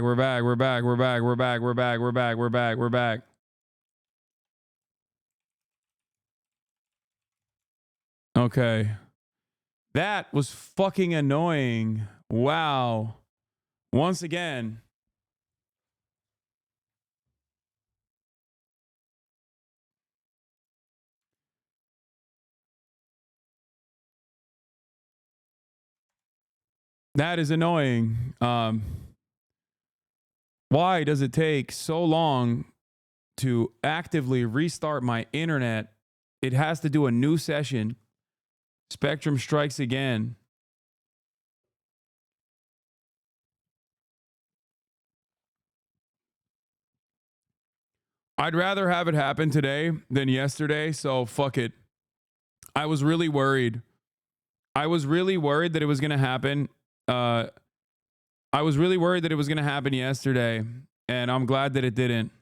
We're back. We're back. We're back. We're back. We're back. We're back. We're back. We're back. Okay. That was fucking annoying. Wow. Once again. That is annoying. Why does it take so long to actively restart my internet? It has to do a new session. Spectrum strikes again. I'd rather have it happen today than yesterday, so fuck it. I was really worried. I was really worried that it was going to happen. I was really worried that it was going to happen yesterday, and I'm glad that it didn't.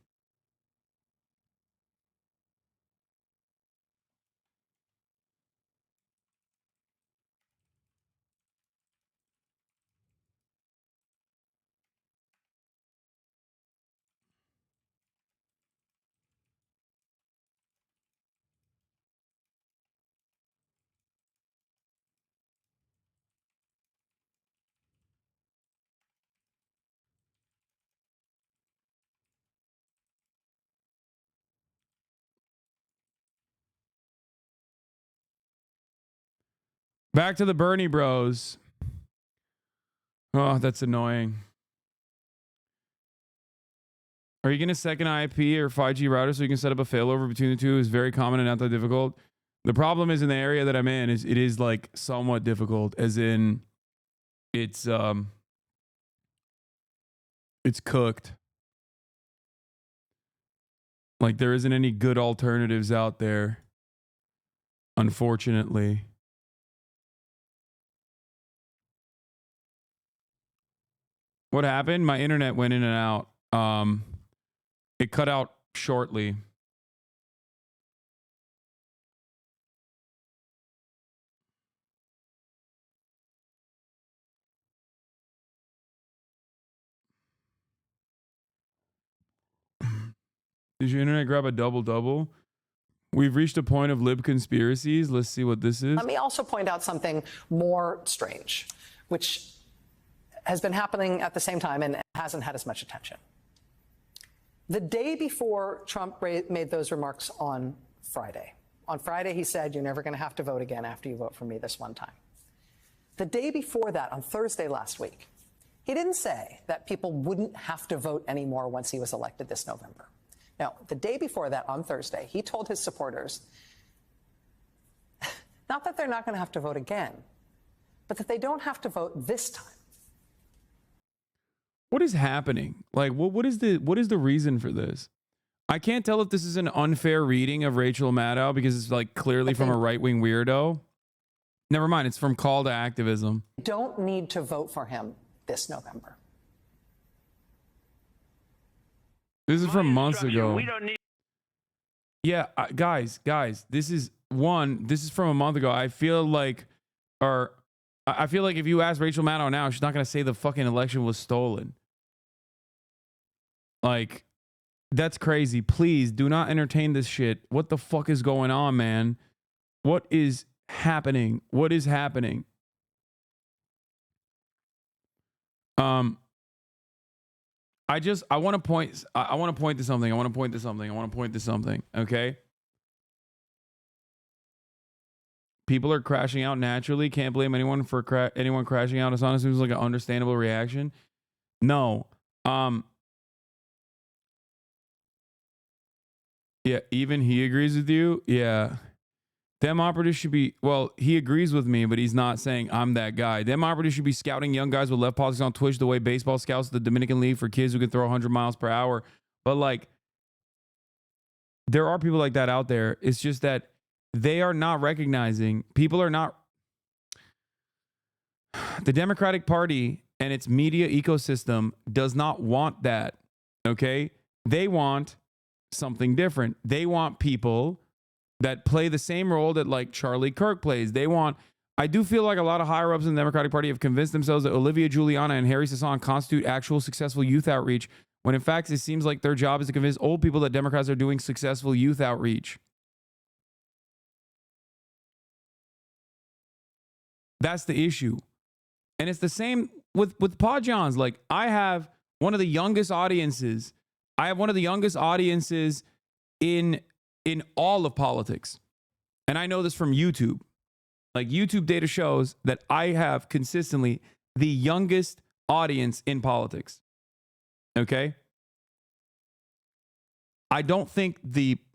Back to the Bernie bros. Oh, that's annoying. Are you going to second IP or 5G router so you can set up a failover between the two? Is very common and not that difficult. The problem is in the area that I'm in is it is like somewhat difficult, as in it's cooked. Like there isn't any good alternatives out there, unfortunately. What happened? My internet went in and out. It cut out shortly. Did your internet grab a double-double? We've reached a point of lib conspiracies. Let's see what this is. Let me also point out something more strange, which has been happening at the same time and hasn't had as much attention. The day before Trump made those remarks on Friday, he said, you're never going to have to vote again after you vote for me this one time. The day before that, on Thursday last week, he didn't say that people wouldn't have to vote anymore once he was elected this November. No, the day before that, on Thursday, he told his supporters, not that they're not going to have to vote again, but that they don't have to vote this time. What is happening? Like, what is the reason for this? I can't tell if this is an unfair reading of Rachel Maddow because it's like clearly from a right-wing weirdo. Never mind, it's from Call to Activism. Don't need to vote for him this November. This is from months ago. We don't need. Yeah, guys, this is from a month ago. I feel like if you ask Rachel Maddow now, she's not going to say the fucking election was stolen. Like, that's crazy. Please do not entertain this shit. What the fuck is going on, man? What is happening? What is happening? I want to point to something. Okay. People are crashing out naturally. Can't blame anyone for anyone crashing out. It's honestly like an understandable reaction. No. Yeah, even he agrees with you. Yeah. Dem operatives should be, well, he agrees with me, but he's not saying I'm that guy. Dem operatives should be scouting young guys with left politics on Twitch the way baseball scouts the Dominican League for kids who can throw 100 miles per hour. But like, there are people like that out there. It's just that they are not recognizing, people are not, the Democratic Party and its media ecosystem does not want that. Okay? They want something different. They want people that play the same role that like Charlie Kirk plays. They want, I do feel like a lot of higher ups in the Democratic Party have convinced themselves that Olivia Giuliana and Harry Hassan constitute actual successful youth outreach, when in fact it seems like their job is to convince old people that Democrats are doing successful youth outreach. That's the issue. And it's the same with Podjons. Like, I have one of the youngest audiences. I have one of the youngest audiences in all of politics. And I know this from YouTube. Like, YouTube data shows that I have consistently the youngest audience in politics. Okay? I don't think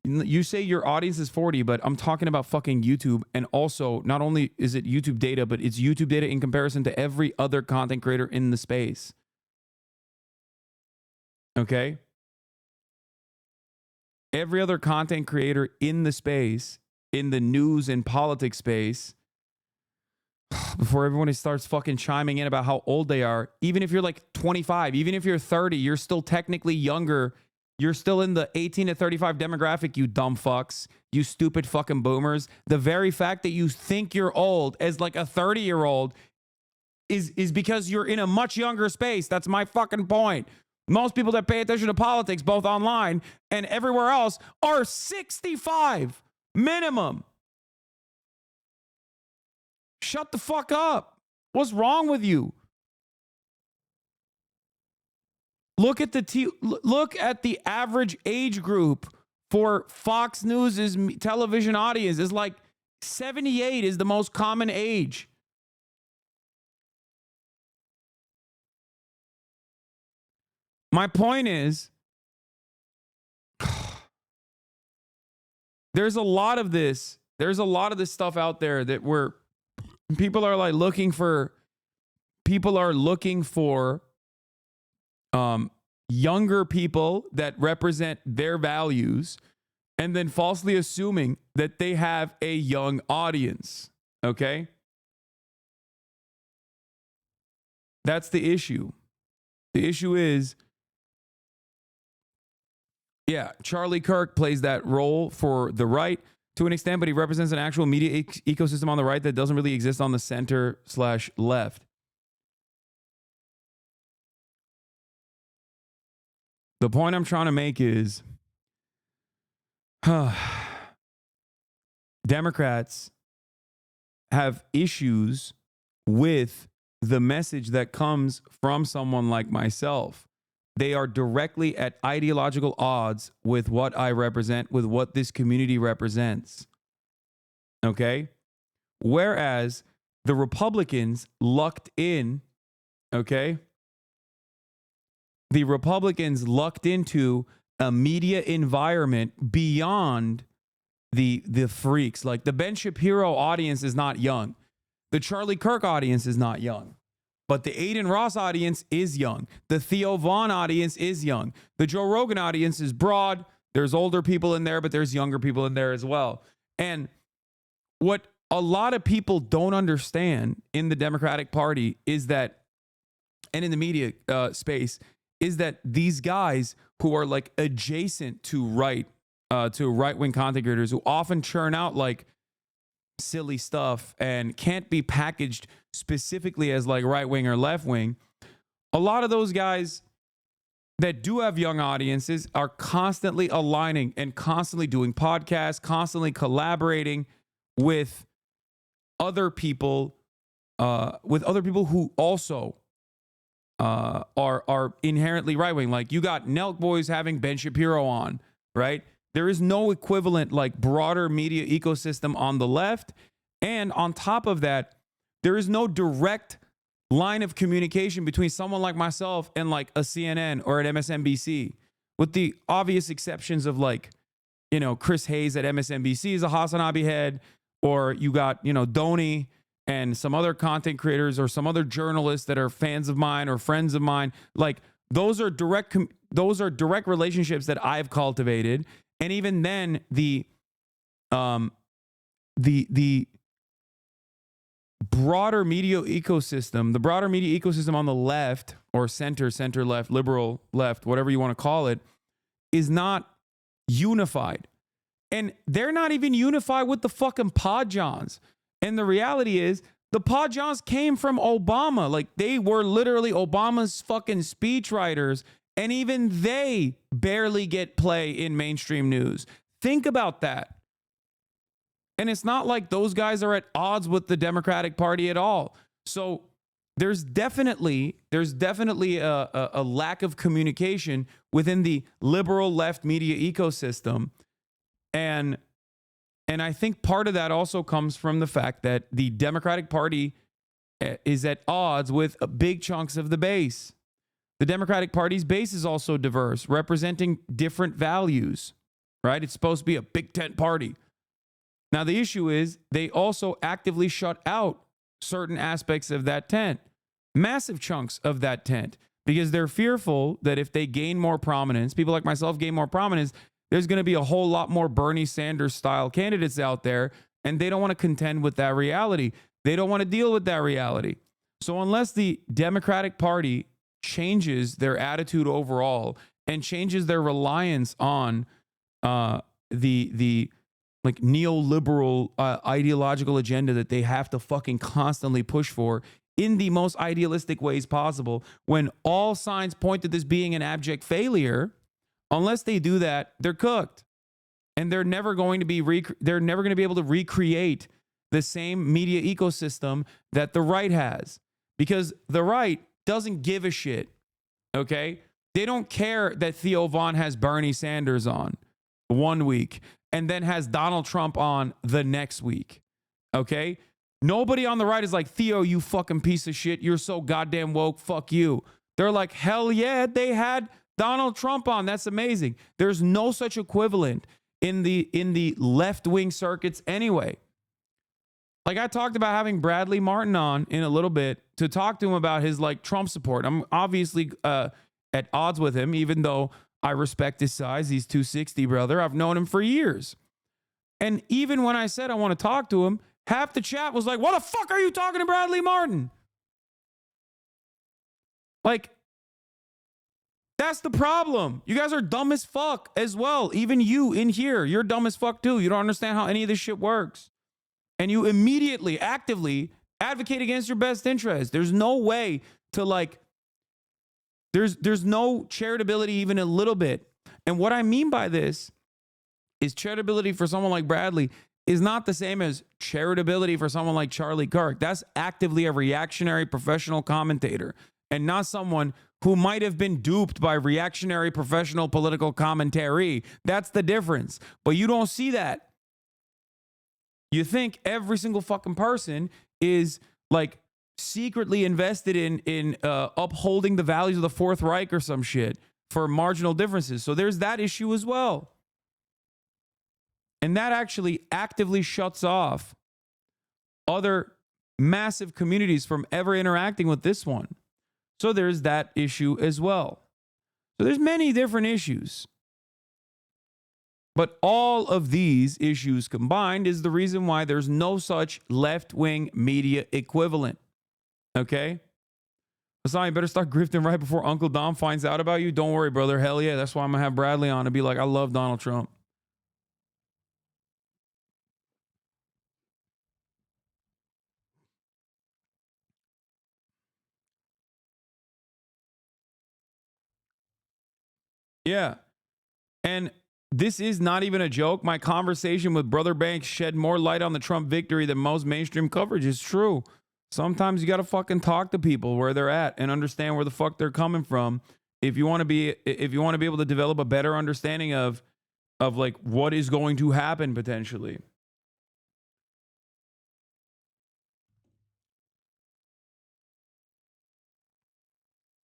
you say your audience is 40, but I'm talking about fucking YouTube. And also, not only is it YouTube data, but it's YouTube data in comparison to every other content creator in the space. Okay? Every other content creator in the space, in the news and politics space, before everyone starts fucking chiming in about how old they are, even if you're like 25, even if you're 30, you're still technically younger. You're still in the 18 to 35 demographic, you dumb fucks, you stupid fucking boomers. The very fact that you think you're old as like a 30-year-old is because you're in a much younger space. That's my fucking point. Most people that pay attention to politics, both online and everywhere else, are 65 minimum. Shut the fuck up. What's wrong with you? Look at the average age group for Fox News's television audience is like 78 is the most common age. My point is, there's a lot of this stuff out there that people are looking for younger people that represent their values and then falsely assuming that they have a young audience. Okay? That's the issue. The issue is, yeah, Charlie Kirk plays that role for the right to an extent, but he represents an actual media ecosystem on the right that doesn't really exist on the center/left. The point I'm trying to make is, Democrats have issues with the message that comes from someone like myself. They are directly at ideological odds with what I represent, with what this community represents. Okay? Whereas the Republicans lucked in, okay? The Republicans lucked into a media environment beyond the freaks. Like, the Ben Shapiro audience is not young. The Charlie Kirk audience is not young. But the Aiden Ross audience is young. The Theo Vaughn audience is young. The Joe Rogan audience is broad. There's older people in there, but there's younger people in there as well. And what a lot of people don't understand in the Democratic Party is that, and in the media space, is that these guys who are like adjacent to right-wing content creators who often churn out like silly stuff and can't be packaged specifically as like right-wing or left-wing, a lot of those guys that do have young audiences are constantly aligning and constantly doing podcasts, constantly collaborating with other people who also are inherently right-wing. Like, you got Nelk Boys having Ben Shapiro on, right? There is no equivalent like broader media ecosystem on the left. And on top of that, there is no direct line of communication between someone like myself and like a CNN or an MSNBC, with the obvious exceptions of like, you know, Chris Hayes at MSNBC is a Hasanabi head, or you got, you know, Donnie and some other content creators or some other journalists that are fans of mine or friends of mine. Like, those are direct relationships that I've cultivated. And even then, the broader media ecosystem on the left or center left, liberal left, whatever you want to call it, is not unified. And they're not even unified with the fucking Podjons. And the reality is, The Pajans came from Obama. Like, they were literally Obama's fucking speechwriters, and even they barely get play in mainstream news. Think about that. And it's not like those guys are at odds with the Democratic Party at all. So there's definitely a lack of communication within the liberal left media ecosystem. And I think part of that also comes from the fact that the Democratic Party is at odds with big chunks of the base. The Democratic Party's base is also diverse, representing different values, right? It's supposed to be a big tent party. Now, the issue is they also actively shut out certain aspects of that tent, massive chunks of that tent, because they're fearful that if they gain more prominence, people like myself gain more prominence, there's going to be a whole lot more Bernie Sanders style candidates out there, and they don't want to contend with that reality. They don't want to deal with that reality. So unless the Democratic Party changes their attitude overall and changes their reliance on the like neoliberal ideological agenda that they have to fucking constantly push for in the most idealistic ways possible, when all signs point to this being an abject failure, unless they do that, they're cooked. And they're never going to be able to recreate the same media ecosystem that the right has, because the right doesn't give a shit. Okay? They don't care that Theo Von has Bernie Sanders on one week and then has Donald Trump on the next week. Okay? Nobody on the right is like, Theo, you fucking piece of shit. You're so goddamn woke. Fuck you. They're like, hell yeah, they had Donald Trump on. That's amazing. There's no such equivalent in the left-wing circuits anyway. Like, I talked about having Bradley Martin on in a little bit to talk to him about his like Trump support. I'm obviously at odds with him, even though I respect his size. He's 260, brother. I've known him for years. And even when I said I want to talk to him, half the chat was like, what the fuck are you talking to Bradley Martin? Like, that's the problem. You guys are dumb as fuck as well. Even you in here, you're dumb as fuck too. You don't understand how any of this shit works. And you immediately, actively advocate against your best interest. There's no way to like, there's no charitability even a little bit. And what I mean by this is charitability for someone like Bradley is not the same as charitability for someone like Charlie Kirk. That's actively a reactionary professional commentator and not someone who might have been duped by reactionary professional political commentary. That's the difference. But you don't see that. You think every single fucking person is like secretly invested in upholding the values of the Fourth Reich or some shit for marginal differences. So there's that issue as well. And that actually actively shuts off other massive communities from ever interacting with this one. So there's that issue as well. So there's many different issues. But all of these issues combined is the reason why there's no such left-wing media equivalent. Okay? Hasan, you better start grifting right before Uncle Dom finds out about you. Don't worry, brother. Hell yeah. That's why I'm going to have Bradley on and be like, I love Donald Trump. Yeah. And this is not even a joke. My conversation with Brother Banks shed more light on the Trump victory than most mainstream coverage. It's true. Sometimes you got to fucking talk to people where they're at and understand where the fuck they're coming from. If you want to be able to develop a better understanding of like what is going to happen potentially.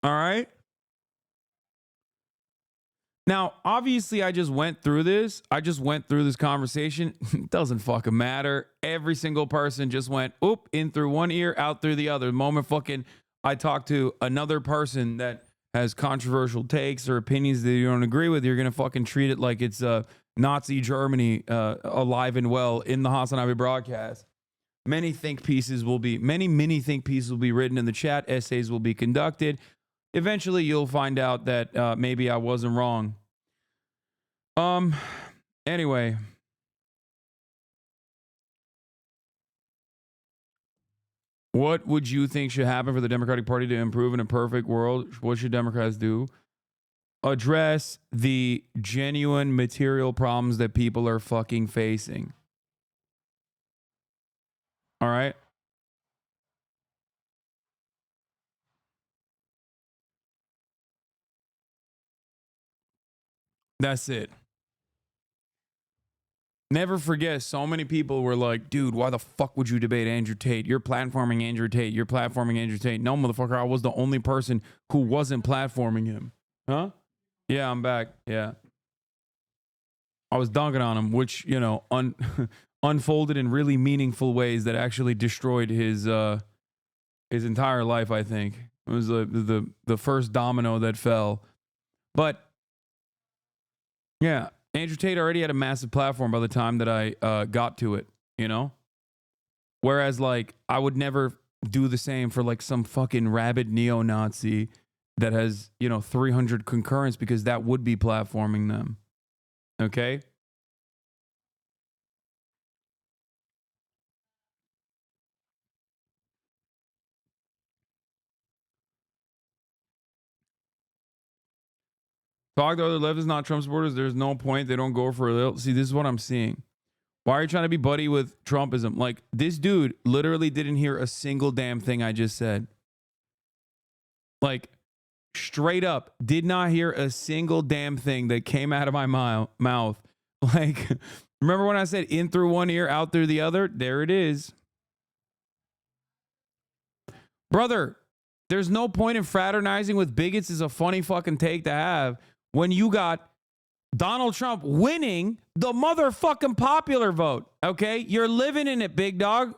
All right. Now, obviously, I just went through this. Conversation. It doesn't fucking matter. Every single person just went, oop, in through one ear, out through the other. The moment fucking I talk to another person that has controversial takes or opinions that you don't agree with, you're going to fucking treat it like it's Nazi Germany alive and well in the Hasanabi broadcast. Many mini think pieces will be written in the chat. Essays will be conducted. Eventually, you'll find out that maybe I wasn't wrong. Anyway. What would you think should happen for the Democratic Party to improve in a perfect world? What should Democrats do? Address the genuine material problems that people are fucking facing. All right? That's it. Never forget, so many people were like, dude, why the fuck would you debate Andrew Tate? You're platforming Andrew Tate. You're platforming Andrew Tate. No, motherfucker, I was the only person who wasn't platforming him. Huh? Yeah, I'm back. Yeah. I was dunking on him, which, you know, unfolded in really meaningful ways that actually destroyed his entire life, I think. It was the first domino that fell. But yeah, Andrew Tate already had a massive platform by the time that I got to it, you know? Whereas, like, I would never do the same for, like, some fucking rabid neo-Nazi that has, you know, 300 concurrents, because that would be platforming them. Okay? Talk to other leftists, not Trump supporters. There's no point. They don't go for a little. See, this is what I'm seeing. Why are you trying to be buddy with Trumpism? Like, this dude literally didn't hear a single damn thing I just said. Like, straight up, did not hear a single damn thing that came out of my mouth. Like, remember when I said in through one ear, out through the other? There it is. Brother, there's no point in fraternizing with bigots is a funny fucking take to have when you got Donald Trump winning the motherfucking popular vote. Okay? You're living in it, big dog.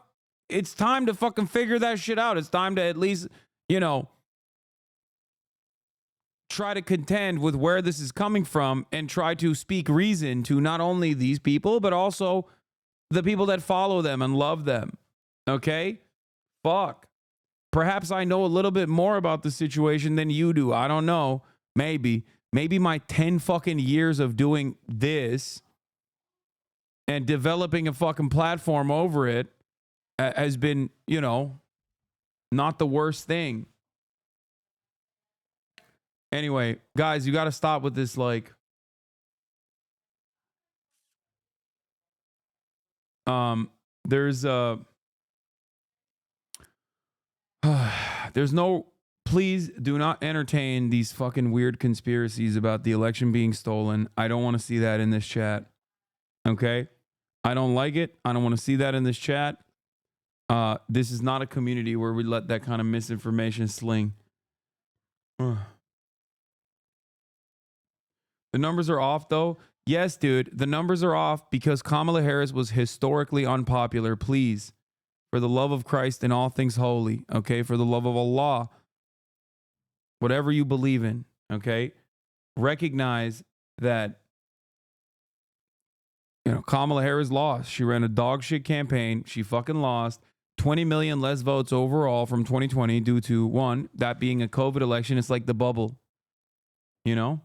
It's time to fucking figure that shit out. It's time to at least, you know, try to contend with where this is coming from and try to speak reason to not only these people, but also the people that follow them and love them. Okay? Fuck. Perhaps I know a little bit more about the situation than you do. I don't know. Maybe. Maybe my 10 fucking years of doing this and developing a fucking platform over it has been, you know, not the worst thing. Anyway, guys, you got to stop with this, like, there's there's no, please do not entertain these fucking weird conspiracies about the election being stolen. I don't want to see that in this chat. Okay? I don't like it. I don't want to see that in this chat. This is not a community where we let that kind of misinformation sling. The numbers are off, though. Yes, dude, the numbers are off because Kamala Harris was historically unpopular. Please, for the love of Christ and all things holy, okay? For the love of Allah, whatever you believe in, okay? Recognize that, you know, Kamala Harris lost. She ran a dog shit campaign. She fucking lost. 20 million less votes overall from 2020 due to, one, that being a COVID election. It's like the bubble, you know?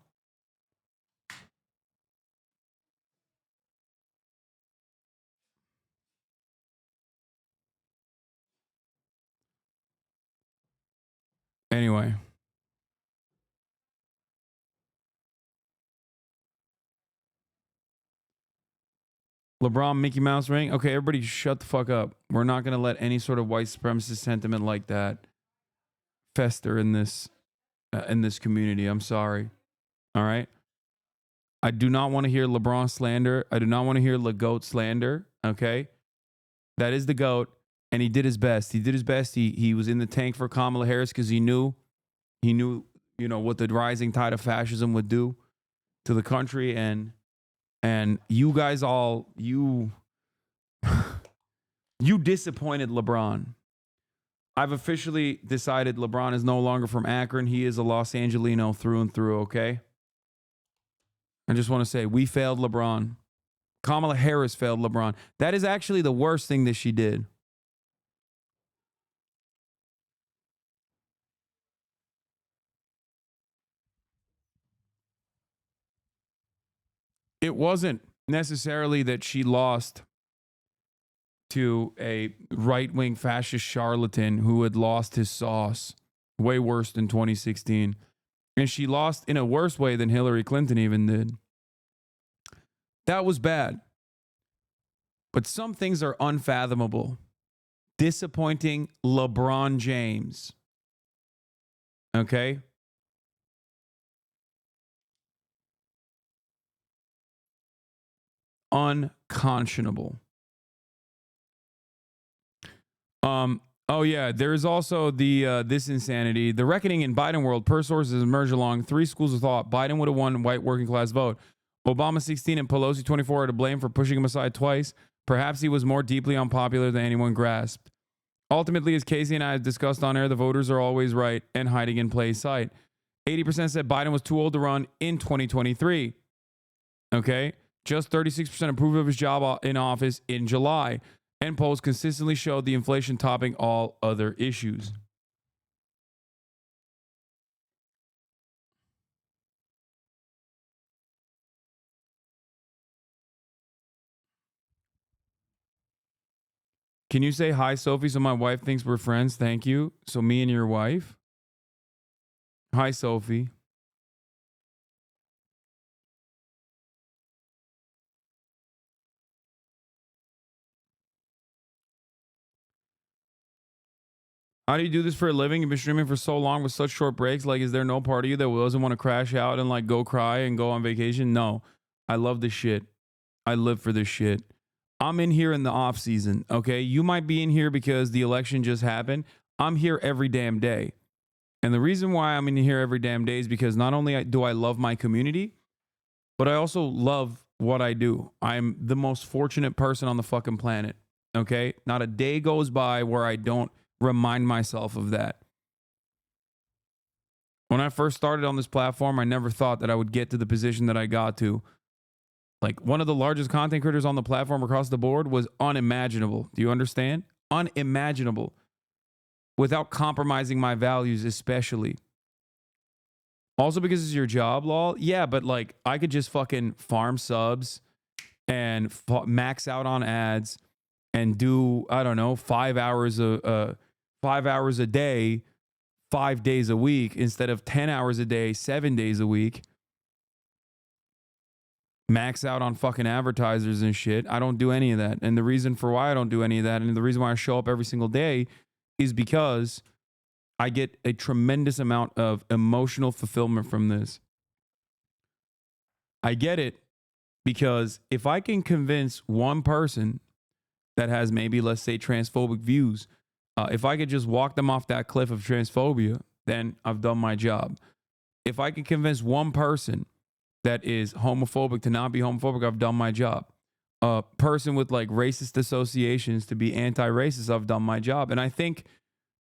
Anyway. LeBron Mickey Mouse ring. Okay, everybody shut the fuck up. We're not going to let any sort of white supremacist sentiment like that fester in this community. I'm sorry. All right? I do not want to hear LeBron slander. I do not want to hear LeGoat slander, okay? That is the GOAT, and he did his best. He did his best. He was in the tank for Kamala Harris because he knew, you know, what the rising tide of fascism would do to the country, and you guys all, you disappointed LeBron. I've officially decided LeBron is no longer from Akron. He is a Los Angelino through and through, okay? I just want to say, we failed LeBron. Kamala Harris failed LeBron. That is actually the worst thing that she did. It wasn't necessarily that she lost to a right-wing fascist charlatan who had lost his sauce way worse than 2016. And she lost in a worse way than Hillary Clinton even did. That was bad. But some things are unfathomable. Disappointing LeBron James. Okay? Unconscionable. Oh yeah, there's also the this insanity. The reckoning in Biden world, per sources emerge along three schools of thought. Biden would have won white working class vote. Obama 16 and Pelosi 24 are to blame for pushing him aside twice. Perhaps he was more deeply unpopular than anyone grasped. Ultimately, as Casey and I have discussed on air, the voters are always right and hiding in plain sight. 80% said Biden was too old to run in 2023. Okay? Just 36% approved of his job in office in July. And polls consistently showed the inflation topping all other issues. Can you say hi, Sophie, so my wife thinks we're friends? Thank you. So me and your wife? Hi, Sophie. How do you do this for a living? You've been streaming for so long with such short breaks. Like, is there no part of you that doesn't want to crash out and like go cry and go on vacation? No. I love this shit. I live for this shit. I'm in here in the off season, okay? You might be in here because the election just happened. I'm here every damn day. And the reason why I'm in here every damn day is because not only do I love my community, but I also love what I do. I'm the most fortunate person on the fucking planet, okay? Not a day goes by where I don't remind myself of that. When I first started on this platform, I never thought that I would get to the position that I got to. Like, one of the largest content creators on the platform across the board was unimaginable. Do you understand? Unimaginable. Without compromising my values, especially. Also because it's your job, lol. Yeah, but like, I could just fucking farm subs and max out on ads and do, I don't know, 5 hours a day, 5 days a week instead of 10 hours a day, 7 days a week. Max out on fucking advertisers and shit. I don't do any of that. And the reason for why I don't do any of that, and the reason why I show up every single day, is because I get a tremendous amount of emotional fulfillment from this. I get it because if I can convince one person that has maybe, let's say, transphobic views, if I could just walk them off that cliff of transphobia, then I've done my job. If I can convince one person that is homophobic to not be homophobic, I've done my job. A person with like racist associations to be anti-racist, I've done my job. And I think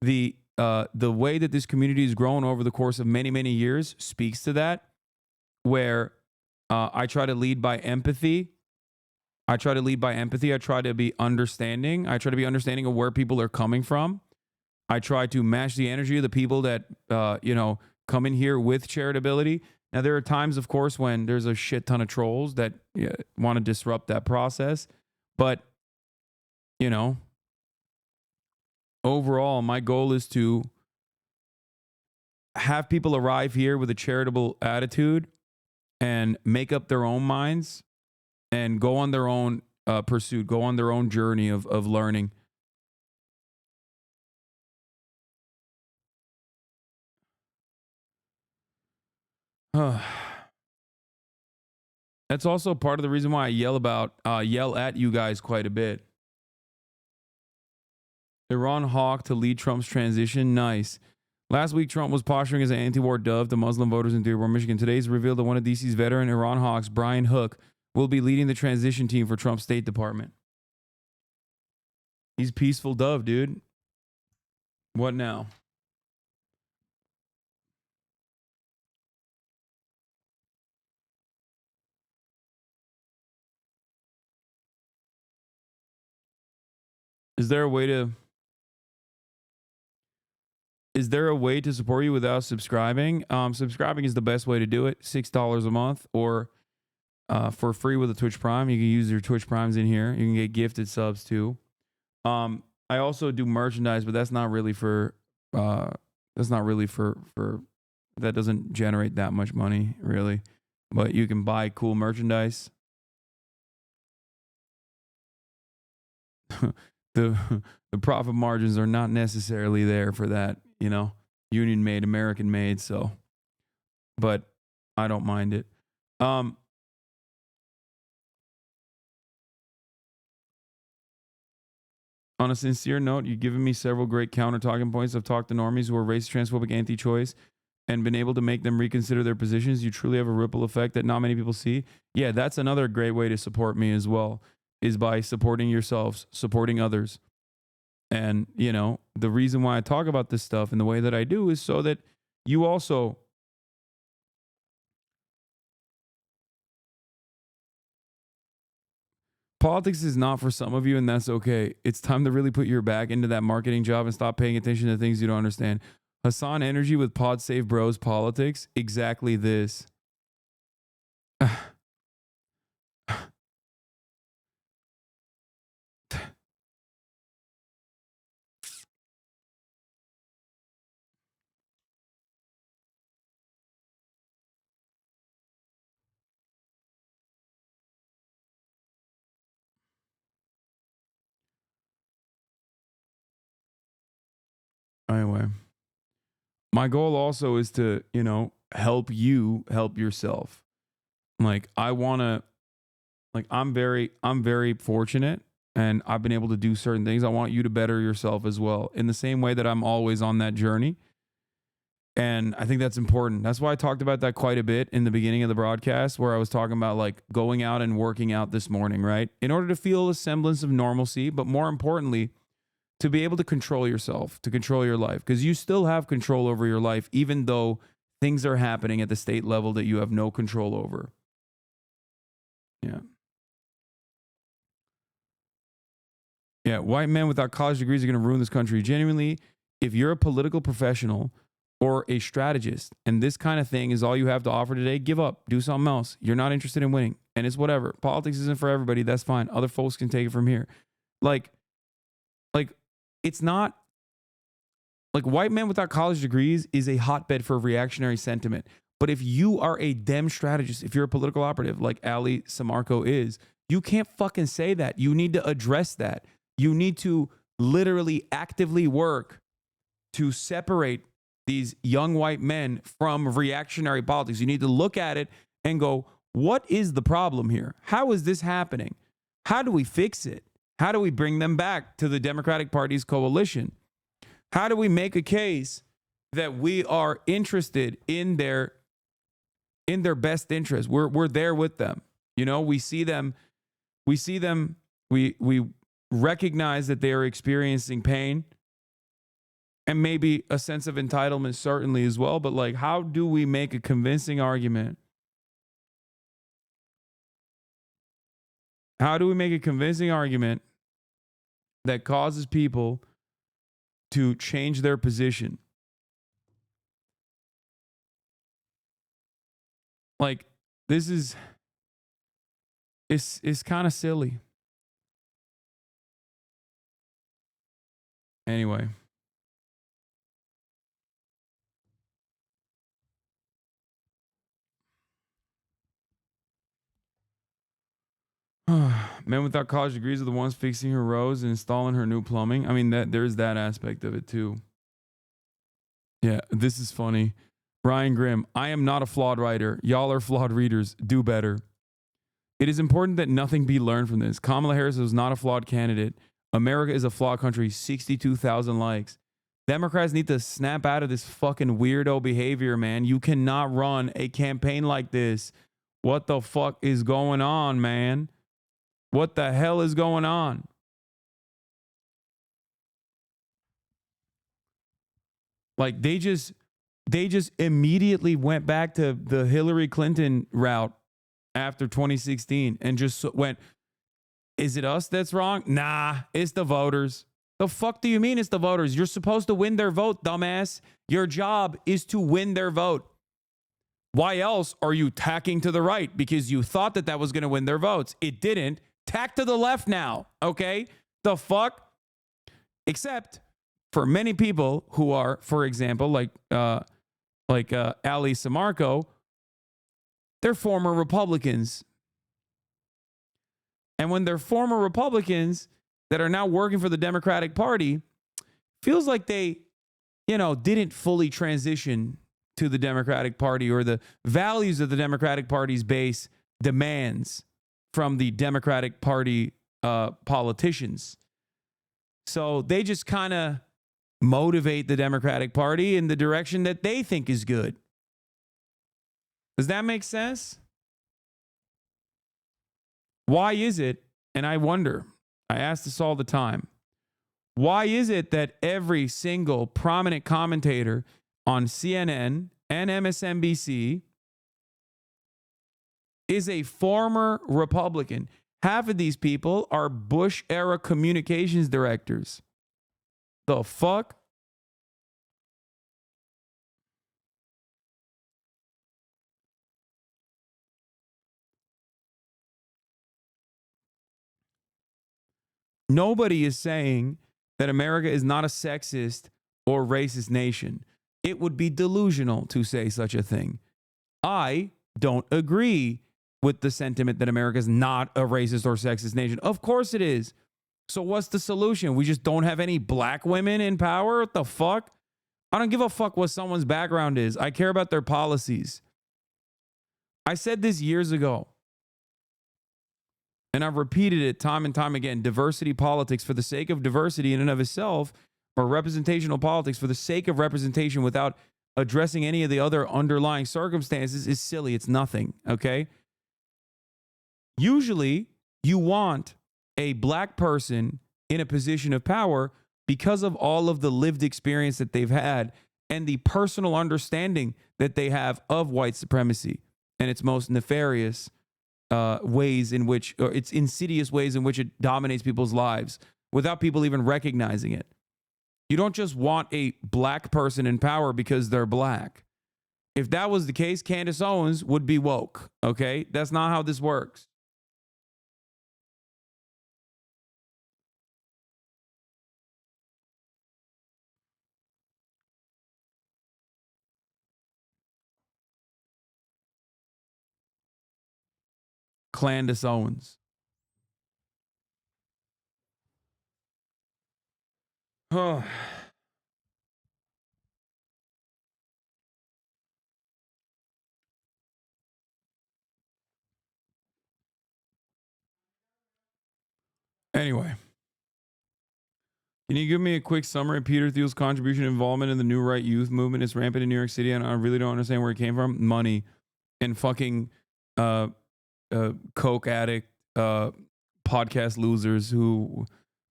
the way that this community has grown over the course of many, many years speaks to that, where I try to lead by empathy. I try to be understanding. I try to be understanding of where people are coming from. I try to match the energy of the people that, come in here with charitability. Now, there are times, of course, when there's a shit ton of trolls that want to disrupt that process. But, overall, my goal is to have people arrive here with a charitable attitude and make up their own minds and go on their own pursuit, go on their own journey of learning. That's also part of the reason why I yell at you guys quite a bit. Iran hawk to lead Trump's transition. Nice. Last week, Trump was posturing as an anti-war dove to Muslim voters in Dearborn, Michigan. Today's revealed that one of DC's veteran Iran hawks, Brian Hook, will be leading the transition team for Trump's State Department. He's peaceful dove, dude. What now? Is there a way to support you without subscribing? Subscribing is the best way to do it. $6 a month, or for free with a Twitch Prime. You can use your Twitch Primes in here. You can get gifted subs too. I also do merchandise, but that's not really for that doesn't generate that much money, really. But you can buy cool merchandise. the the profit margins are not necessarily there for that, union made, American made, so but I don't mind it. On a sincere note, you've given me several great counter talking points. I've talked to normies who are racist, transphobic, anti-choice and been able to make them reconsider their positions. You truly have a ripple effect that not many people see. Yeah, that's another great way to support me as well, is by supporting yourselves, supporting others. And, the reason why I talk about this stuff in the way that I do is so that you also politics is not for some of you, and that's okay. It's time to really put your back into that marketing job and stop paying attention to things you don't understand. Hasan Energy with Pod Save Bros Politics. Exactly this. Anyway, my goal also is to, help you help yourself. Like I'm very fortunate and I've been able to do certain things. I want you to better yourself as well in the same way that I'm always on that journey. And I think that's important. That's why I talked about that quite a bit in the beginning of the broadcast, where I was talking about like going out and working out this morning, right? In order to feel a semblance of normalcy, but more importantly, to be able to control yourself, to control your life, because you still have control over your life, even though things are happening at the state level that you have no control over. Yeah. Yeah. White men without college degrees are going to ruin this country. Genuinely, if you're a political professional or a strategist and this kind of thing is all you have to offer today, give up, do something else. You're not interested in winning, and it's whatever. Politics isn't for everybody. That's fine. Other folks can take it from here. Like it's not like white men without college degrees is a hotbed for reactionary sentiment. But if you are a Dem strategist, if you're a political operative like Ali Samarco is, you can't fucking say that. You need to address that. You need to literally actively work to separate these young white men from reactionary politics. You need to look at it and go, what is the problem here? How is this happening? How do we fix it? How do we bring them back to the Democratic Party's coalition? How do we make a case that we are interested in their best interest? We're there with them. We see them, we recognize that they are experiencing pain and maybe a sense of entitlement certainly as well, but like, how do we make a convincing argument? How do we make a convincing argument that causes people to change their position? Like, this is, it's kind of silly. Anyway. Men without college degrees are the ones fixing her roads and installing her new plumbing. I mean, there's that aspect of it too. Yeah, this is funny. Brian Grimm, I am not a flawed writer. Y'all are flawed readers. Do better. It is important that nothing be learned from this. Kamala Harris was not a flawed candidate. America is a flawed country. 62,000 likes. Democrats need to snap out of this fucking weirdo behavior, man. You cannot run a campaign like this. What the fuck is going on, man? What the hell is going on? Like they just immediately went back to the Hillary Clinton route after 2016 and just went, is it us that's wrong? Nah, it's the voters. The fuck do you mean it's the voters? You're supposed to win their vote, dumbass. Your job is to win their vote. Why else are you tacking to the right? Because you thought that was going to win their votes. It didn't. Tack to the left now, okay? The fuck? Except for many people who are, for example, like Ali Samarco, they're former Republicans. And when they're former Republicans that are now working for the Democratic Party, feels like they, didn't fully transition to the Democratic Party, or the values of the Democratic Party's base demands from the Democratic Party politicians. So they just kind of motivate the Democratic Party in the direction that they think is good. Does that make sense? Why is it, and I wonder, I ask this all the time, why is it that every single prominent commentator on CNN and MSNBC is a former Republican? Half of these people are Bush-era communications directors. The fuck? Nobody is saying that America is not a sexist or racist nation. It would be delusional to say such a thing. I don't agree with the sentiment that America is not a racist or sexist nation. Of course it is. So what's the solution? We just don't have any black women in power? What the fuck? I don't give a fuck what someone's background is. I care about their policies. I said this years ago, and I've repeated it time and time again. Diversity politics for the sake of diversity in and of itself, or representational politics for the sake of representation without addressing any of the other underlying circumstances, is silly. It's nothing, okay? Usually, you want a black person in a position of power because of all of the lived experience that they've had and the personal understanding that they have of white supremacy and its most nefarious ways in which, or its insidious ways in which it dominates people's lives without people even recognizing it. You don't just want a black person in power because they're black. If that was the case, Candace Owens would be woke, okay? That's not how this works. Candace Owens. Anyway, can you give me a quick summary of Peter Thiel's contribution and involvement in the New Right Youth movement? It's rampant in New York City, and I really don't understand where it came from. Money and fucking coke addict podcast losers who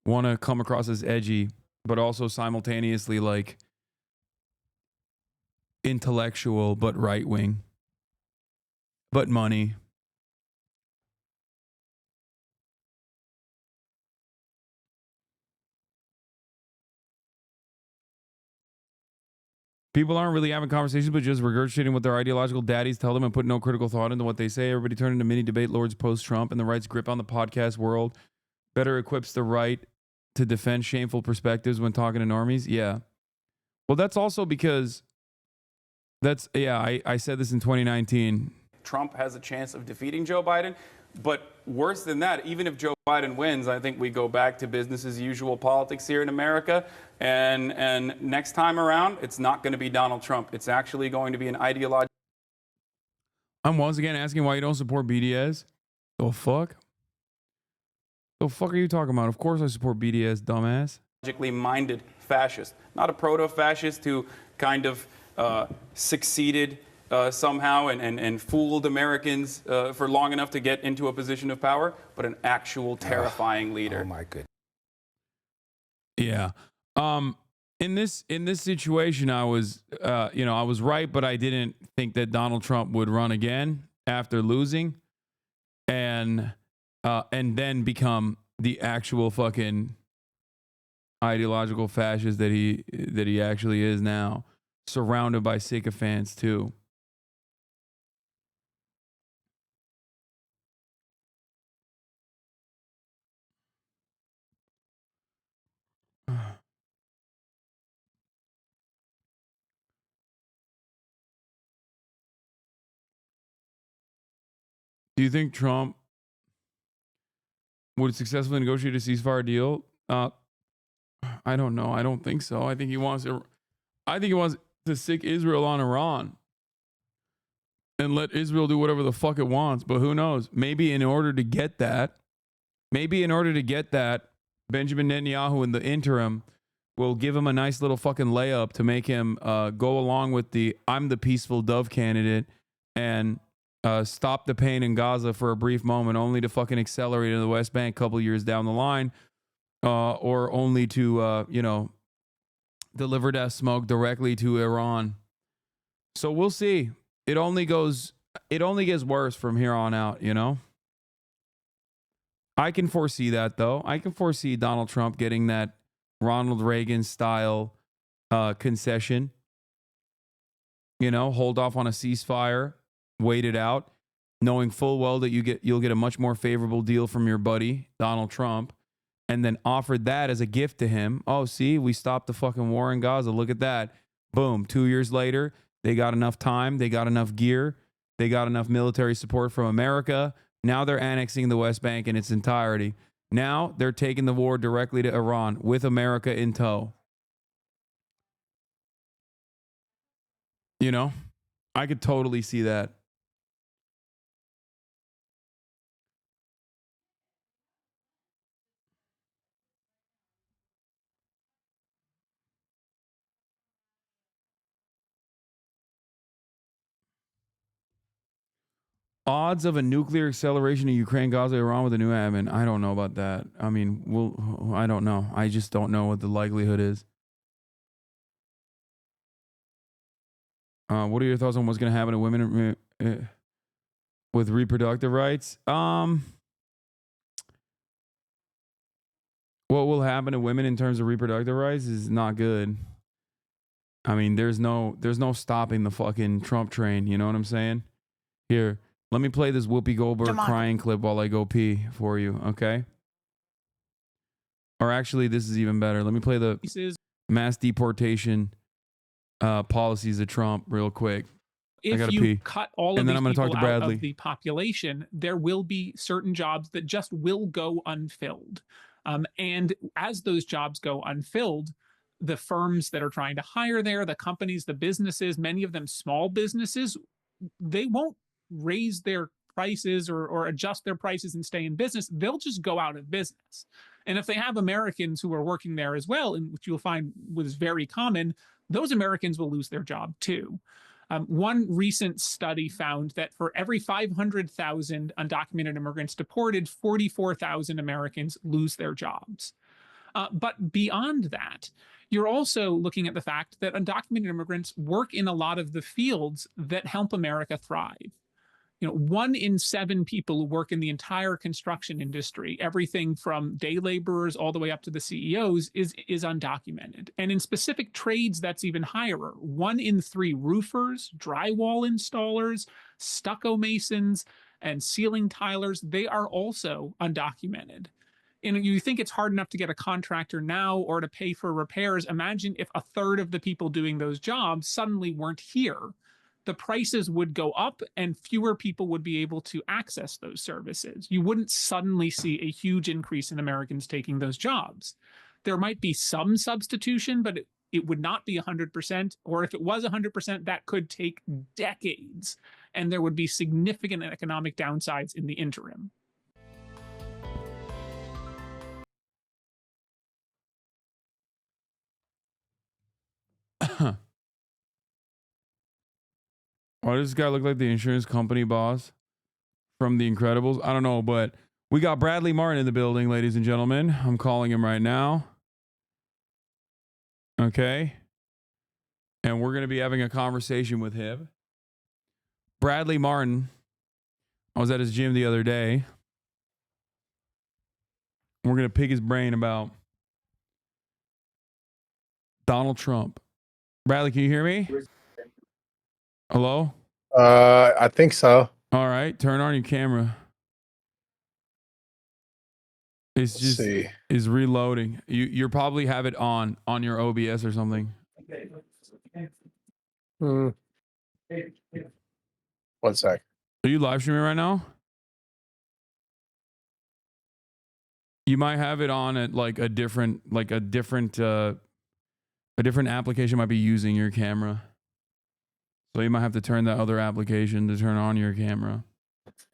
want to come across as edgy, but also simultaneously like intellectual, but right wing, but money. People aren't really having conversations, but just regurgitating what their ideological daddies tell them and put no critical thought into what they say. Everybody turned into mini debate lords post-Trump, and the right's grip on the podcast world better equips the right to defend shameful perspectives when talking to normies. Yeah. Well, that's also because I said this in 2019. Trump has a chance of defeating Joe Biden. But worse than that, even if Joe Biden wins, I think we go back to business as usual politics here in America. And next time around, it's not going to be Donald Trump. It's actually going to be an ideological. I'm once again asking why you don't support BDS. The fuck? The fuck are you talking about? Of course I support BDS, dumbass. Logically minded fascist, not a proto-fascist who kind of succeeded somehow and fooled Americans for long enough to get into a position of power, but an actual terrifying leader. Oh my goodness. Yeah. In this situation, I was I was right, but I didn't think that Donald Trump would run again after losing, and then become the actual fucking ideological fascist that he actually is now, surrounded by sycophants too. Do you think Trump would successfully negotiate a ceasefire deal? I don't know. I don't think so. I think he wants to sick Israel on Iran and let Israel do whatever the fuck it wants. But who knows? Maybe in order to get that, Benjamin Netanyahu in the interim will give him a nice little fucking layup to make him go along with the I'm the peaceful dove candidate and stop the pain in Gaza for a brief moment, only to fucking accelerate in the West Bank a couple years down the line, or only to deliver that smoke directly to Iran. So we'll see. It only gets worse from here on out, you know? I can foresee that, though. I can foresee Donald Trump getting that Ronald Reagan style concession. You know, hold off on a ceasefire, wait it out, knowing full well that you'll get a much more favorable deal from your buddy, Donald Trump, and then offered that as a gift to him. Oh, see, we stopped the fucking war in Gaza. Look at that. Boom. 2 years later, they got enough time. They got enough gear. They got enough military support from America. Now they're annexing the West Bank in its entirety. Now they're taking the war directly to Iran with America in tow. You know, I could totally see that. Odds of a nuclear acceleration of Ukraine, Gaza, Iran with a new admin. I don't know about that. I mean, I don't know. I just don't know what the likelihood is. What are your thoughts on what's going to happen to women with reproductive rights? What will happen to women in terms of reproductive rights is not good. I mean, there's no stopping the fucking Trump train. You know what I'm saying? Here, let me play this Whoopi Goldberg crying clip while I go pee for you, okay? Or actually, this is even better. Let me play the mass deportation policies of Trump real quick. If you cut all of these people out Bradley. of the population, there will be certain jobs that just will go unfilled. And as those jobs go unfilled, the firms that are trying to hire there, the companies, the businesses, many of them small businesses, they won't raise their prices or adjust their prices and stay in business. They'll just go out of business. And if they have Americans who are working there as well, and which you'll find was very common, those Americans will lose their job too. One recent study found that for every 500,000 undocumented immigrants deported, 44,000 Americans lose their jobs. But beyond that, you're also looking at the fact that undocumented immigrants work in a lot of the fields that help America thrive. You know, 1 in 7 people who work in the entire construction industry, everything from day laborers all the way up to the CEOs, is undocumented. And in specific trades, that's even higher. 1 in 3 roofers, drywall installers, stucco masons, and ceiling tilers, they are also undocumented. And you think it's hard enough to get a contractor now or to pay for repairs. Imagine if a third of the people doing those jobs suddenly weren't here. The prices would go up and fewer people would be able to access those services. You wouldn't suddenly see a huge increase in Americans taking those jobs. There might be some substitution, but it would not be 100%. Or if it was 100%, that could take decades. And there would be significant economic downsides in the interim. Why does this guy look like the insurance company boss from The Incredibles? I don't know, but we got Bradley Martin in the building, ladies and gentlemen. I'm calling him right now. Okay. And we're going to be having a conversation with him. Bradley Martin. I was at his gym the other day. We're going to pick his brain about Donald Trump. Bradley, can you hear me? Hello? I think so. All right, turn on your camera. It's Let's just see. is reloading. You probably have it on your OBS or something. One sec. Are you live streaming right now? You might have it on at like a different application might be using your camera. So you might have to turn that other application to turn on your camera.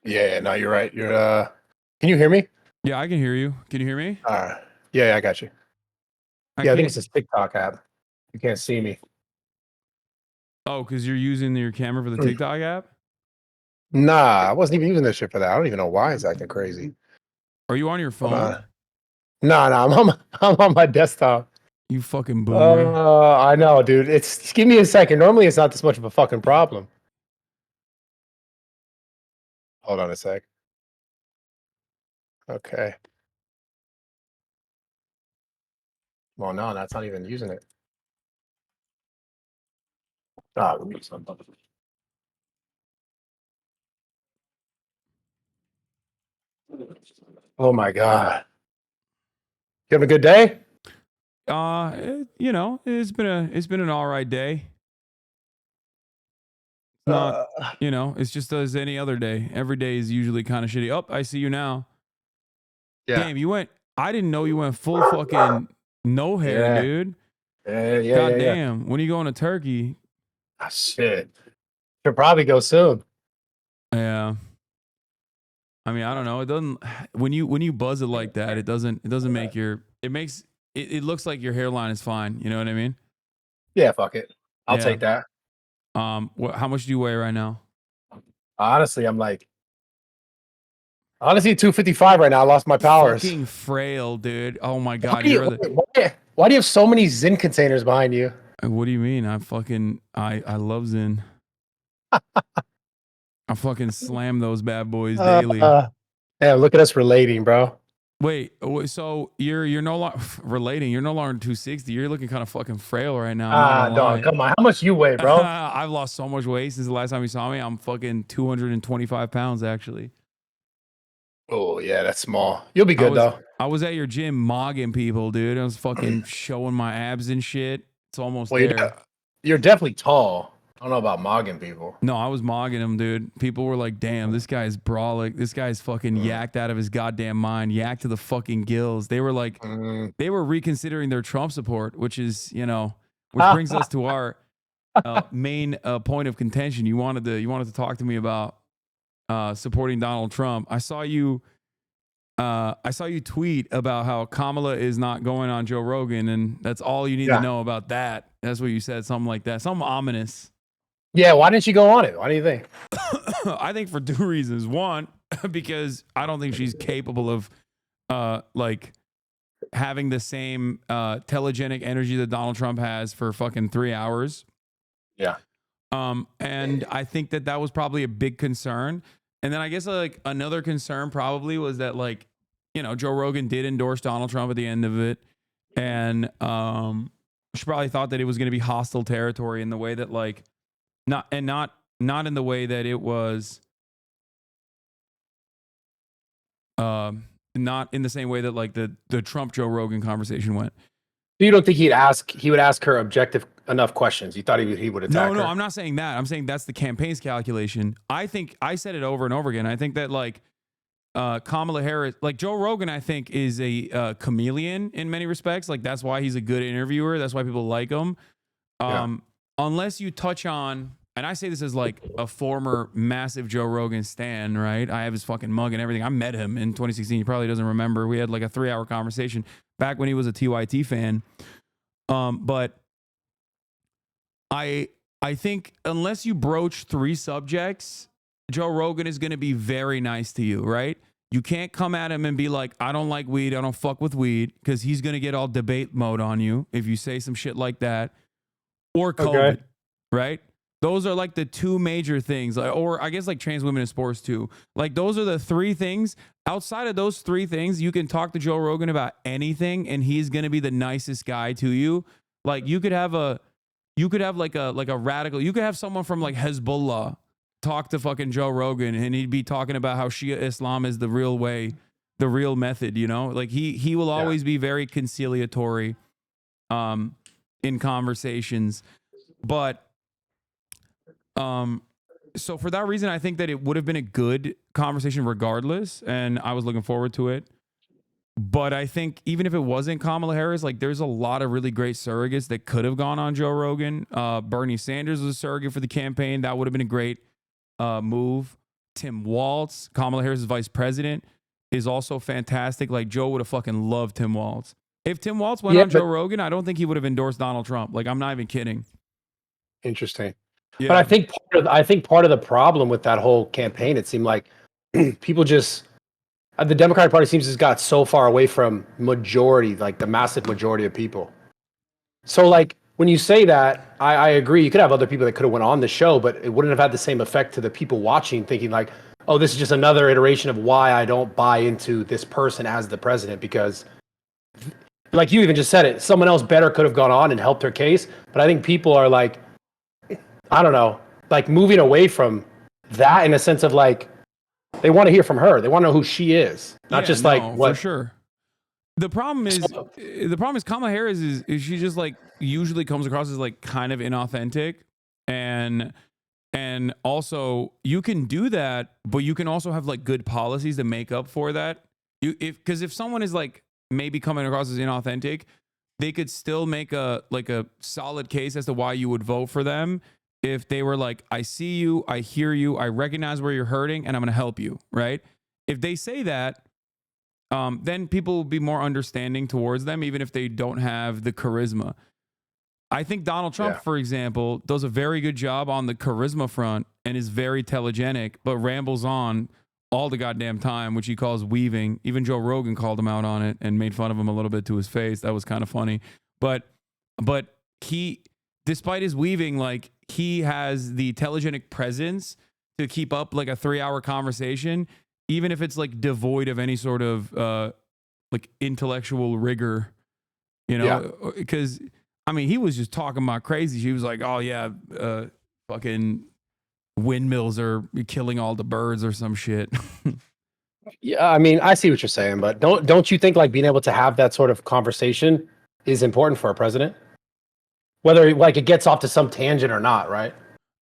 Yeah, no, you're right. You're can you hear me? Yeah, I can hear you. Can you hear me? Yeah, I got you. I think it's this TikTok app. You can't see me. Oh, because you're using your camera for the TikTok app? Nah, I wasn't even using this shit for that. I don't even know why it's acting crazy. Are you on your Hold phone? on. Nah, I'm on my desktop. You fucking boomer. I know, dude. It's give me a second. Normally it's not this much of a fucking problem. Hold on a sec. Okay. Well, no, that's not even using it. Oh my god. You having a good day? You know, it's been an all right day. Not, you know, it's just as any other day. Every day is usually kind of shitty. Oh, I see you now. Yeah. Damn, you went. I didn't know you went full fucking no hair, Yeah. dude. Yeah. God damn. When are you going to Turkey? Ah, shit. Should probably go soon. Yeah. I mean, I don't know. It doesn't when you buzz it like that, it doesn't make it looks like your hairline is fine. You know what I mean? Yeah, fuck it. I'll Yeah. take that. How much do you weigh right now? Honestly, I'm like 255 right now. I lost my powers. Fucking frail, dude. Oh my Why god, do, you, why do you have so many Zin containers behind you? What do you mean? I love Zen. I fucking slam those bad boys daily. Yeah, look at us relating, bro. Wait, so you're no longer relating. You're no longer 260. You're looking kind of fucking frail right now. I'm not gonna lie. Dog, come on. How much you weigh, bro? I've lost so much weight since the last time you saw me. I'm fucking 225 pounds actually. Oh yeah, that's small. You'll be good though. I was at your gym mogging people, dude. I was fucking showing my abs and shit. It's almost there. You're definitely tall. I don't know about mogging people. No, I was mogging him, dude. People were like, damn, this guy's brolic. This guy's fucking yacked out of his goddamn mind. Yacked to the fucking gills. They were like, they were reconsidering their Trump support, which is, you know, which brings us to our main point of contention. You wanted to talk to me about supporting Donald Trump. I saw you tweet about how Kamala is not going on Joe Rogan, and that's all you need to know about that. That's what you said, something like that. Something ominous. Yeah, why didn't you go on it? Why do you think? I think for two reasons. One, because I don't think she's capable of like having the same telegenic energy that Donald Trump has for fucking 3 hours. Yeah. And I think that was probably a big concern. And then I guess like another concern probably was that, like, you know, Joe Rogan did endorse Donald Trump at the end of it. And she probably thought that it was going to be hostile territory in the way that, like, not in the way that it was not in the same way that like the Trump Joe Rogan conversation went. You don't think he would ask her objective enough questions? You thought he would attack her? No, I'm not saying that. I'm saying that's the campaign's calculation. I think I said it over and over again. I think that like Kamala Harris, like Joe Rogan, I think is a chameleon in many respects. Like that's why he's a good interviewer. That's why people like him. Unless you touch on, and I say this as like a former massive Joe Rogan stan, right? I have his fucking mug and everything. I met him in 2016. He probably doesn't remember. We had like a 3-hour conversation back when he was a TYT fan. But I think unless you broach 3 subjects, Joe Rogan is going to be very nice to you, right? You can't come at him and be like, I don't like weed. I don't fuck with weed, because he's going to get all debate mode on you if you say some shit like that. Or COVID, right? Those are like the 2 major things. Or I guess like trans women in sports too. Like those are the 3 things. Outside of those 3 things, you can talk to Joe Rogan about anything and he's going to be the nicest guy to you. Like you could have like a radical, you could have someone from like Hezbollah talk to fucking Joe Rogan and he'd be talking about how Shia Islam is the real way, the real method, you know? Like he will always be very conciliatory in conversations. But so for that reason, I think that it would have been a good conversation regardless, and I was looking forward to it. But I think even if it wasn't Kamala Harris, like there's a lot of really great surrogates that could have gone on Joe Rogan. Bernie Sanders was a surrogate for the campaign. That would have been a great move. Tim Walz, Kamala Harris' vice president, is also fantastic. Like Joe would have fucking loved Tim Walz. If Tim Walz went on Joe Rogan, I don't think he would have endorsed Donald Trump. Like I'm not even kidding. Interesting. Yeah. But I think part of the problem with that whole campaign, it seemed like people just the Democratic Party seems to have got so far away from majority, like the massive majority of people. So like when you say that, I agree. You could have other people that could have went on the show, but it wouldn't have had the same effect to the people watching, thinking like, oh, this is just another iteration of why I don't buy into this person as the president, because like you even just said it, someone else better could have gone on and helped her case. But I think people are like, I don't know, like moving away from that in a sense of like, they want to hear from her. They want to know who she is, not just like what. For sure. The problem is Kamala Harris is she just like usually comes across as like kind of inauthentic, and also you can do that, but you can also have like good policies to make up for that. Because if someone is like maybe coming across as inauthentic, they could still make a solid case as to why you would vote for them. If they were like, I see you, I hear you, I recognize where you're hurting, and I'm going to help you, right? If they say that, then people will be more understanding towards them, even if they don't have the charisma. I think Donald Trump, for example, does a very good job on the charisma front and is very telegenic, but rambles on all the goddamn time, which he calls weaving. Even Joe Rogan called him out on it and made fun of him a little bit to his face. That was kind of funny. But he, despite his weaving, like he has the telegenic presence to keep up like a 3-hour conversation, even if it's like devoid of any sort of like intellectual rigor, you know, because I mean, he was just talking about crazy. She was like, oh yeah, fucking windmills are killing all the birds or some shit. Yeah, I mean, I see what you're saying, but don't you think like being able to have that sort of conversation is important for a president? Whether like it gets off to some tangent or not, right?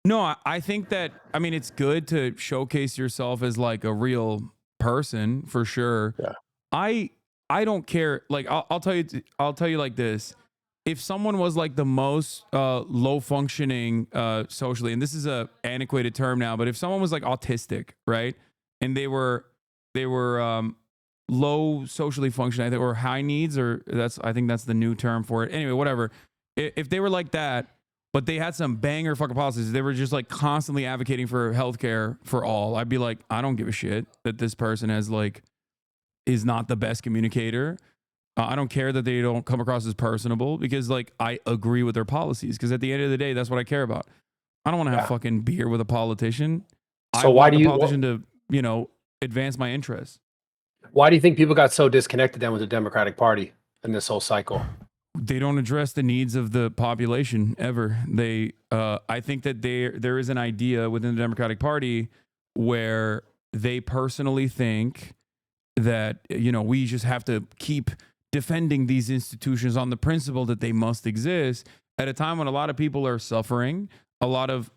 No, I think that, I mean, it's good to showcase yourself as like a real person for sure. Yeah. I don't care. Like, I'll tell you like this. If someone was like the most low functioning socially, and this is a antiquated term now, but if someone was like autistic, right? And they were low socially functioning, I think, or high needs, or I think that's the new term for it. Anyway, whatever. If they were like that, but they had some banger fucking policies, they were just like constantly advocating for healthcare for all, I'd be like, I don't give a shit that this person is not the best communicator. I don't care that they don't come across as personable, because like I agree with their policies, because at the end of the day, that's what I care about. I don't want to have fucking beer with a politician. So why do you politician to, you know, advance my interests? Why do you think people got so disconnected then with the Democratic Party in this whole cycle? They don't address the needs of the population ever. I think that there is an idea within the Democratic Party where they personally think that, you know, we just have to keep defending these institutions on the principle that they must exist at a time when a lot of people are suffering. A lot of,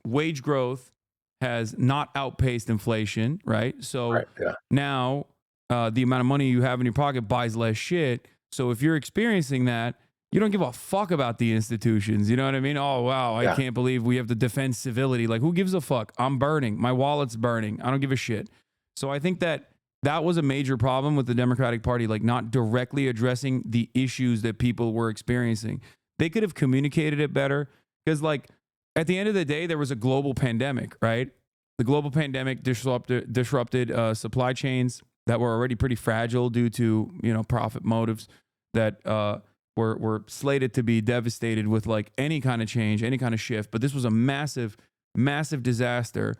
wage growth has not outpaced inflation, right? So now the amount of money you have in your pocket buys less shit. So if you're experiencing that, you don't give a fuck about the institutions. You know what I mean? Oh, wow, I can't believe we have to defend civility. Like, who gives a fuck? I'm burning. My wallet's burning. I don't give a shit. So I think that was a major problem with the Democratic Party, like not directly addressing the issues that people were experiencing. They could have communicated it better, because like at the end of the day, there was a global pandemic, right? The global pandemic disrupted supply chains that were already pretty fragile due to, you know, profit motives that were slated to be devastated with like any kind of change, any kind of shift. But this was a massive, massive disaster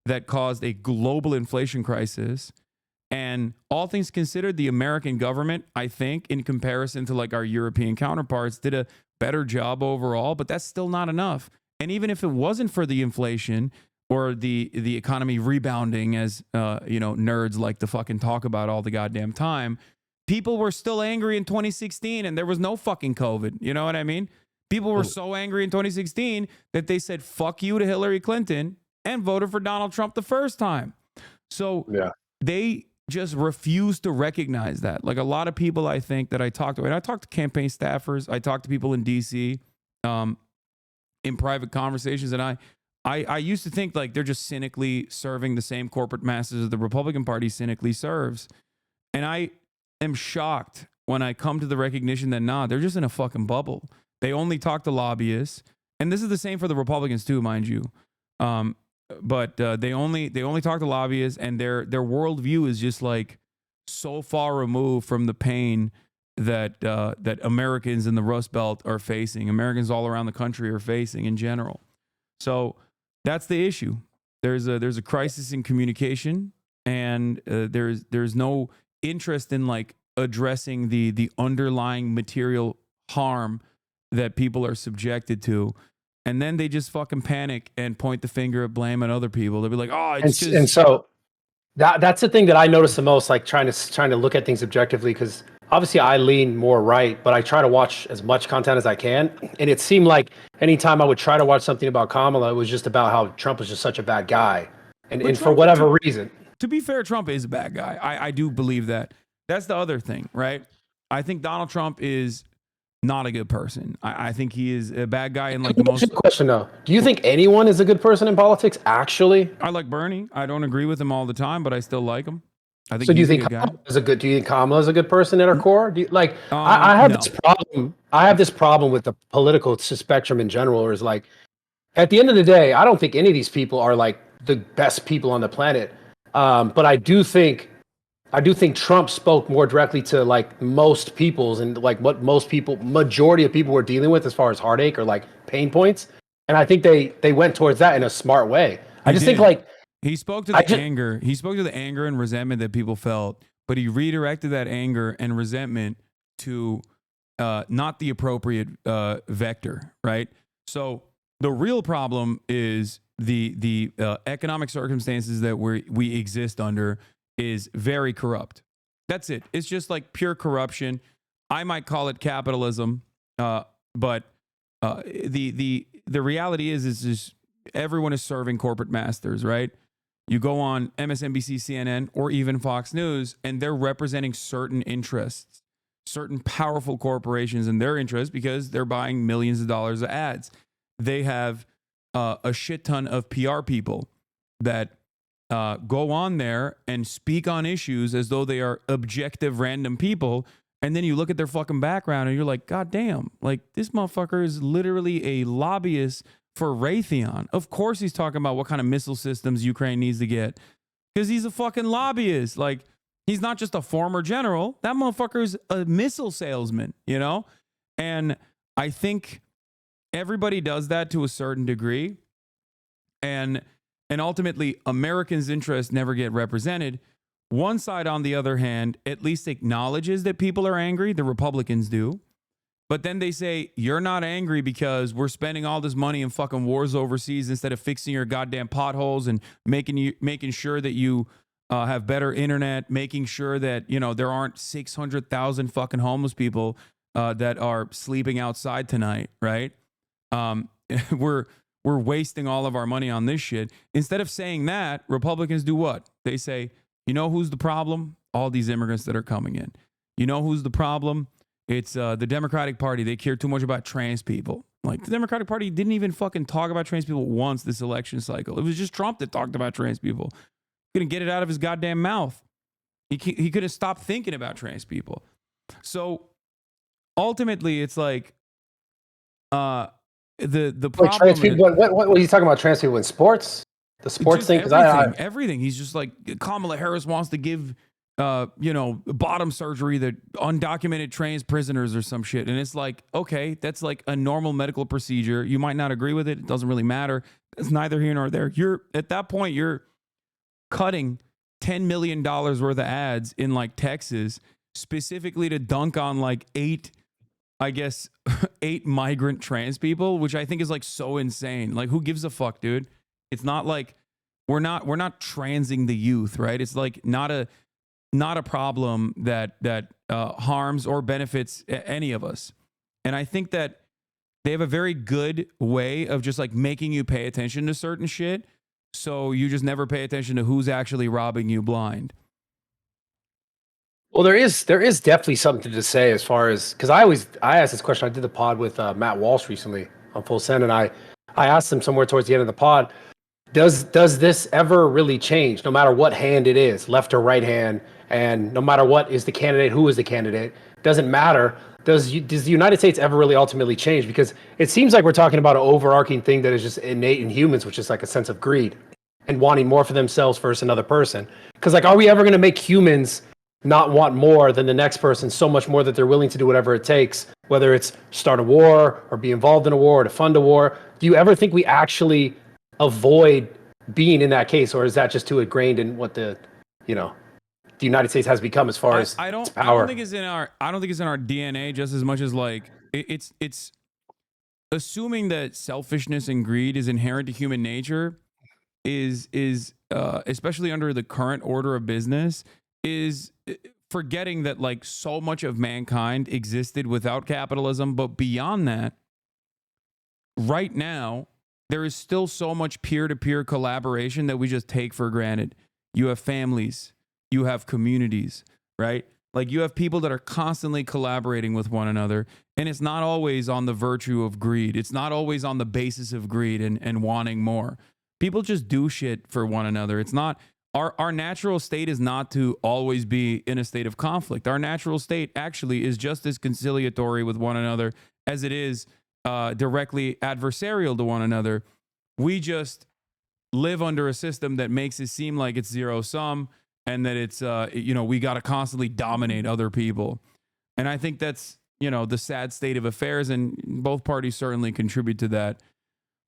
that caused a global inflation crisis. And all things considered, the American government, I think, in comparison to like our European counterparts, did a better job overall, but that's still not enough. And even if it wasn't for the inflation or the economy rebounding, as you know, nerds like to fucking talk about all the goddamn time, people were still angry in 2016 and there was no fucking COVID. You know what I mean? People were so angry in 2016 that they said fuck you to Hillary Clinton and voted for Donald Trump the first time. So they just refuse to recognize that. Like a lot of people, I think that I talked to, and I talked to campaign staffers, I talked to people in DC in private conversations, and I used to think like they're just cynically serving the same corporate masses as the Republican Party cynically serves. And I am shocked when I come to the recognition that, nah, they're just in a fucking bubble. They only talk to lobbyists. And this is the same for the Republicans too, mind you. But they only talk to lobbyists, and their worldview is just like so far removed from the pain that that Americans in the Rust Belt are facing, Americans all around the country are facing in general. So that's the issue. There's a crisis in communication, and there's no interest in like addressing the underlying material harm that people are subjected to. And then they just fucking panic and point the finger of blame at other people. They'll be like, "Oh, it's just..." And so that's the thing that I notice the most, like trying to look at things objectively, because obviously I lean more right, but I try to watch as much content as I can. And it seemed like anytime I would try to watch something about Kamala, it was just about how Trump was just such a bad guy. And for whatever reason. To be fair, Trump is a bad guy. I do believe that. That's the other thing, right? I think Donald Trump is not a good person. I think he is a bad guy in like the most... Question though. Do you think anyone is a good person in politics, actually? I like Bernie. I don't agree with him all the time, but I still like him. I think so. Do you think Kamala is a good person at her core? Do you, like I have this problem. I have this problem with the political spectrum in general. Is like, at the end of the day, I don't think any of these people are like the best people on the planet. But I do think Trump spoke more directly to like most people's and like what majority of people were dealing with as far as heartache or like pain points. And I think they went towards that in a smart way. I just think like he spoke to the anger. He spoke to the anger and resentment that people felt, but he redirected that anger and resentment to not the appropriate vector, right? So the real problem is the economic circumstances that we exist under is very corrupt. That's it. It's just like pure corruption. I might call it capitalism, but the reality is just everyone is serving corporate masters, right? You go on MSNBC, CNN, or even Fox News, and they're representing certain interests, certain powerful corporations and their interests because they're buying millions of dollars of ads. They have a shit ton of PR people that go on there and speak on issues as though they are objective random people. And then you look at their fucking background and you're like, God damn, like this motherfucker is literally a lobbyist for Raytheon. Of course he's talking about what kind of missile systems Ukraine needs to get because he's a fucking lobbyist. Like he's not just a former general. That motherfucker's a missile salesman, you know? And I think everybody does that to a certain degree. And ultimately, Americans' interests never get represented. One side, on the other hand, at least acknowledges that people are angry. The Republicans do. But then they say, you're not angry because we're spending all this money in fucking wars overseas instead of fixing your goddamn potholes and making sure that you have better internet, making sure that, you know, there aren't 600,000 fucking homeless people that are sleeping outside tonight, right? We're wasting all of our money on this shit. Instead of saying that, Republicans do what? They say, you know who's the problem? All these immigrants that are coming in. You know who's the problem? It's the Democratic Party. They care too much about trans people. Like the Democratic Party didn't even fucking talk about trans people once this election cycle. It was just Trump that talked about trans people. Couldn't get it out of his goddamn mouth. He couldn't stop thinking about trans people. So ultimately, it's like the problem. Like trans people, what are you talking about? Trans people in sports? The sports thing? Everything, everything. He's just like Kamala Harris wants to give bottom surgery to undocumented trans prisoners or some shit. And it's like, okay, that's like a normal medical procedure. You might not agree with it. It doesn't really matter. It's neither here nor there. You're at that point, you're cutting $10 million worth of ads in like Texas, specifically to dunk on like eight migrant trans people, which I think is like so insane. Like, who gives a fuck, dude? It's not like we're not transing the youth, right? It's like not a problem that harms or benefits any of us. And I think that they have a very good way of just like making you pay attention to certain shit, so you just never pay attention to who's actually robbing you blind. Well, there is definitely something to say as far as, because I asked this question. I did the pod with Matt Walsh recently on Full Send, and I asked him somewhere towards the end of the pod, does this ever really change, no matter what hand it is, left or right hand, and no matter what is the candidate, who is the candidate, doesn't matter. Does the United States ever really ultimately change? Because it seems like we're talking about an overarching thing that is just innate in humans, which is like a sense of greed and wanting more for themselves versus another person. Because like, are we ever going to make humans not want more than the next person so much more that they're willing to do whatever it takes, whether it's start a war or be involved in a war or to fund a war? Do you ever think we actually avoid being in that case, or is that just too ingrained in what the United States has become as far as I its don't power? think it's in our DNA just as much as like it's assuming that selfishness and greed is inherent to human nature is especially under the current order of business, is forgetting that like so much of mankind existed without capitalism. But beyond that, right now, there is still so much peer-to-peer collaboration that we just take for granted. You have families, you have communities, right? Like you have people that are constantly collaborating with one another. And it's not always on the virtue of greed. It's not always on the basis of greed and wanting more. People just do shit for one another. It's not our natural state is not to always be in a state of conflict. Our natural state actually is just as conciliatory with one another as it is directly adversarial to one another. We just live under a system that makes it seem like it's zero sum and that it's we got to constantly dominate other people. And I think that's the sad state of affairs, and both parties certainly contribute to that.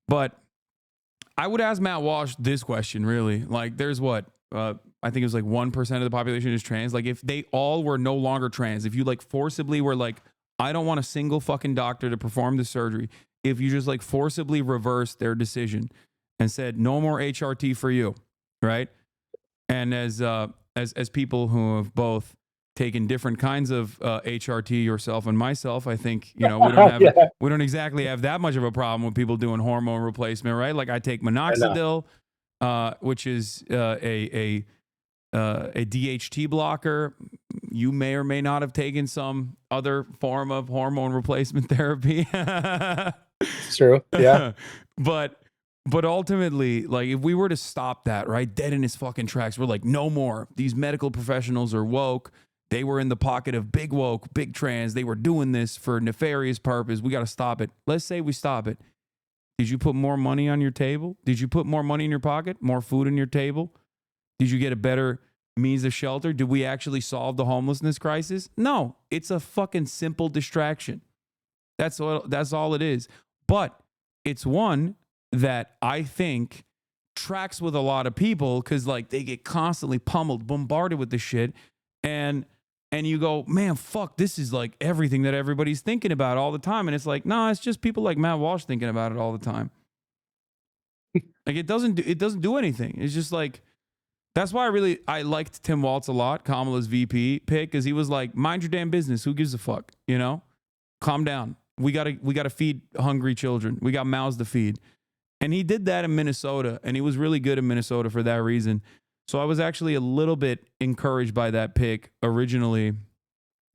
But I would ask Matt Walsh this question, really. Like, there's I think it was like 1% of the population is trans. Like, if they all were no longer trans, if you like forcibly were like, I don't want a single fucking doctor to perform the surgery, if you just like forcibly reversed their decision and said no more HRT for you, right? And as people who have both taken different kinds of HRT, yourself and myself, I think we don't exactly have that much of a problem with people doing hormone replacement, right? Like I take minoxidil, which is a DHT blocker. You may or may not have taken some other form of hormone replacement therapy. It's true. Yeah. But ultimately, like if we were to stop that, right, dead in its fucking tracks, we're like, no more. These medical professionals are woke. They were in the pocket of big woke, big trans. They were doing this for nefarious purpose. We got to stop it. Let's say we stop it. Did you put more money on your table? Did you put more money in your pocket? More food on your table? Did you get a better means of shelter? Did we actually solve the homelessness crisis? No, it's a fucking simple distraction. That's all it is. But it's one that I think tracks with a lot of people because like they get constantly pummeled, bombarded with this shit. And you go, man, fuck, this is like everything that everybody's thinking about all the time. And it's like, no, it's just people like Matt Walsh thinking about it all the time. Like it doesn't do anything. It's just like, that's why I liked Tim Walz a lot, Kamala's VP pick, because he was like, mind your damn business. Who gives a fuck? Calm down. We gotta feed hungry children. We got mouths to feed. And he did that in Minnesota, and he was really good in Minnesota for that reason. So I was actually a little bit encouraged by that pick originally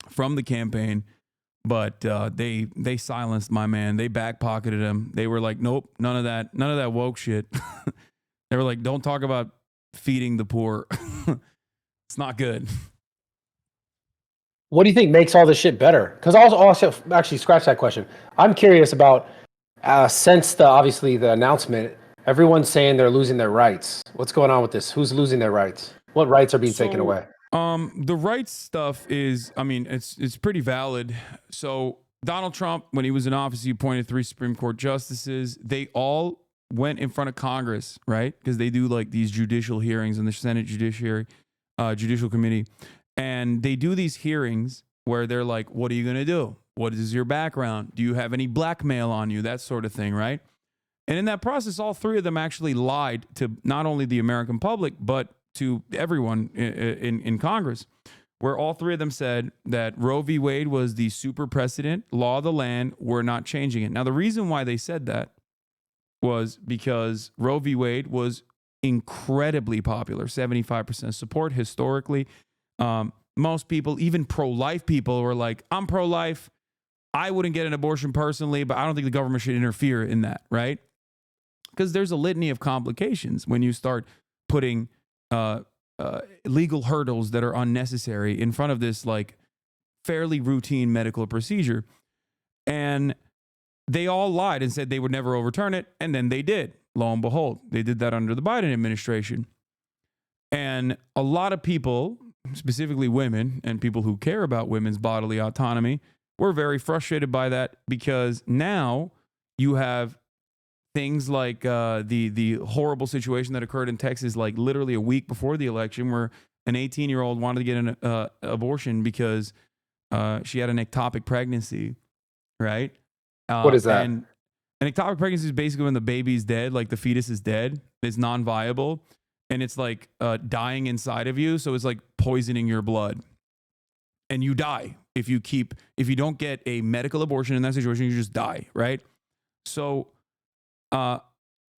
from the campaign, but they silenced my man. They backpocketed him. They were like, nope, none of that woke shit. They were like, don't talk about feeding the poor. It's not good. What do you think makes all this shit better? Because I'll also actually scratch that question. I'm curious about since obviously the announcement, everyone's saying they're losing their rights. What's going on with this? Who's losing their rights? What rights are being taken away? The rights stuff is, it's pretty valid. So Donald Trump, when he was in office, he appointed 3 Supreme Court justices. They all went in front of Congress, right? Because they do like these judicial hearings in the Senate Judicial Committee. And they do these hearings where they're like, what are you going to do? What is your background? Do you have any blackmail on you? That sort of thing, right? And in that process, all 3 of them actually lied to not only the American public, but to everyone in Congress, where all 3 of them said that Roe v. Wade was the super precedent, law of the land, we're not changing it. Now, the reason why they said that was because Roe v. Wade was incredibly popular, 75% support historically. most people, even pro-life people, were like, I'm pro-life. I wouldn't get an abortion personally, but I don't think the government should interfere in that, right? Because there's a litany of complications when you start putting legal hurdles that are unnecessary in front of this like fairly routine medical procedure. And they all lied and said they would never overturn it. And then they did. Lo and behold, they did that under the Biden administration. And a lot of people, specifically women and people who care about women's bodily autonomy, were very frustrated by that, because now you have things like the horrible situation that occurred in Texas, like literally a week before the election, where an 18-year-old wanted to get an abortion because she had an ectopic pregnancy, right? What is that? And an ectopic pregnancy is basically when the baby's dead, like the fetus is dead, it's non-viable, and it's like dying inside of you. So it's like poisoning your blood, and you die if you don't get a medical abortion in that situation. You just die, right? So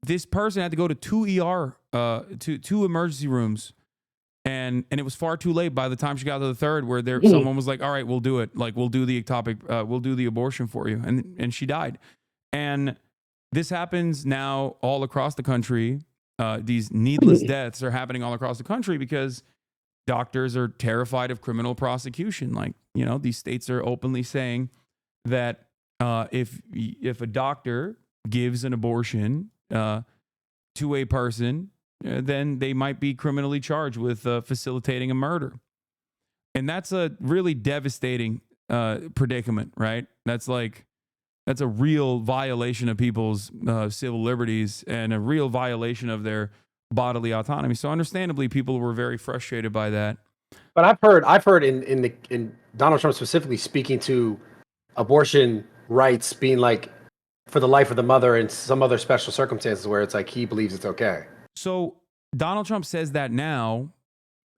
this person had to go to two emergency rooms, and it was far too late by the time she got to the third, where someone was like, all right, we'll do it. Like, we'll do the ectopic, we'll do the abortion for you. And she died. And this happens now all across the country. These needless deaths are happening all across the country because doctors are terrified of criminal prosecution. Like, you know, these states are openly saying that if a doctor gives an abortion to a person, then they might be criminally charged with facilitating a murder. And that's a really devastating predicament, right? That's a real violation of people's civil liberties and a real violation of their bodily autonomy. So understandably, people were very frustrated by that. But I've heard in Donald Trump specifically speaking to abortion rights being like for the life of the mother and some other special circumstances where it's like he believes it's okay. So Donald Trump says that now,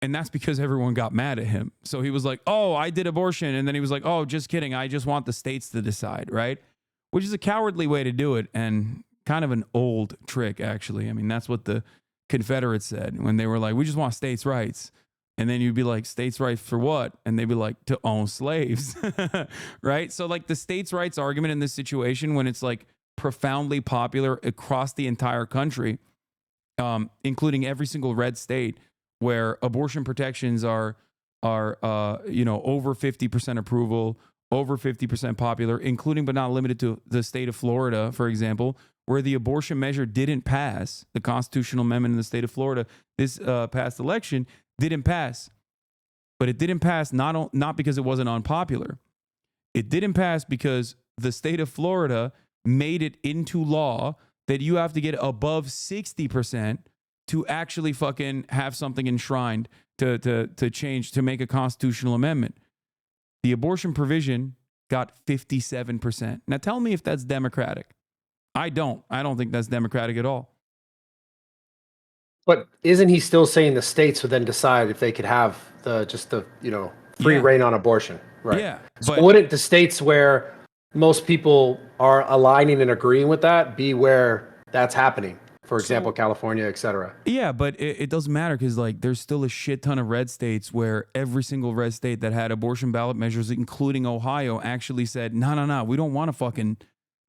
and that's because everyone got mad at him. So he was like, oh, I did abortion. And then he was like, oh, just kidding. I just want the states to decide, right? Which is a cowardly way to do it, and kind of an old trick, actually. I mean, that's what the Confederates said when they were like, we just want states' rights. And then you'd be like, states' rights for what? And they'd be like, to own slaves, right? So like the states' rights argument in this situation, when it's like profoundly popular across the entire country, including every single red state, where abortion protections are over 50% approval, over 50% popular, including but not limited to the state of Florida, for example, where the abortion measure didn't pass, the constitutional amendment in the state of Florida, this past election didn't pass. But it didn't pass not because it wasn't unpopular. It didn't pass because the state of Florida made it into law that you have to get above 60% to actually fucking have something enshrined to change, to make a constitutional amendment. The abortion provision got 57%. Now tell me if that's democratic. I don't think that's democratic at all. But isn't he still saying the states would then decide if they could have the free reign on abortion? Right. Yeah. So wouldn't the states where most people are aligning and agreeing with that be where that's happening? For example, California, et cetera. Yeah, but it doesn't matter, because like there's still a shit ton of red states where every single red state that had abortion ballot measures, including Ohio, actually said, no, we don't want to fucking,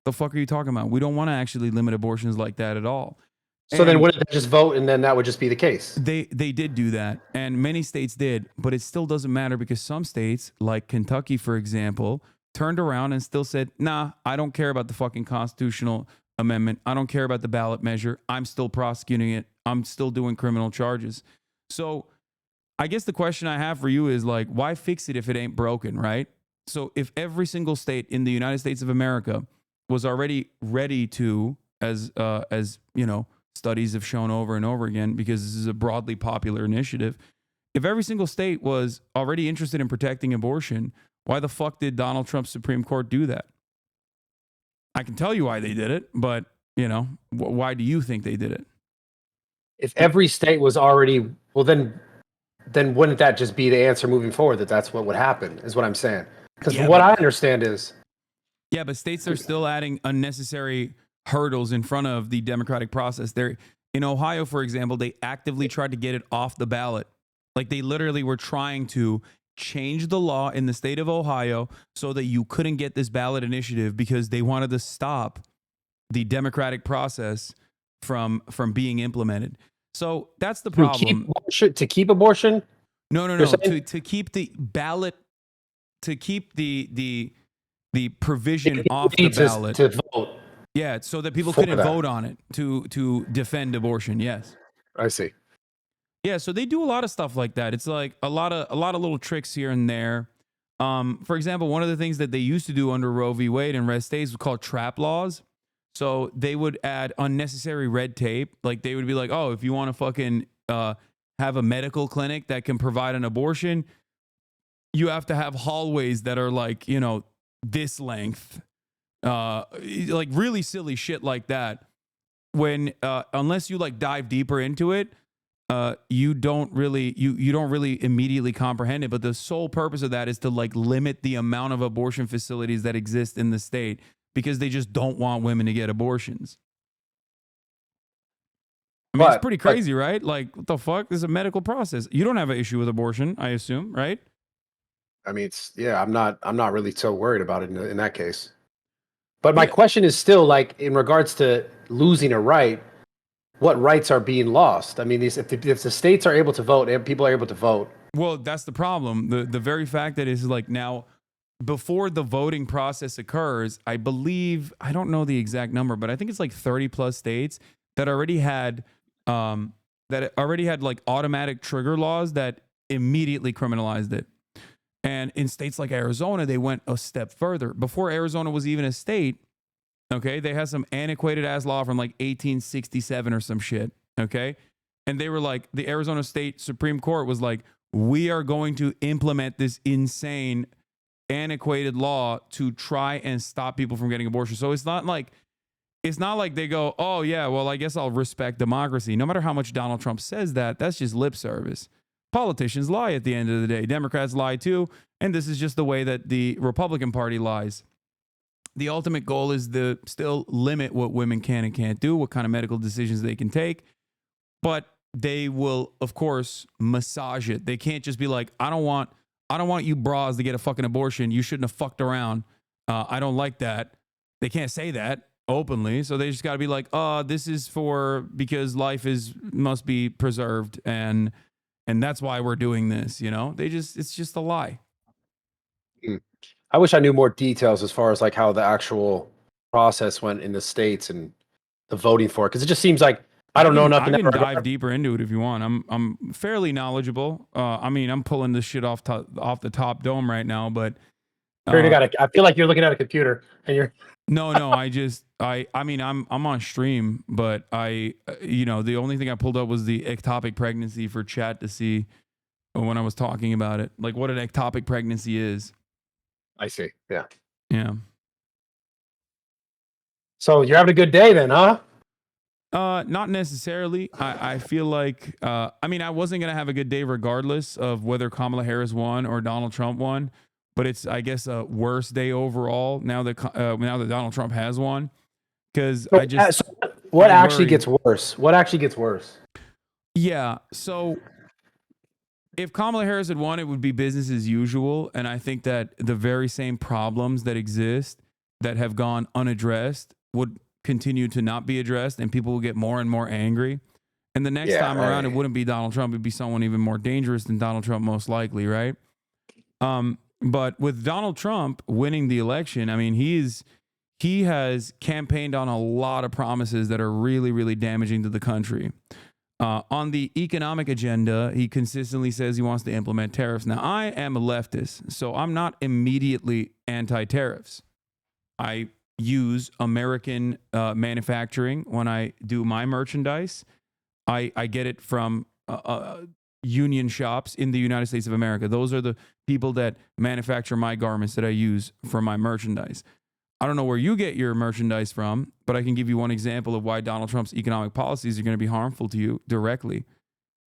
the fuck are you talking about? We don't want to actually limit abortions like that at all. So then wouldn't they just vote and then that would just be the case? They did do that, and many states did, but it still doesn't matter, because some states, like Kentucky, for example, turned around and still said, nah, I don't care about the fucking constitutional amendment. I don't care about the ballot measure. I'm still prosecuting it. I'm still doing criminal charges. So I guess the question I have for you is like, why fix it if it ain't broken, right? So if every single state in the United States of America was already ready to, as you know, studies have shown over and over again, because this is a broadly popular initiative, if every single state was already interested in protecting abortion, why the fuck did Donald Trump's Supreme Court do that? I can tell you why they did it, but, you know, why do you think they did it? If every state was already, well, then wouldn't that just be the answer moving forward, that's what would happen, is what I'm saying. Because what I understand is... Yeah, but states are still adding unnecessary hurdles in front of the democratic process. In Ohio, for example, they actively tried to get it off the ballot. Like they literally were trying to changed the law in the state of Ohio so that you couldn't get this ballot initiative because they wanted to stop the democratic process from being implemented. So that's the problem. To keep abortion? No. To keep the ballot, to keep the provision off the ballot. To vote. Yeah, so that people couldn't vote on it to defend abortion. Yes. I see. Yeah, so they do a lot of stuff like that. It's like a lot of little tricks here and there. For example, one of the things that they used to do under Roe v. Wade and red states was called trap laws. So they would add unnecessary red tape. Like they would be like, oh, if you want to fucking have a medical clinic that can provide an abortion, you have to have hallways that are like, you know, this length. Like really silly shit like that. When unless you like dive deeper into it, you don't really immediately comprehend it. But the sole purpose of that is to like limit the amount of abortion facilities that exist in the state because they just don't want women to get abortions. I mean, it's pretty crazy, right? Like, what the fuck? This is a medical process. You don't have an issue with abortion, I assume, right? I mean, I'm not really so worried about it in that case. But my question is still like in regards to losing a right, what rights are being lost? I mean, if the states are able to vote and people are able to vote. Well, that's the problem. The very fact that it's like now, before the voting process occurs, I believe, I don't know the exact number, but I think it's like 30 plus states that already had like automatic trigger laws that immediately criminalized it. And in states like Arizona, they went a step further. Before Arizona was even a state, okay, they had some antiquated ass law from like 1867 or some shit, okay? And they were like, the Arizona State Supreme Court was like, we are going to implement this insane antiquated law to try and stop people from getting abortion. So it's not like they go, oh yeah, well, I guess I'll respect democracy. No matter how much Donald Trump says that, that's just lip service. Politicians lie at the end of the day. Democrats lie too. And this is just the way that the Republican Party lies. The ultimate goal is to still limit what women can and can't do, what kind of medical decisions they can take. But they will, of course, massage it. They can't just be like, I don't want you bras to get a fucking abortion. You shouldn't have fucked around. I don't like that. They can't say that openly. So they just got to be like, this is because life must be preserved. And that's why we're doing this, you know? It's just a lie. I wish I knew more details as far as like how the actual process went in the states and the voting for it, because it just seems like I don't know nothing. I can dive deeper into it if you want. I'm fairly knowledgeable. I mean, I'm pulling this shit off the top dome right now, but I feel like you're looking at a computer and you're no. I mean, I'm on stream, but the only thing I pulled up was the ectopic pregnancy for chat to see when I was talking about it, like what an ectopic pregnancy is. I see. Yeah. Yeah. So you're having a good day then, huh? Not necessarily. I feel like, I mean, I wasn't going to have a good day regardless of whether Kamala Harris won or Donald Trump won, but it's, I guess, a worse day overall now that Donald Trump has won. Because what actually gets worse? What actually gets worse? Yeah. So if Kamala Harris had won, it would be business as usual. And I think that the very same problems that exist that have gone unaddressed would continue to not be addressed, and people will get more and more angry. And the next time around, it wouldn't be Donald Trump. It'd be someone even more dangerous than Donald Trump, most likely, right? But with Donald Trump winning the election, I mean, he has campaigned on a lot of promises that are really, really damaging to the country. On the economic agenda, he consistently says he wants to implement tariffs. Now, I am a leftist, so I'm not immediately anti-tariffs. I use American manufacturing when I do my merchandise. I get it from union shops in the United States of America. Those are the people that manufacture my garments that I use for my merchandise. I don't know where you get your merchandise from, but I can give you one example of why Donald Trump's economic policies are going to be harmful to you directly.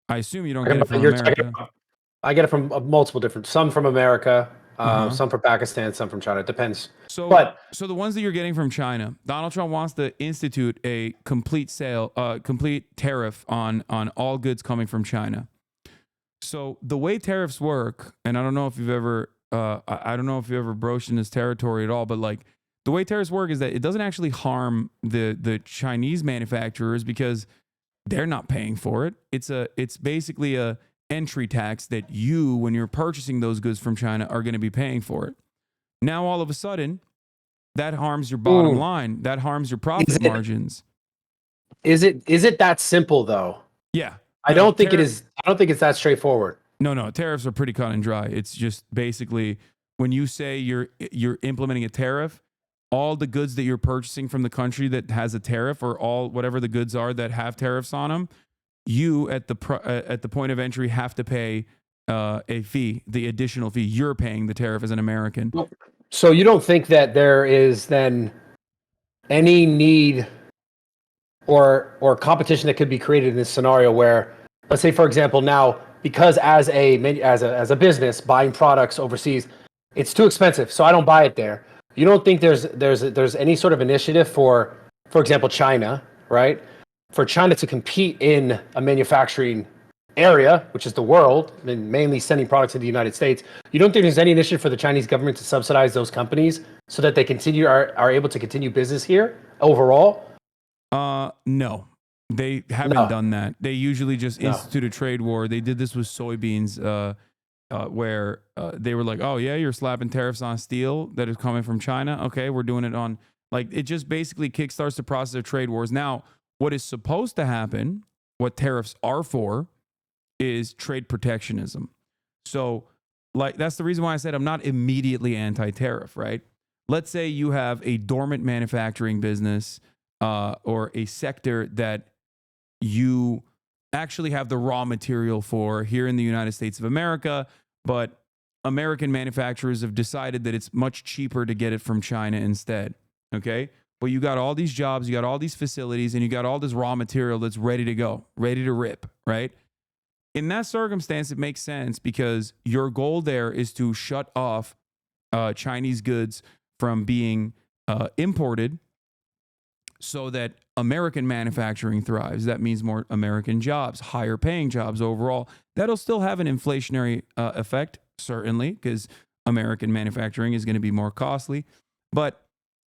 I assume you don't get it from America. I get it from multiple different, some from America, some from Pakistan, some from China. It depends. So the ones that you're getting from China, Donald Trump wants to institute a complete tariff on all goods coming from China. So the way tariffs work, and I don't know if you've ever, I don't know if you ever broached in this territory at all, but like the way tariffs work is that it doesn't actually harm the Chinese manufacturers because they're not paying for it. It's basically a entry tax that you, when you're purchasing those goods from China, are going to be paying for it. Now all of a sudden, that harms your bottom line. That harms your profit margins. Is it that simple though? Yeah. I don't think it is. I don't think it's that straightforward. No, tariffs are pretty cut and dry. It's just basically when you say you're implementing a tariff, all the goods that you're purchasing from the country that has a tariff, or all whatever the goods are that have tariffs on them, you at the point of entry have to pay a fee, the additional fee. You're paying the tariff as an American. So you don't think that there is then any need or competition that could be created in this scenario where, let's say, for example, now because as a business buying products overseas, it's too expensive, so I don't buy it there. You don't think there's any sort of initiative for example, China, right? For China to compete in a manufacturing area, which is the world, and mainly sending products to the United States. You don't think there's any initiative for the Chinese government to subsidize those companies so that they are able to continue business here overall? No. They haven't done that. They usually just institute a trade war. They did this with soybeans, where they were like, "Oh yeah, you're slapping tariffs on steel that is coming from China. Okay, we're doing it on." Like, it just basically kickstarts the process of trade wars. Now, what is supposed to happen, what tariffs are for, is trade protectionism. So, like, that's the reason why I said I'm not immediately anti-tariff, right? Let's say you have a dormant manufacturing business, or a sector that you actually have the raw material for here in the United States of America, but American manufacturers have decided that it's much cheaper to get it from China instead. Okay. But you got all these jobs, you got all these facilities, and you got all this raw material that's ready to go, ready to rip, right? In that circumstance, it makes sense because your goal there is to shut off Chinese goods from being imported so that American manufacturing thrives. That means more American jobs, higher paying jobs overall. That'll still have an inflationary effect, certainly, because American manufacturing is going to be more costly. But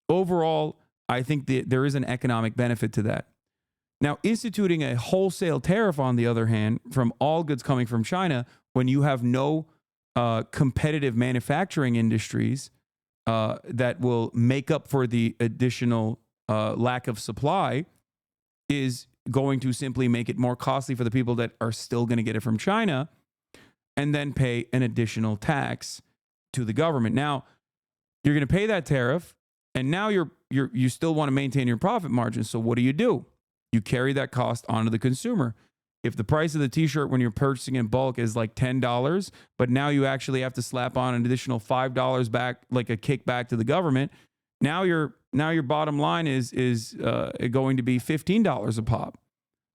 overall, I think there is an economic benefit to that. Now, instituting a wholesale tariff, on the other hand, from all goods coming from China, when you have no competitive manufacturing industries that will make up for the additional lack of supply, is going to simply make it more costly for the people that are still going to get it from China, and then pay an additional tax to the government. Now, you're going to pay that tariff, and now you still want to maintain your profit margin. So what do? You carry that cost onto the consumer. If the price of the t-shirt when you're purchasing in bulk is like $10, but now you actually have to slap on an additional $5 back, like a kickback to the government, now your bottom line is going to be $15 a pop.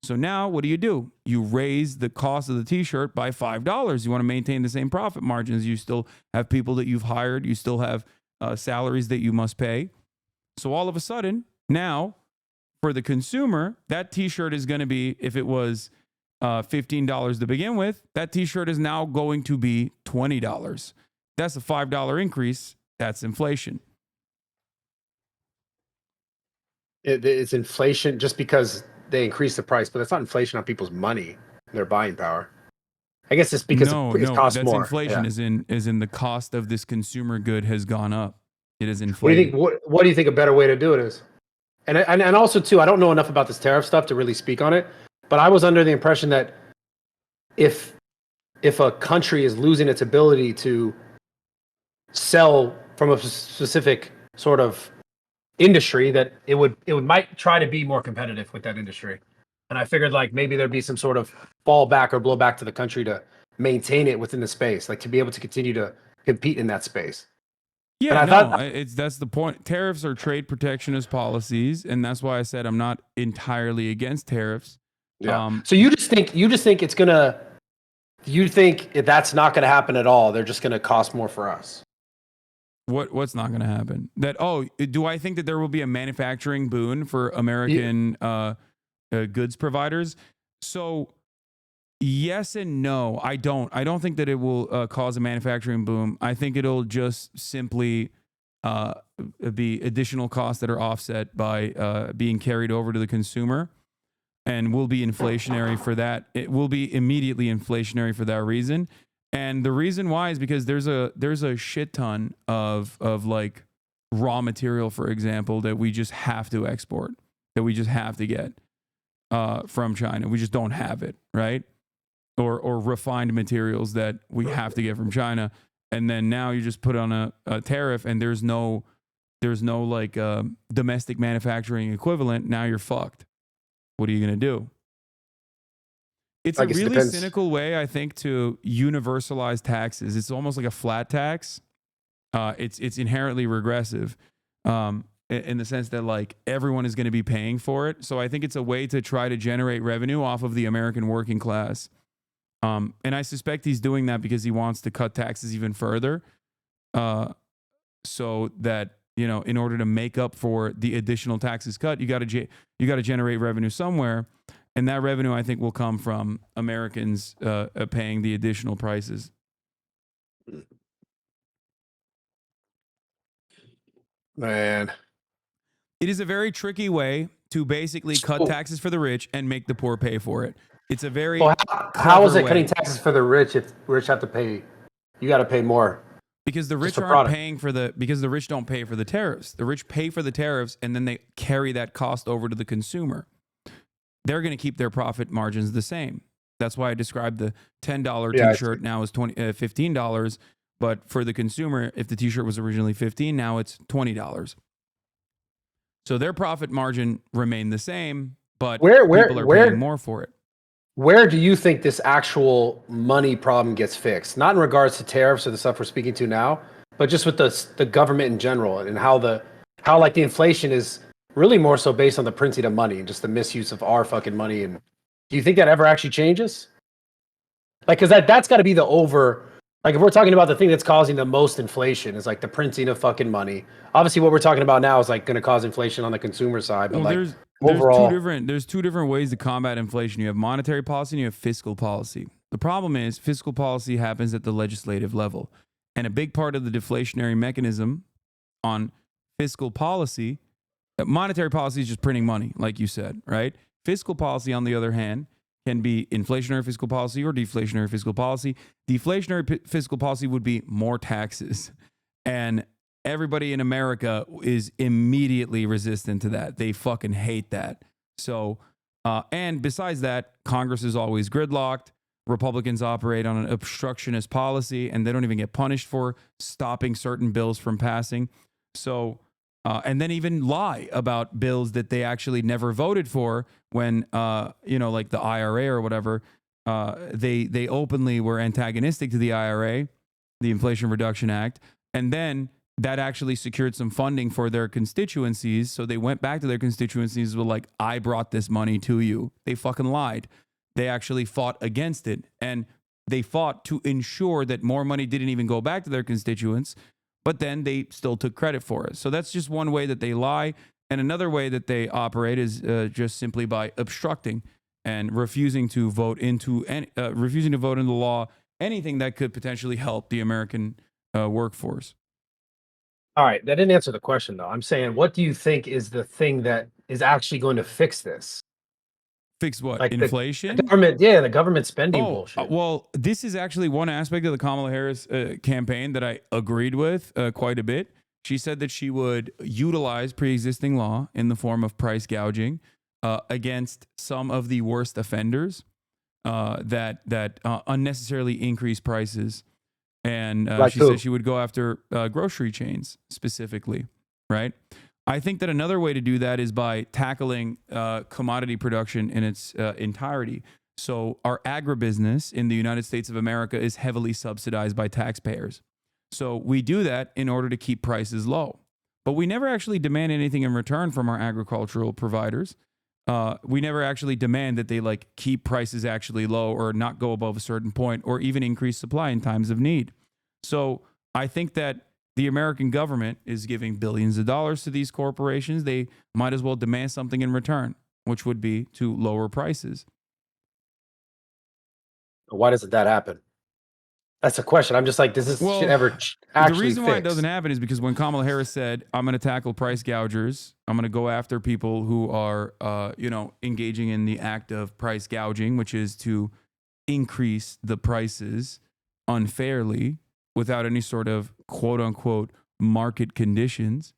So now what do? You raise the cost of the t-shirt by $5. You want to maintain the same profit margins. You still have people that you've hired. You still have salaries that you must pay. So all of a sudden, now for the consumer, that t-shirt is going to be, if it was $15 to begin with, that t-shirt is now going to be $20. That's a $5 increase. That's inflation. It's inflation just because they increase the price, but that's not inflation on people's money, their buying power. I guess it's because it costs that's more. Inflation is in the cost of this consumer good has gone up. It is inflated. What do you think a better way to do it is? And also too, I don't know enough about this tariff stuff to really speak on it, but I was under the impression that if a country is losing its ability to sell from a specific sort of industry, that it might try to be more competitive with that industry. And I figured like maybe there'd be some sort of fallback or blowback to the country to maintain it within the space, like to be able to continue to compete in that space. Yeah, that's the point. Tariffs are trade protectionist policies, and that's why I said I'm not entirely against tariffs. Yeah. So you just think it's gonna? You think that's not gonna happen at all? They're just gonna cost more for us. What's not going to happen? Do I think that there will be a manufacturing boon for American goods providers? So Yes and no. I don't think that it will cause a manufacturing boom. I think it'll just simply be additional costs that are offset by being carried over to the consumer, and will be inflationary for that. It will be immediately inflationary for that reason. And the reason why is because there's a shit ton of like raw material, for example, that we just have to export, that we just have to get from China. We just don't have it, right? Or refined materials that we have to get from China. And then now you just put on a tariff, and there's no like domestic manufacturing equivalent. Now you're fucked. What are you gonna do? It's a really cynical way, I think, to universalize taxes. It's almost like a flat tax. It's inherently regressive, in the sense that like everyone is going to be paying for it. So I think it's a way to try to generate revenue off of the American working class. And I suspect he's doing that because he wants to cut taxes even further, so that, you know, in order to make up for the additional taxes cut, you got to generate revenue somewhere, and that revenue, I think, will come from Americans paying the additional prices. Man, it is a very tricky way to basically cut taxes for the rich and make the poor pay for it. It's a very how is it way. cutting taxes for the rich if rich have to pay? You got to pay more. Because the rich aren't paying because the rich don't pay for the tariffs. The rich pay for the tariffs, and then they carry that cost over to the consumer. They're going to keep their profit margins the same. That's why I described the $10 t-shirt now as $15. But for the consumer, if the t-shirt was originally $15, now it's $20. So their profit margin remained the same, but people are paying more for it. Where do you think this actual money problem gets fixed? Not in regards to tariffs or the stuff we're speaking to now, but just with the government in general, and how like the inflation is really more so based on the printing of money and just the misuse of our fucking money. And do you think that ever actually changes? Like, because that's got to be like, if we're talking about the thing that's causing the most inflation is like the printing of fucking money. Obviously, what we're talking about now is like going to cause inflation on the consumer side. But well, like overall, there's two different ways to combat inflation. You have monetary policy and you have fiscal policy. The problem is fiscal policy happens at the legislative level, and a big part of the deflationary mechanism on fiscal policy, monetary policy is just printing money, like you said, right? Fiscal policy, on the other hand, can be inflationary fiscal policy or deflationary fiscal policy. Deflationary fiscal policy would be more taxes. And everybody in America is immediately resistant to that. They fucking hate that. So, and besides that, Congress is always gridlocked. Republicans operate on an obstructionist policy, and they don't even get punished for stopping certain bills from passing. So, and then even lie about bills that they actually never voted for when, like the IRA or whatever, they openly were antagonistic to the IRA, the Inflation Reduction Act, and then that actually secured some funding for their constituencies. So they went back to their constituencies with like, I brought this money to you. They fucking lied. They actually fought against it, and they fought to ensure that more money didn't even go back to their constituents, but then they still took credit for it. So that's just one way that they lie. And another way that they operate is just simply by obstructing and refusing to vote into law anything that could potentially help the American workforce. All right, that didn't answer the question though. I'm saying, what do you think is the thing that is actually going to fix this? Fix what? Like inflation? The government spending bullshit. Well, this is actually one aspect of the Kamala Harris campaign that I agreed with quite a bit. She said that she would utilize pre-existing law in the form of price gouging against some of the worst offenders that unnecessarily increase prices. And she said she would go after grocery chains specifically, right? I think that another way to do that is by tackling commodity production in its entirety. So our agribusiness in the United States of America is heavily subsidized by taxpayers. So we do that in order to keep prices low. But we never actually demand anything in return from our agricultural providers. We never actually demand that they like keep prices actually low or not go above a certain point or even increase supply in times of need. So I think that the American government is giving billions of dollars to these corporations. They might as well demand something in return, which would be to lower prices. Why doesn't that happen? That's a question. I'm just like, does this shit ever actually the reason why it fix? doesn't happen is because when Kamala Harris said, I'm going to tackle price gougers, I'm going to go after people who are, engaging in the act of price gouging, which is to increase the prices unfairly without any sort of quote unquote market conditions.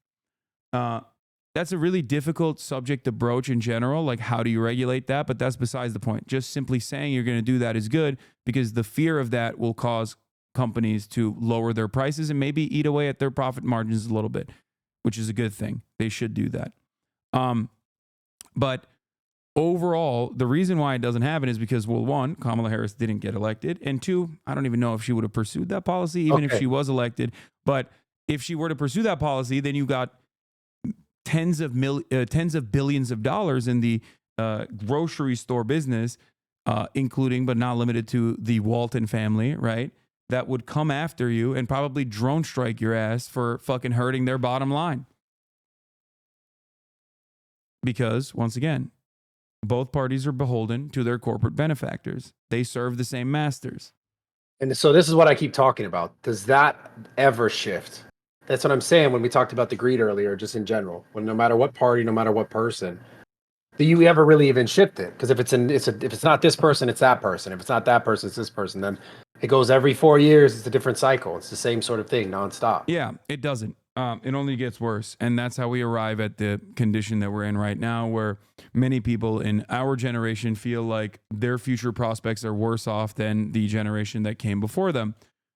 That's a really difficult subject to broach in general. Like, how do you regulate that? But that's besides the point. Just simply saying you're going to do that is good because the fear of that will cause companies to lower their prices and maybe eat away at their profit margins a little bit, which is a good thing. They should do that. But overall, the reason why it doesn't happen is because, well, one, Kamala Harris didn't get elected. And two, I don't even know if she would have pursued that policy, even if she was elected. But if she were to pursue that policy, then you got tens of billions of dollars in the grocery store business, including but not limited to the Walton family, right? That would come after you and probably drone strike your ass for fucking hurting their bottom line. Because, once again, both parties are beholden to their corporate benefactors. They serve the same masters. And so this is what I keep talking about. Does that ever shift? That's what I'm saying when we talked about the greed earlier, just in general. When no matter what party, no matter what person, do you ever really even shift it? Because if it's not this person, it's that person. If it's not that person, it's this person. Then it goes every 4 years. It's a different cycle. It's the same sort of thing, nonstop. Yeah, it doesn't. It only gets worse. And that's how we arrive at the condition that we're in right now, where many people in our generation feel like their future prospects are worse off than the generation that came before them.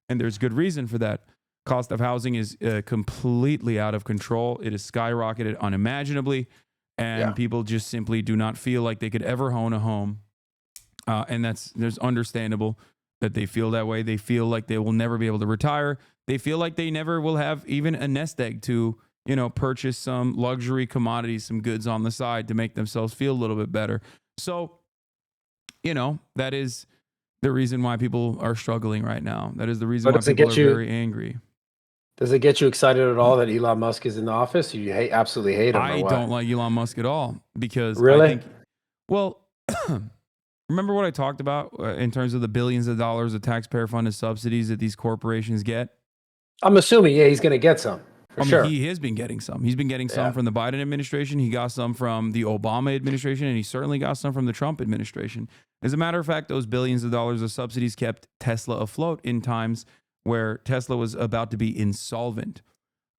And there's good reason for that. Cost of housing is completely out of control. It is skyrocketed unimaginably. And people just simply do not feel like they could ever own a home. And there's understandable that they feel that way. They feel like they will never be able to retire. They feel like they never will have even a nest egg to, purchase some luxury commodities, some goods on the side to make themselves feel a little bit better. So, that is the reason why people are struggling right now. That is the reason why people are very angry. Does it get you excited at all that Elon Musk is in the office? You absolutely hate him. I don't like Elon Musk at all because really? I think, remember what I talked about in terms of the billions of dollars of taxpayer funded subsidies that these corporations get? I'm assuming, he's going to get some. Sure. He has been getting some. He's been getting some from the Biden administration. He got some from the Obama administration, and he certainly got some from the Trump administration. As a matter of fact, those billions of dollars of subsidies kept Tesla afloat in times where Tesla was about to be insolvent.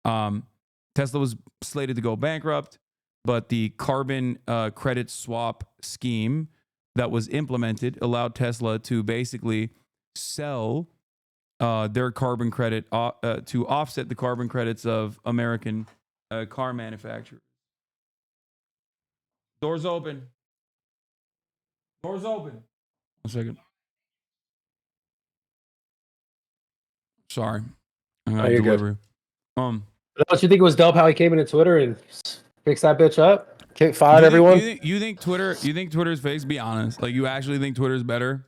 Tesla was slated to go bankrupt, but the carbon credit swap scheme that was implemented allowed Tesla to basically sell their carbon credit to offset the carbon credits of American car manufacturers. Doors open. Doors open. 1 second. Sorry. I'm going to deliver. Don't you think it was dope how he came into Twitter and fixed that bitch up? Fired everyone? You think Twitter's fake? Be honest. Like, you actually think Twitter's better?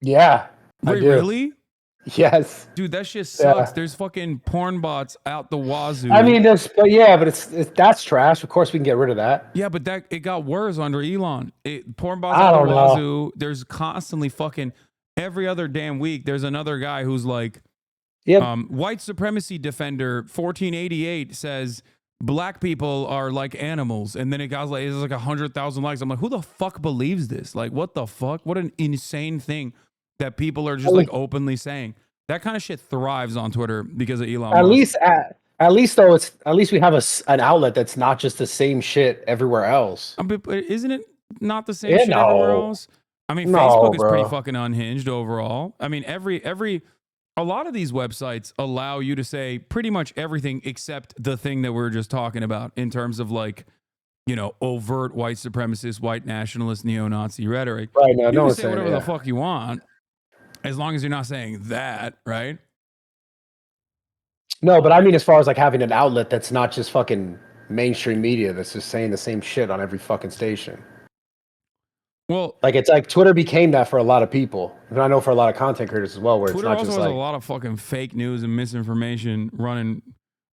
Yeah. I do. Really? Yes. Dude, that shit sucks. Yeah. There's fucking porn bots out the wazoo. I mean, that's trash. Of course we can get rid of that. Yeah, but it got worse under Elon. Porn bots out the wazoo. There's constantly fucking every other damn week. There's another guy who's like, white supremacy defender 1488 says black people are like animals, and then it got like, it's like 100,000 likes. I'm like, who the fuck believes this? Like, what the fuck? What an insane thing that people are just like openly saying. That kind of shit thrives on Twitter because of Elon Musk. At least we have an outlet that's not just the same shit everywhere else. Isn't it not the same shit everywhere else? I mean, Facebook is pretty fucking unhinged overall. I mean, a lot of these websites allow you to say pretty much everything except the thing that we're just talking about in terms of like, overt white supremacist, white nationalist, neo-Nazi rhetoric. Right now, you can say whatever the fuck you want, as long as you're not saying that, right? No, but I mean, as far as like having an outlet that's not just fucking mainstream media that's just saying the same shit on every fucking station. Well, like it's like Twitter became that for a lot of people, and I know for a lot of content creators as well. Where Twitter it's not also just has like a lot of fucking fake news and misinformation running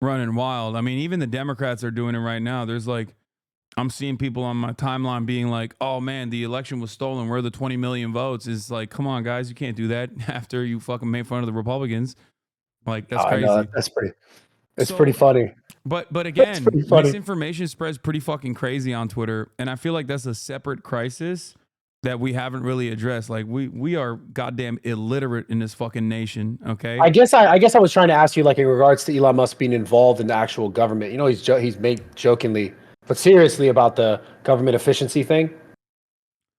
wild. I mean, even the Democrats are doing it right now. There's like I'm seeing people on my timeline being like, "Oh man, the election was stolen. Where are the 20 million votes?" Is like, come on, guys, you can't do that after you fucking made fun of the Republicans. Like, that's I know crazy. that's pretty. It's So, pretty funny. but It's again, pretty funny. misinformation spreads pretty fucking crazy on Twitter, and I feel like that's a separate crisis that we haven't really addressed. Like, we are goddamn illiterate in this fucking nation. Okay. I guess I was trying to ask you, like, in regards to Elon Musk being involved in the actual government. You know, he's made jokingly, but seriously about the government efficiency thing.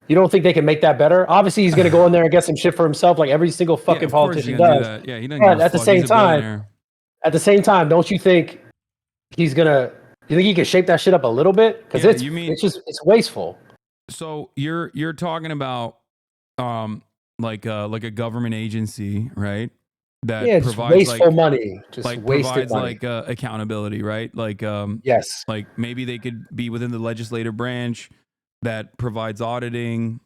You don't think they can make that better? Obviously, he's going to go in there and get some shit for himself, like every single fucking of course politician you're gonna do does. that. Yeah, he doesn't But give a at the fuck. same He's a time, billionaire. don't you think he's gonna? You think he can shape that shit up a little bit? Because Yeah, it's wasteful. So you're talking about like a government agency, right? That Yeah, it's provides wasteful like money, just wasted provides money. like accountability, right? Yes. Like maybe they could be within the legislative branch that provides auditing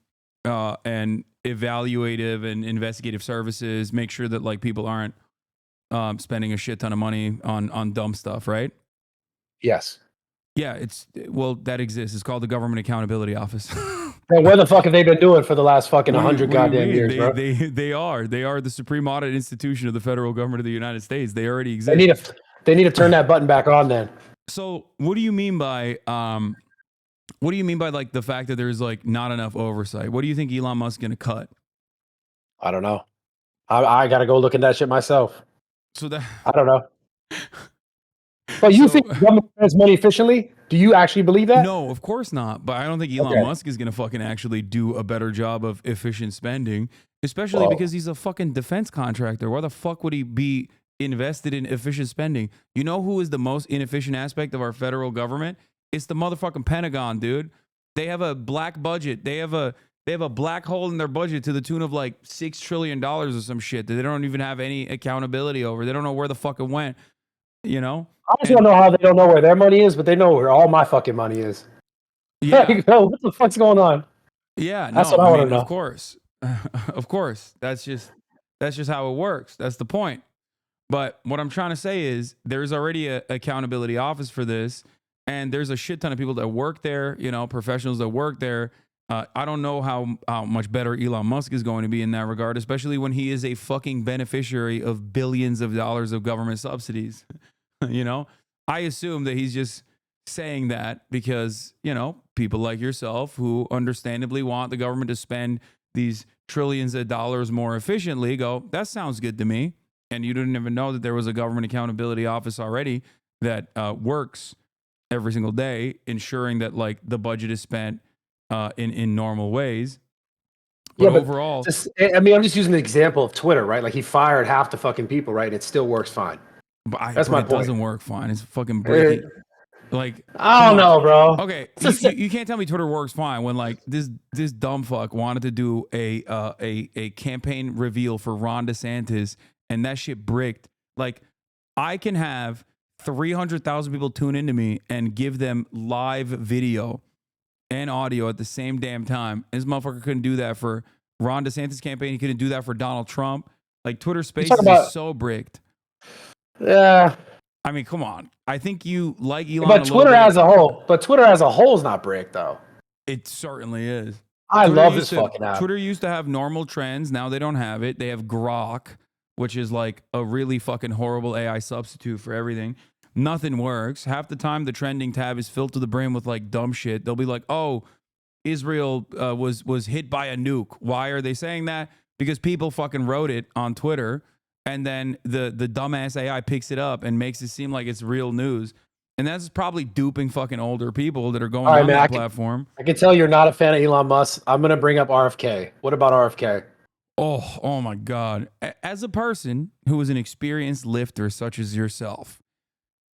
and evaluative and investigative services, make sure that like people aren't spending a shit ton of money on dumb stuff, right? Yes. Yeah, that exists. It's called the Government Accountability Office. Well, where the fuck have they been doing for the last fucking 100 What do you goddamn mean? years, bro? They are the supreme audit institution of the federal government of the United States. They already They exist. need to turn that button back on then. So what do you mean by like the fact that there's like not enough oversight? What do you think Elon Musk's gonna cut? I don't know. I got to go look at that shit myself. So that I don't know. But you So- think the government spends money efficiently? Do you actually believe that? No, of course not. But I don't think Elon Okay. Musk is gonna fucking actually do a better job of efficient spending, especially Well- because he's a fucking defense contractor. Why the fuck would he be invested in efficient spending? You know who is the most inefficient aspect of our federal government? It's the motherfucking Pentagon, dude. They have a black budget. They have a black hole in their budget to the tune of like $6 trillion or some shit that they don't even have any accountability over. They don't know where the fuck it went. You know? I just don't know how they don't know where their money is, but they know where all my fucking money is. Yeah. Like, bro, what the fuck's going on? Yeah, no, That's what I wanna know. Of course. Of course. That's just how it works. That's the point. But what I'm trying to say is there's already a accountability office for this, and there's a shit ton of people that work there, you know, professionals that work there. I don't know how much better Elon Musk is going to be in that regard, especially when he is a fucking beneficiary of billions of dollars of government subsidies. You know, I assume that he's just saying that because, you know, people like yourself who understandably want the government to spend these trillions of dollars more efficiently go, that sounds good to me. And you didn't even know that there was a government accountability office already that works every single day, ensuring that like the budget is spent in normal ways. But Yeah, but overall, I'm just using the example of Twitter, right? Like he fired half the fucking people, right? And it still works fine. That's my it point. doesn't work fine. It's fucking breaking. Like, I don't come on. know, bro. Okay, It's you can't tell me Twitter works fine when like this dumb fuck wanted to do a campaign reveal for Ron DeSantis and that shit bricked. Like, I can have 300,000 people tune into me and give them live video and audio at the same damn time. This motherfucker couldn't do that for Ron DeSantis campaign. He couldn't do that for Donald Trump. Like, Twitter Spaces is so bricked. Yeah. I mean, come on. I think you like Elon. But Twitter as a whole is not brick though. It certainly is. I Twitter love used this to- fucking app. Twitter used to have normal trends. Now they don't have it. They have Grok, which is like a really fucking horrible AI substitute for everything. Nothing works. Half the time, the trending tab is filled to the brim with like dumb shit. They'll be like, "Oh, Israel was hit by a nuke." Why are they saying that? Because people fucking wrote it on Twitter, and then the dumbass AI picks it up and makes it seem like it's real news. And that's probably duping fucking older people that are going All right, on man, that platform. I can tell you're not a fan of Elon Musk. I'm gonna bring up RFK. What about RFK? Oh my God. As a person who is an experienced lifter such as yourself,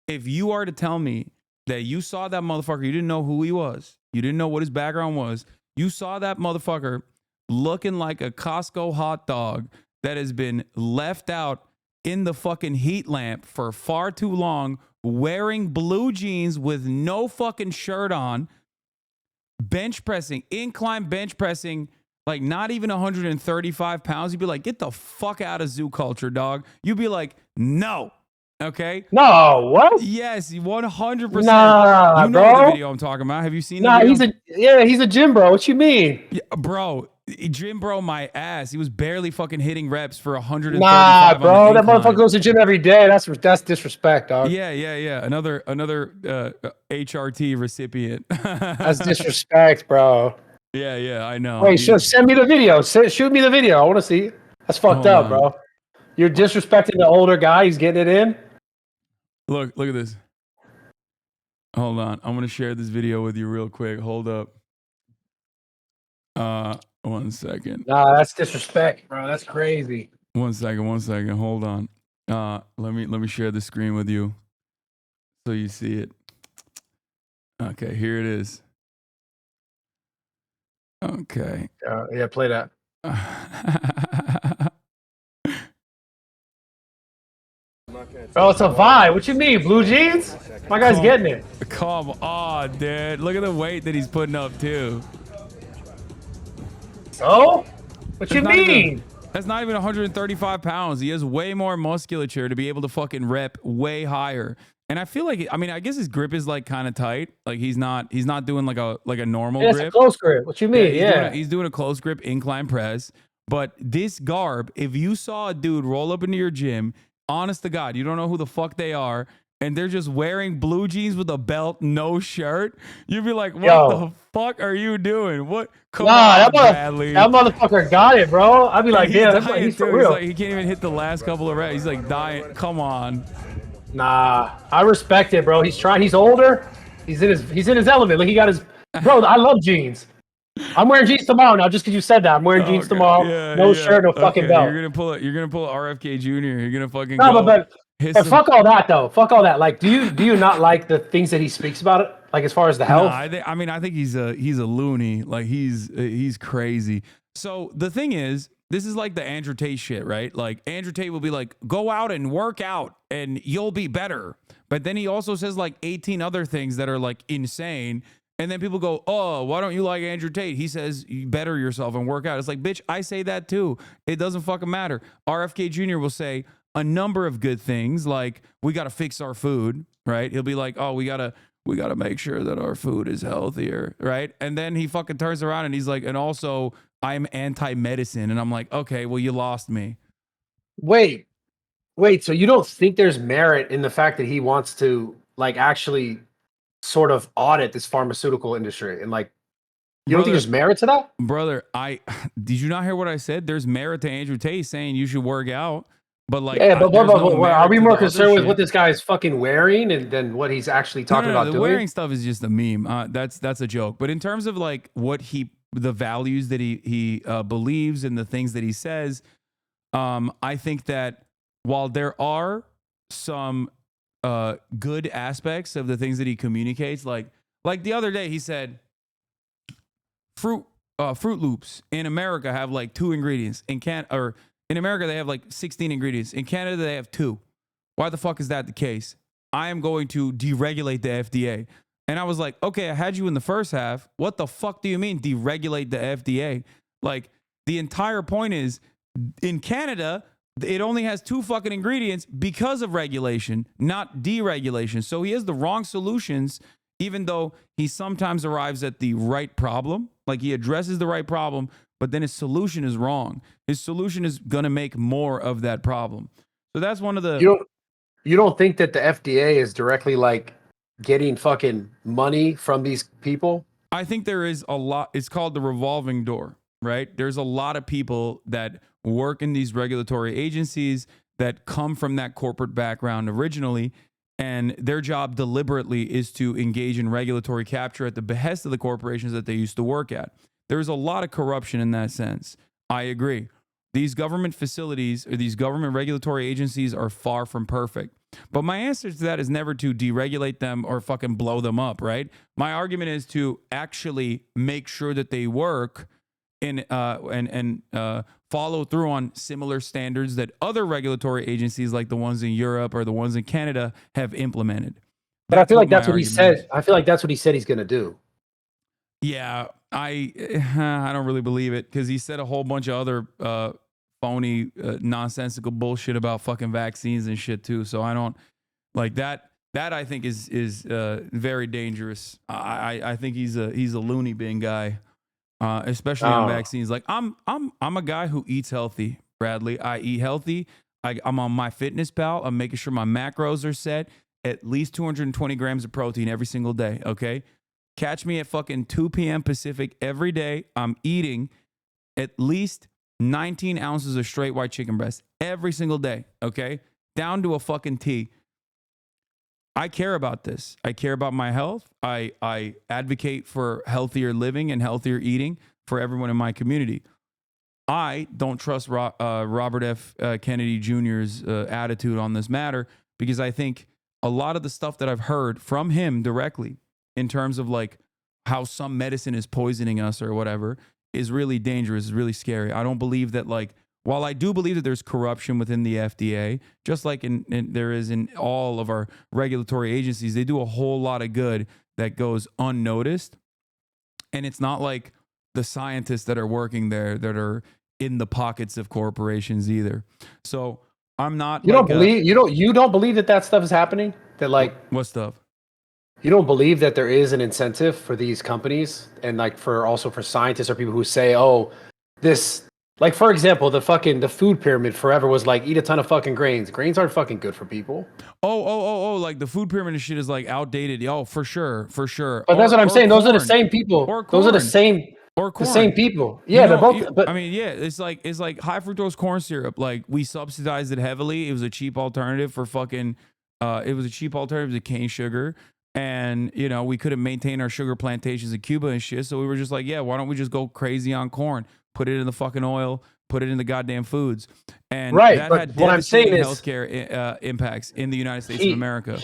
if you are to tell me that you saw that motherfucker, you didn't know who he was, you didn't know what his background was, you saw that motherfucker looking like a Costco hot dog that has been left out in the fucking heat lamp for far too long, wearing blue jeans with no fucking shirt on, bench pressing, incline bench pressing, like not even 135 pounds, you'd be like, get the fuck out of zoo culture, dog. You'd be like, no, Okay. No, what? Yes, 100%. Nah, You know the bro. video I'm talking about. Have you seen the Nah, video? he's a gym bro. What you mean? Yeah, bro, Jim, bro, my ass. He was barely fucking hitting reps for 135 Nah, on the bro. That incline. motherfucker goes to the gym every day. That's disrespect, dog. Yeah. Another HRT recipient. That's disrespect, bro. Yeah, I know. Wait, send me the video. Shoot me the video. I want to see. That's fucked Hold up, on. bro. You're disrespecting the older guy. He's getting it in. Look at this. Hold on. I'm gonna share this video with you real quick. Hold up. 1 second. Nah, that's disrespect, bro. That's crazy. 1 second. Hold on. Let me share the screen with you so you see it. Okay, here it is. Okay. Yeah, play that. Oh, it's a vibe. What you mean, blue jeans? My guy's getting it. Come on, dude. Look at the weight that he's putting up too. So? What you That's not mean? even- That's not even 135 pounds. He has way more musculature to be able to fucking rep way higher. And I feel like, I mean, I guess his grip is like kind of tight. Like he's not doing like a normal Yeah, it's grip. a close grip. What you mean? He's doing a close grip incline press. But this garb, if you saw a dude roll up into your gym, honest to God, you don't know who the fuck they are, and they're just wearing blue jeans with a belt, no shirt, you'd be like, what the fuck are you doing? What? Come on, Bradley. That motherfucker got it, bro. I'd be like, damn, he's for real. He's like, he can't even hit the last couple of reps. He's like dying. Come on. Nah, I respect it, bro. He's trying. He's older. He's in his element. Like he got his. Bro, I love jeans. I'm wearing jeans tomorrow now, just because you said that. I'm wearing jeans tomorrow. No shirt, no fucking belt. You're gonna pull a RFK Jr. You're gonna fucking no, go. but fuck all that though. Fuck all that. Like, do you not like the things that he speaks about it? Like as far as the health? No, I think he's a loony. Like he's crazy. So the thing is, this is like the Andrew Tate shit, right? Like Andrew Tate will be like, go out and work out and you'll be better. But then he also says like 18 other things that are like insane. And then people go, oh, why don't you like Andrew Tate? He says, you better yourself and work out. It's like, bitch, I say that too. It doesn't fucking matter. RFK Jr. will say a number of good things, like we got to fix our food, right? He'll be like, oh, we got to make sure that our food is healthier, right? And then he fucking turns around and he's like, and also I'm anti-medicine. And I'm like, okay, well, you lost me. Wait, so you don't think there's merit in the fact that he wants to like actually sort of audit this pharmaceutical industry and like you don't think there's merit to that? Brother, did you not hear what I said? There's merit to Andrew Tate saying you should work out, but like are we more concerned with what this guy is fucking wearing and than what he's actually talking about the doing? wearing stuff is just a meme. That's a joke. But in terms of like what the values that he believes and the things that he says, I think that while there are some good aspects of the things that he communicates, like the other day he said Fruit Loops in America have like 2 ingredients. In America they have like 16 ingredients. In Canada they have 2. Why the fuck is that the case? I am going to deregulate the FDA. And I was like, okay, I had you in the first half. What the fuck do you mean deregulate the FDA? Like the entire point is in Canada, it only has 2 fucking ingredients because of regulation, not deregulation. So he has the wrong solutions, even though he sometimes arrives at the right problem. Like he addresses the right problem, but then his solution is wrong. His solution is going to make more of that problem. So that's one of the... You don't think that the FDA is directly like getting fucking money from these people? I think there is a lot. It's called the revolving door, right? There's a lot of people that work in these regulatory agencies that come from that corporate background originally, and their job deliberately is to engage in regulatory capture at the behest of the corporations that they used to work at. There's a lot of corruption in that sense. I agree. These government facilities or these government regulatory agencies are far from perfect. But my answer to that is never to deregulate them or fucking blow them up, right? My argument is to actually make sure that they work and follow through on similar standards that other regulatory agencies like the ones in Europe or the ones in Canada have implemented. But I feel like that's what he said. I feel like that's what he said he's going to do. Yeah, I don't really believe it because he said a whole bunch of other phony, nonsensical bullshit about fucking vaccines and shit too. So I don't like that. That I think is very dangerous. I think he's a loony bin guy, especially on vaccines. Like I'm a guy who eats healthy, Bradley. I eat healthy. I'm on MyFitnessPal. I'm making sure my macros are set. At least 220 grams of protein every single day. Okay, catch me at fucking 2 p.m. Pacific every day. I'm eating at least 19 ounces of straight white chicken breast every single day. Okay, down to a fucking T. I care about this. I care about my health. I advocate for healthier living and healthier eating for everyone in my community. I don't trust Robert F. Kennedy Jr.'s attitude on this matter, because I think a lot of the stuff that I've heard from him directly in terms of like how some medicine is poisoning us or whatever is really dangerous, is really scary. I don't believe that, like, while I do believe that there's corruption within the FDA, just like there is in all of our regulatory agencies, they do a whole lot of good that goes unnoticed. And it's not like the scientists that are working there that are in the pockets of corporations either. So I'm not. You don't believe that stuff is happening? That like what stuff? You don't believe that there is an incentive for these companies and like for scientists or people who say, oh, this, like, for example, the food pyramid forever was like, eat a ton of fucking grains. Grains aren't fucking good for people. Oh, like the food pyramid shit is like outdated. Oh, for sure. But that's what I'm saying. Those are the same people. Those are the same. Or corn. The same people. Yeah, they're both. But I mean, yeah, it's like high fructose corn syrup. Like, we subsidized it heavily. It was a cheap alternative for fucking. It was a cheap alternative to cane sugar, and we couldn't maintain our sugar plantations in Cuba and shit. So we were just like, yeah, why don't we just go crazy on corn? Put it in the fucking oil. Put it in the goddamn foods. And right. That but had what I'm saying is healthcare impacts in the United States of America.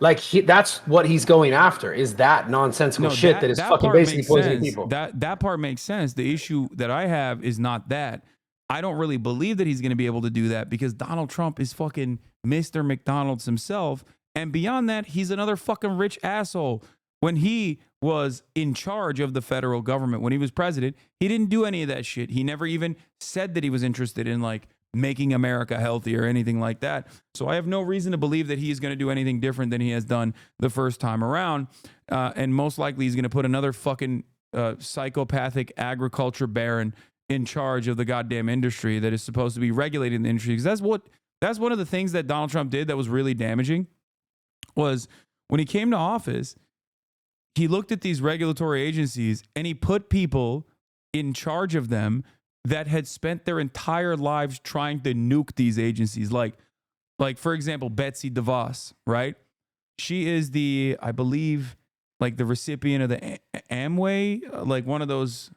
That's what he's going after, is that nonsensical shit that is fucking basically poisoning people. That part makes sense. The issue that I have is not that. I don't really believe that he's going to be able to do that, because Donald Trump is fucking Mr. McDonald's himself. And beyond that, he's another fucking rich asshole. When he was in charge of the federal government, when he was president, he didn't do any of that shit. He never even said that he was interested in like making America healthy or anything like that. So I have no reason to believe that he's going to do anything different than he has done the first time around. And most likely he's going to put another fucking psychopathic agriculture baron in charge of the goddamn industry that is supposed to be regulating the industry. Because that's one of the things that Donald Trump did that was really damaging, was when he came to office, he looked at these regulatory agencies and he put people in charge of them that had spent their entire lives trying to nuke these agencies. Like for example, Betsy DeVos, right? She is I believe, like the recipient of the Amway, like one of those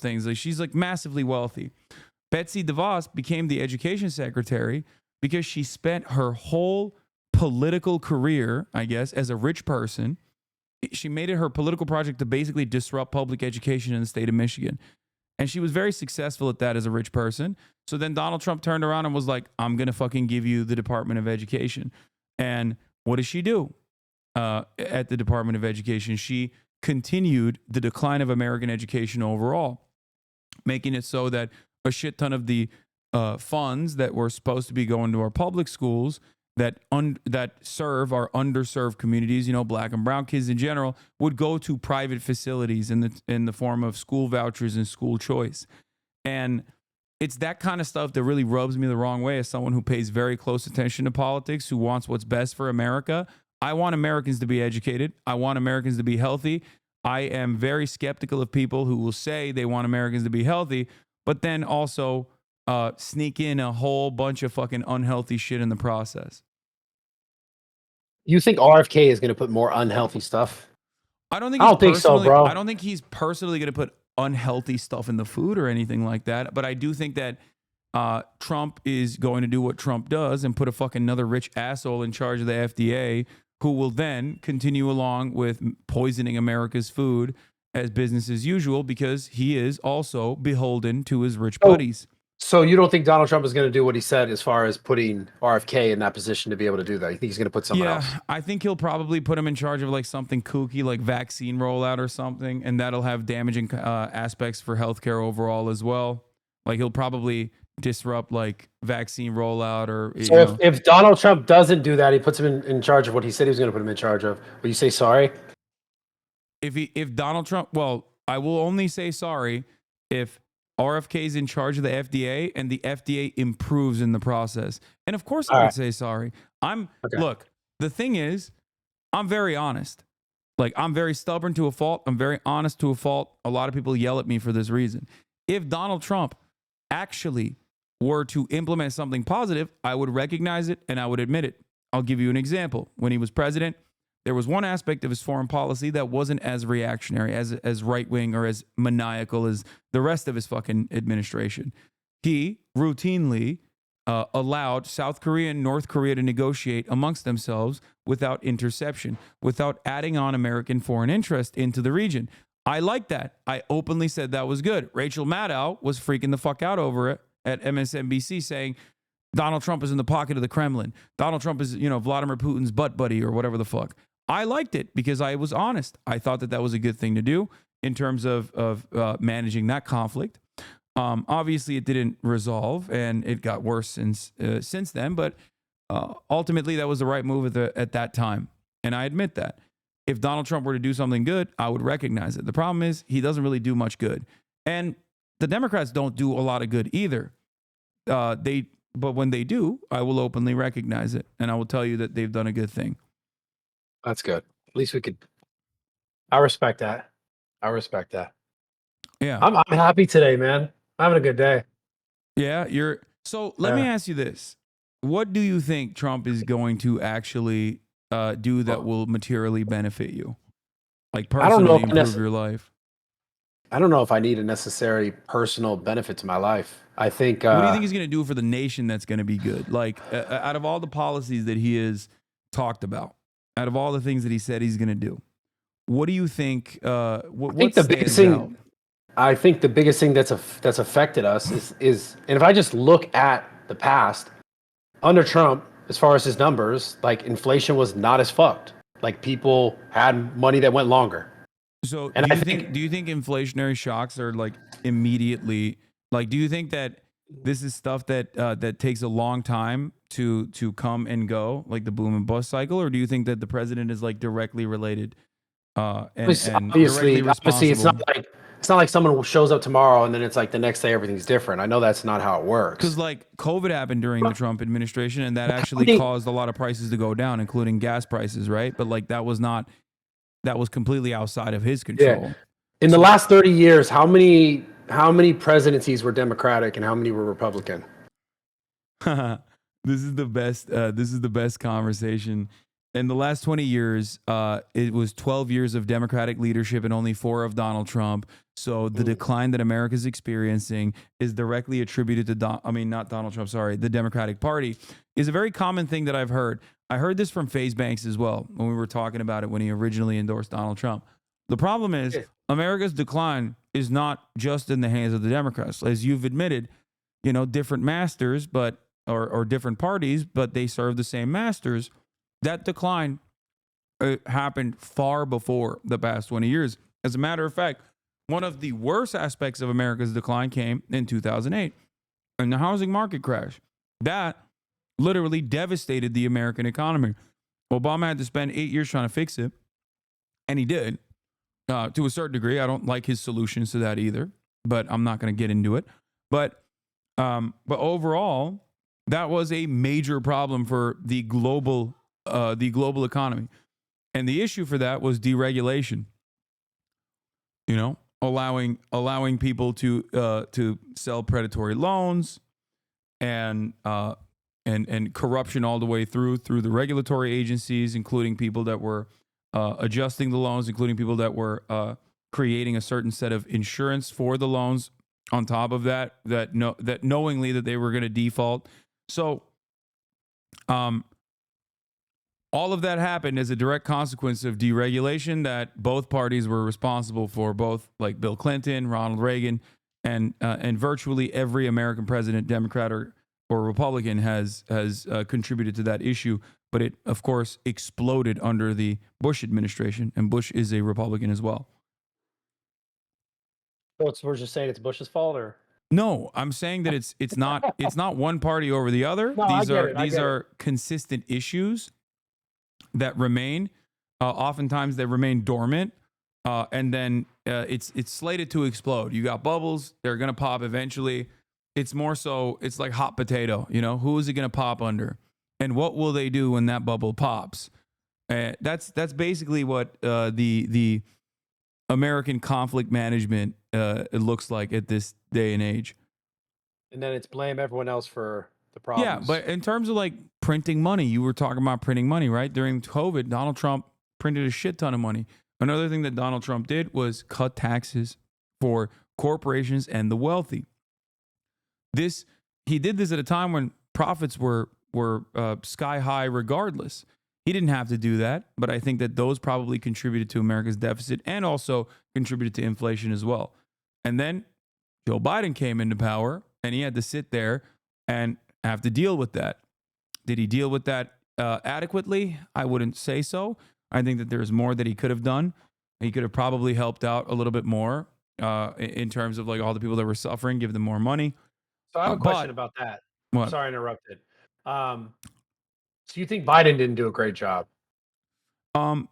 things. Like, she's like massively wealthy. Betsy DeVos became the education secretary because she spent her whole political career, I guess, as a rich person. She made it her political project to basically disrupt public education in the state of Michigan. And she was very successful at that as a rich person. So then Donald Trump turned around and was like, I'm going to fucking give you the Department of Education. And what does she do at the Department of Education? She continued the decline of American education overall, making it so that a shit ton of the funds that were supposed to be going to our public schools that serve our underserved communities, black and brown kids in general, would go to private facilities in the form of school vouchers and school choice. And it's that kind of stuff that really rubs me the wrong way as someone who pays very close attention to politics, who wants what's best for America. I want Americans to be educated. I want Americans to be healthy. I am very skeptical of people who will say they want Americans to be healthy, but then also sneak in a whole bunch of fucking unhealthy shit in the process. You think RFK is going to put more unhealthy stuff? I don't think so, bro. I don't think he's personally going to put unhealthy stuff in the food or anything like that. But I do think that Trump is going to do what Trump does and put a fucking another rich asshole in charge of the FDA, who will then continue along with poisoning America's food as business as usual, because he is also beholden to his rich buddies. So you don't think Donald Trump is going to do what he said as far as putting RFK in that position to be able to do that? You think he's going to put someone else? Yeah, I think he'll probably put him in charge of like something kooky, like vaccine rollout or something, and that'll have damaging aspects for healthcare overall as well. Like, he'll probably disrupt like vaccine rollout or So if Donald Trump doesn't do that, he puts him in charge of what he said he was going to put him in charge of. Will you say sorry? If Donald Trump, well, I will only say sorry if RFK is in charge of the FDA and the FDA improves in the process. And of course, I would say sorry. Look, the thing is, I'm very honest. Like, I'm very stubborn to a fault. I'm very honest to a fault. A lot of people yell at me for this reason. If Donald Trump actually were to implement something positive, I would recognize it and I would admit it. I'll give you an example. When he was president, there was one aspect of his foreign policy that wasn't as reactionary, as right-wing or as maniacal as the rest of his fucking administration. He routinely allowed South Korea and North Korea to negotiate amongst themselves without interception, without adding on American foreign interest into the region. I like that. I openly said that was good. Rachel Maddow was freaking the fuck out over it at MSNBC, saying Donald Trump is in the pocket of the Kremlin. Donald Trump is, Vladimir Putin's butt buddy or whatever the fuck. I liked it because I was honest. I thought that was a good thing to do in terms of managing that conflict. Obviously, it didn't resolve and it got worse since then. But ultimately, that was the right move at that time. And I admit that. If Donald Trump were to do something good, I would recognize it. The problem is he doesn't really do much good. And the Democrats don't do a lot of good either. But when they do, I will openly recognize it. And I will tell you that they've done a good thing. That's good. At least we could. I respect that. Yeah. I'm happy today, man. I'm having a good day. Yeah. So let me ask you this. What do you think Trump is going to actually do that will materially benefit you? Like personally improve your life? I don't know if I need a necessary personal benefit to my life. I think. What do you think he's going to do for the nation that's going to be good? Like out of all the policies that he has talked about, out of all the things that he said he's going to do, what do you think? I think the biggest thing that's affected us is, and if I just look at the past under Trump, as far as his numbers, like inflation was not as fucked. Like people had money that went longer. So do you think inflationary shocks are like immediately, like, do you think that this is stuff that takes a long time to come and go, like the boom and bust cycle, or do you think that the president is like directly related? Obviously, it's not like someone shows up tomorrow and then it's like the next day everything's different. I know that's not how it works. Because like COVID happened during the Trump administration, and that actually caused a lot of prices to go down, including gas prices, right? But like that was completely outside of his control. Yeah. In the last 30 years, how many presidencies were Democratic and how many were Republican? This is the best conversation. In the last 20 years, it was 12 years of Democratic leadership and only 4 of Donald Trump. So the decline that America's experiencing is directly attributed to the Democratic Party. Is a very common thing that I've heard. I heard this from FaZe Banks as well when we were talking about it when he originally endorsed Donald Trump. The problem is America's decline is not just in the hands of the Democrats. As you've admitted, different masters, or different parties, but they serve the same masters. That decline happened far before the past 20 years. As a matter of fact, one of the worst aspects of America's decline came in 2008 in the housing market crash. That literally devastated the American economy. Obama had to spend 8 years trying to fix it, and he did to a certain degree. I don't like his solutions to that either, but I'm not going to get into it. But overall, that was a major problem for the global economy. And the issue for that was deregulation. Allowing people to sell predatory loans and corruption all the way through the regulatory agencies, including people that were adjusting the loans, including people that were creating a certain set of insurance for the loans on top of that knowingly that they were going to default. So all of that happened as a direct consequence of deregulation that both parties were responsible for, both like Bill Clinton, Ronald Reagan, and virtually every American president, Democrat or Republican, has contributed to that issue. But it, of course, exploded under the Bush administration, and Bush is a Republican as well. So we're just saying it's Bush's fault, or? No, I'm saying that it's not one party over the other. No, I get it. These are consistent issues that remain. Oftentimes they remain dormant, and then it's slated to explode. You got bubbles; they're gonna pop eventually. It's more so it's like hot potato. You know, who is it gonna pop under, and what will they do when that bubble pops? That's basically what the American conflict management it looks like at this day and age. And then it's blame everyone else for the problems. Yeah, but in terms of like printing money, you were talking about printing money, right? During COVID, Donald Trump printed a shit ton of money. Another thing that Donald Trump did was cut taxes for corporations and the wealthy. He did this at a time when profits were sky high regardless. He didn't have to do that, but I think that those probably contributed to America's deficit and also contributed to inflation as well. And then Joe Biden came into power and he had to sit there and have to deal with that. Did he deal with that adequately? I wouldn't say so. I think that there's more that he could have done. He could have probably helped out a little bit more in terms of like all the people that were suffering, give them more money. So I have a question about that. What? Sorry, I interrupted. So you think Biden didn't do a great job?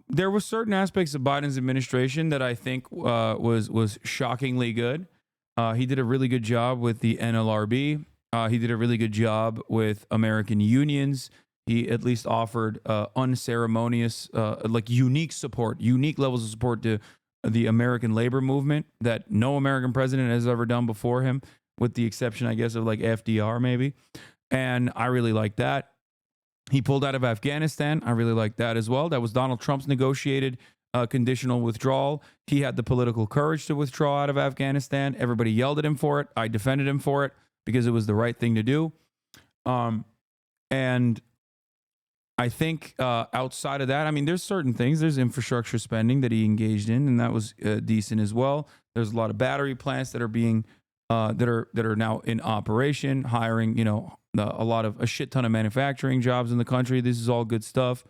There were certain aspects of Biden's administration that I think was shockingly good. He did a really good job with the NLRB. He did a really good job with American unions. He at least offered unceremonious, like unique support, unique levels of support to the American labor movement that no American president has ever done before him, with the exception, I guess, of like FDR maybe. And I really like that. He pulled out of Afghanistan. I really like that as well. That was Donald Trump's negotiated conditional withdrawal. He had the political courage to withdraw out of Afghanistan. Everybody yelled at him for it. I defended him for it because it was the right thing to do. And I think outside of that, I mean, there's certain things. There's infrastructure spending that he engaged in, and that was decent as well. There's a lot of battery plants that are being that are now in operation, hiring, a shit ton of manufacturing jobs in the country. This is all good stuff.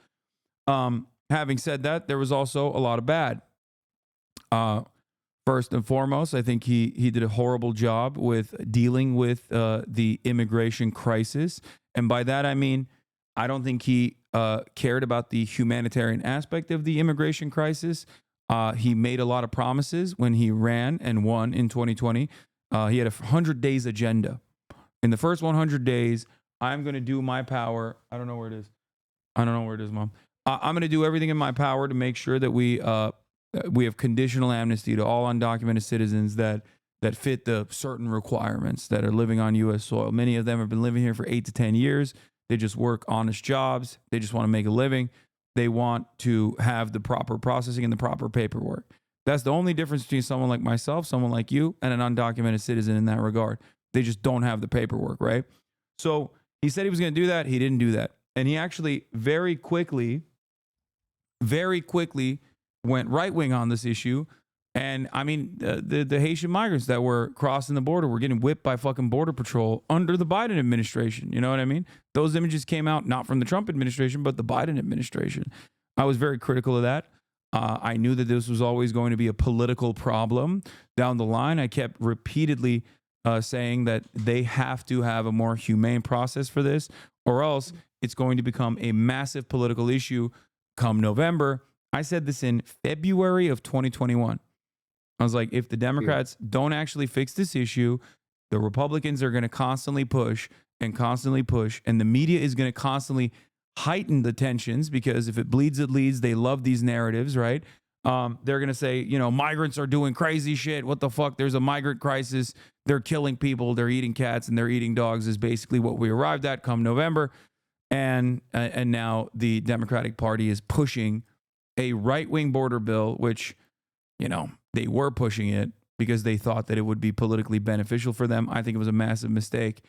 Having said that, there was also a lot of bad. First and foremost, I think he did a horrible job with dealing with the immigration crisis. And by that, I mean, I don't think he cared about the humanitarian aspect of the immigration crisis. He made a lot of promises when he ran and won in 2020. He had a 100 days agenda. In the first 100 days, I'm going to do my power. I don't know where it is. Mom. I'm going to do everything in my power to make sure that we have conditional amnesty to all undocumented citizens that fit the certain requirements that are living on U.S. soil. Many of them have been living here for 8 to 10 years. They just work honest jobs. They just want to make a living. They want to have the proper processing and the proper paperwork. That's the only difference between someone like myself, someone like you, and an undocumented citizen in that regard. They just don't have the paperwork, right? So he said he was going to do that. He didn't do that. And he actually very quickly went right-wing on this issue. And I mean, the Haitian migrants that were crossing the border were getting whipped by fucking Border Patrol under the Biden administration. You know what I mean? Those images came out not from the Trump administration, but the Biden administration. I was very critical of that. I knew that this was always going to be a political problem down the line. I kept repeatedly saying that they have to have a more humane process for this, or else it's going to become a massive political issue come November. I said this in February of 2021. I was like, if the Democrats don't actually fix this issue, the Republicans are going to constantly push, and the media is going to constantly heighten the tensions, because if it bleeds, it leads. They love these narratives, right? They're going to say, migrants are doing crazy shit. What the fuck? There's a migrant crisis. They're killing people. They're eating cats and they're eating dogs is basically what we arrived at come November. And now the Democratic Party is pushing a right-wing border bill, which, they were pushing it because they thought that it would be politically beneficial for them. I think it was a massive mistake.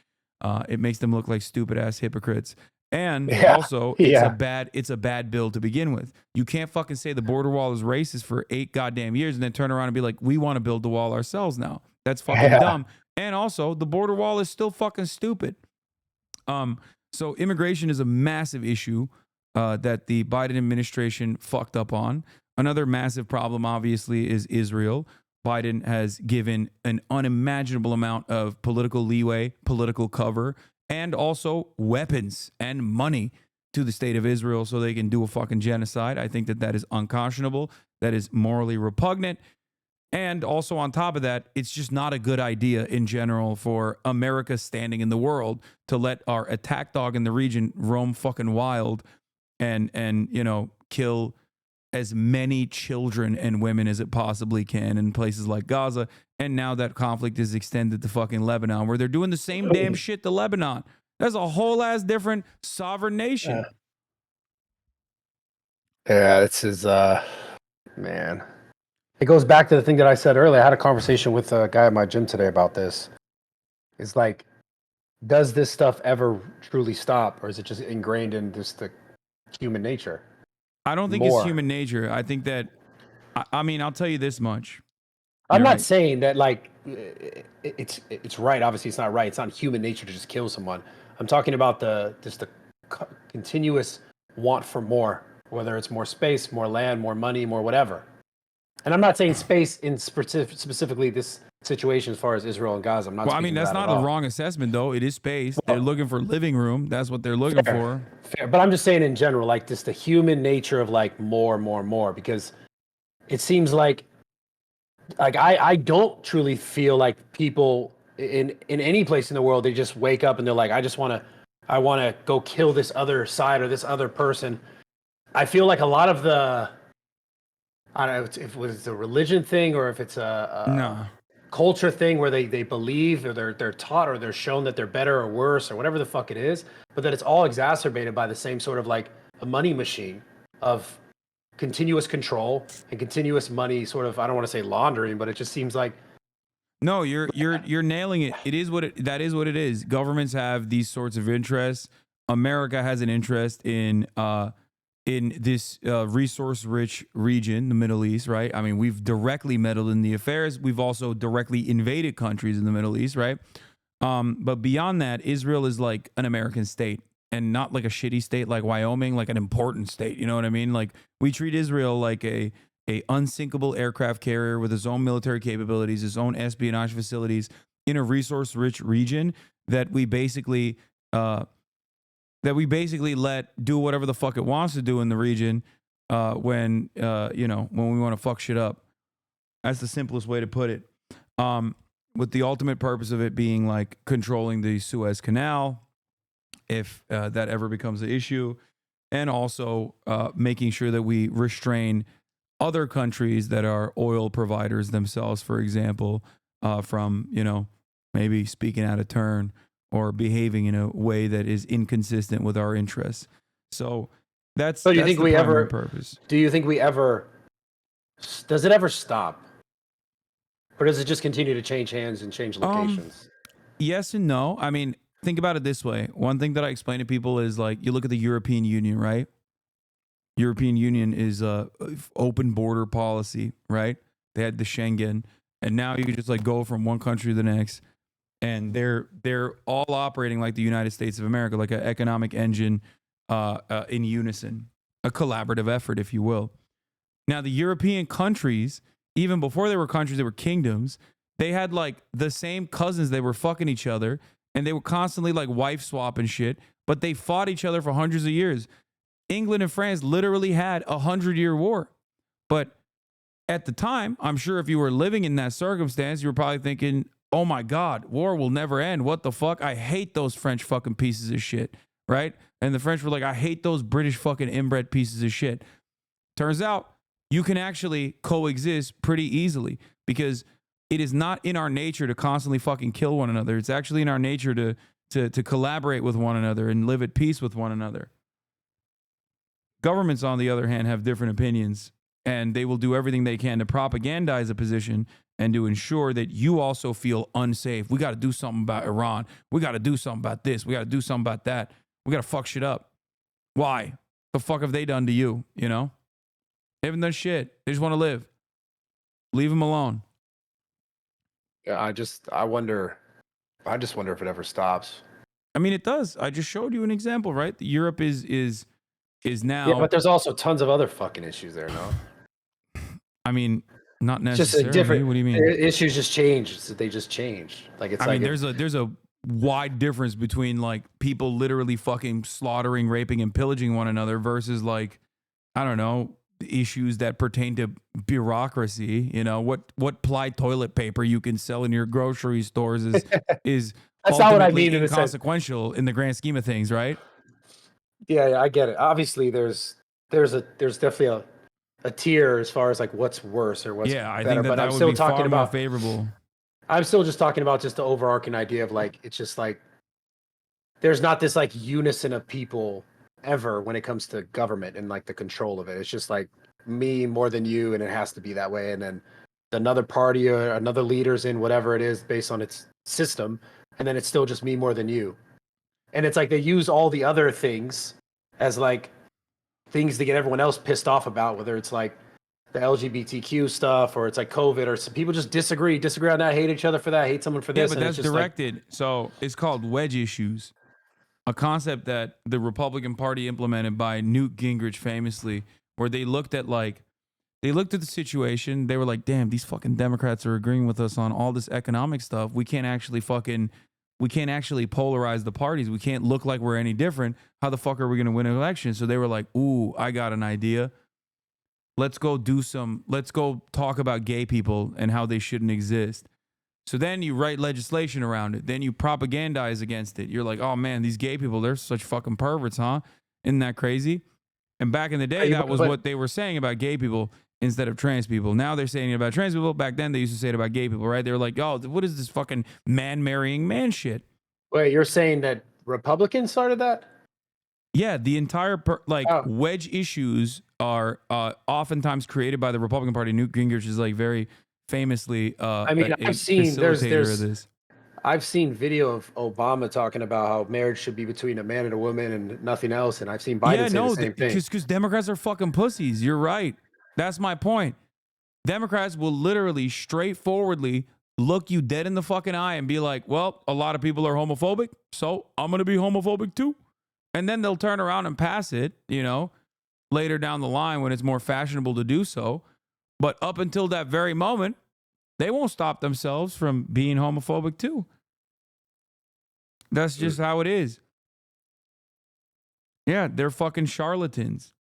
It makes them look like stupid-ass hypocrites. And also, it's a bad bill to begin with. You can't fucking say the border wall is racist for 8 goddamn years and then turn around and be like, we want to build the wall ourselves now. That's fucking dumb. And also, the border wall is still fucking stupid. So immigration is a massive issue that the Biden administration fucked up on. Another massive problem, obviously, is Israel. Biden has given an unimaginable amount of political leeway, political cover, and also weapons and money to the state of Israel so they can do a fucking genocide. I think that that is unconscionable. That is morally repugnant. And also on top of that, it's just not a good idea in general for America standing in the world to let our attack dog in the region roam fucking wild and you know, kill as many children and women as it possibly can in places like Gaza. And now that conflict is extended to fucking Lebanon, where they're doing the same damn shit to Lebanon. That's a whole ass different sovereign nation. Yeah, this is man. It goes back to the thing that I said earlier. I had a conversation with a guy at my gym today about this. It's like, does this stuff ever truly stop, or is it just ingrained in just the human nature? I don't think it's human nature. I think that, I mean, I'll tell you this much. I'm You're not right. saying that like it's right. Obviously, it's not right. It's not human nature to just kill someone. I'm talking about the continuous want for more, whether it's more space, more land, more money, more whatever. And I'm not saying space in specifically this situation as far as Israel and Gaza. I'm not. Well, I mean, that's not a wrong assessment, though. It is space. They're looking for living room. That's what they're looking for. Fair. But I'm just saying in general, like just the human nature of like more, because it seems like I don't truly feel like people in any place in the world, they just wake up and they're like, I want to go kill this other side or this other person. I feel like a lot of the, I don't know if it's a religion thing or if it's a culture thing where they believe or they're taught or they're shown that they're better or worse or whatever the fuck it is, but that it's all exacerbated by the same sort of like a money machine of continuous control and continuous money sort of, I don't want to say laundering, but it just seems like. No, you're nailing it. It is that is what it is. Governments have these sorts of interests. America has an interest in this resource-rich region, the Middle East, right? I mean, we've directly meddled in the affairs. We've also directly invaded countries in the Middle East, right? But beyond that, Israel is like an American state and not like a shitty state like Wyoming, like an important state. You know what I mean? Like we treat Israel like a unsinkable aircraft carrier with its own military capabilities, its own espionage facilities in a resource-rich region that we basically let do whatever the fuck it wants to do in the region when we want to fuck shit up. That's the simplest way to put it. With the ultimate purpose of it being like controlling the Suez Canal, if that ever becomes an issue, and also making sure that we restrain other countries that are oil providers themselves, for example, from, maybe speaking out of turn or behaving in a way that is inconsistent with our interests. So that's So do you that's think the we primary ever purpose. Do you think we ever? Does it ever stop, or does it just continue to change hands and change locations? Yes and no. I mean, think about it this way. One thing that I explain to people is like, you look at the European Union, right? European Union is a open border policy, right? They had the Schengen, and now you can just like go from one country to the next, and they're all operating like the United States of America, like an economic engine in unison, a collaborative effort, if you will. Now, the European countries, even before they were countries, they were kingdoms. They had like the same cousins. They were fucking each other, and they were constantly like wife swapping shit, but they fought each other for hundreds of years. England and France literally had 100-year war. But at the time, I'm sure if you were living in that circumstance, you were probably thinking, oh my God, war will never end. What the fuck? I hate those French fucking pieces of shit, right? And the French were like, I hate those British fucking inbred pieces of shit. Turns out you can actually coexist pretty easily because it is not in our nature to constantly fucking kill one another. It's actually in our nature to collaborate with one another and live at peace with one another. Governments, on the other hand, have different opinions, and they will do everything they can to propagandize a position and to ensure that you also feel unsafe. We got to do something about Iran. We got to do something about this. We got to do something about that. We got to fuck shit up. Why? The fuck have they done to you? They haven't done shit. They just want to live. Leave them alone. Yeah, I just wonder if it ever stops. I mean, it does. I just showed you an example, right? Europe is now. Yeah, but there's also tons of other fucking issues there, no? I mean, Not It's just a necessarily. different. What do you mean? Issues just change. So they just change. Like it's I like mean, there's a wide difference between like people literally fucking slaughtering, raping, and pillaging one another versus like, I don't know, issues that pertain to bureaucracy. You know, what ply toilet paper you can sell in your grocery stores is That's not what I ultimately mean in a sense. inconsequential in the grand scheme of things, right? Yeah, I get it. Obviously, there's definitely a tier as far as like what's worse or what's Yeah, I better. think that But that I'm would still be talking far more about. favorable. I'm still just talking about just the overarching idea of like it's just like there's not this like unison of people ever when it comes to government and like the control of it. It's just like me more than you, and it has to be that way. And then another party or another leader's in whatever it is based on its system, and then it's still just me more than you. And it's like they use all the other things as like things to get everyone else pissed off about, whether it's like the LGBTQ stuff or it's like COVID or some people just disagree on that, hate each other for that, hate someone for Yeah, this. but And that's it's just directed. So it's called wedge issues, a concept that the Republican Party implemented by Newt Gingrich famously, where they looked at the situation. They were like, damn, these fucking Democrats are agreeing with us on all this economic stuff. We can't actually polarize the parties. We can't look like we're any different. How the fuck are we going to win an election? So they were like, ooh, I got an idea. Let's go talk about gay people and how they shouldn't exist. So then you write legislation around it. Then you propagandize against it. You're like, oh man, these gay people, they're such fucking perverts, huh? Isn't that crazy? And back in the day, that was what they were saying about gay people instead of trans people. Now they're saying it about trans people. Back then, they used to say it about gay people, right? They were like, oh, what is this fucking man marrying man shit? wait, you're saying that Republicans started that? Yeah, the entire wedge issues are oftentimes created by the Republican Party. Newt Gingrich is like very famously I mean, a I've seen facilitator of this. I've seen video of Obama talking about how marriage should be between a man and a woman and nothing else, and I've seen Biden say the same thing. Because Democrats are fucking pussies. You're right. That's my point. Democrats will literally straightforwardly look you dead in the fucking eye and be like, well, a lot of people are homophobic, so I'm going to be homophobic too. And then they'll turn around and pass it, later down the line when it's more fashionable to do so. But up until that very moment, they won't stop themselves from being homophobic too. That's just how it is. Yeah, they're fucking charlatans.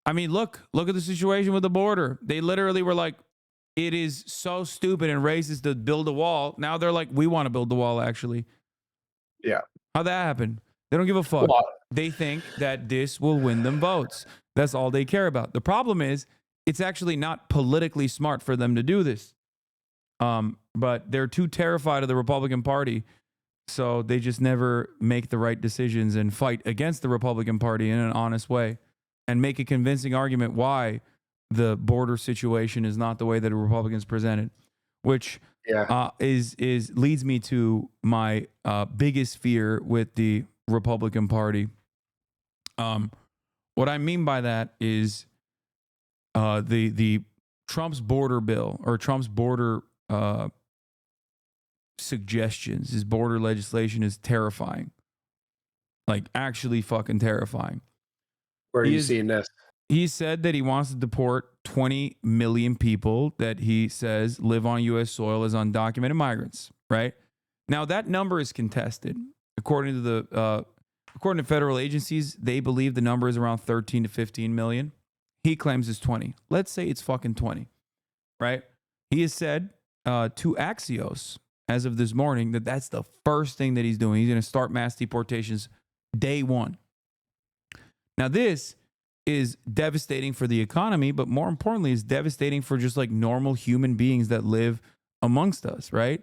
I mean, look at the situation with the border. They literally were like, it is so stupid and racist to build a wall. Now they're like, we want to build the wall, actually. Yeah. How'd that happen? They don't give a fuck. Well, They think that this will win them votes. That's all they care about. The problem is, it's actually not politically smart for them to do this. But they're too terrified of the Republican Party, so they just never make the right decisions and fight against the Republican Party in an honest way and make a convincing argument why the border situation is not the way that the Republicans presented, which leads me to my biggest fear with the Republican Party. What I mean by that is the Trump's border bill or Trump's border suggestions. His border legislation is terrifying, like actually fucking terrifying. Where are you seeing this? He said that he wants to deport 20 million people that he says live on U.S. soil as undocumented migrants. Right now, that number is contested. According to federal agencies, they believe the number is around 13 to 15 million. He claims it's 20. Let's say it's fucking 20. Right? He has said to Axios as of this morning that that's the first thing that he's doing. He's going to start mass deportations day one. Now, this is devastating for the economy, but more importantly, is devastating for just like normal human beings that live amongst us, right?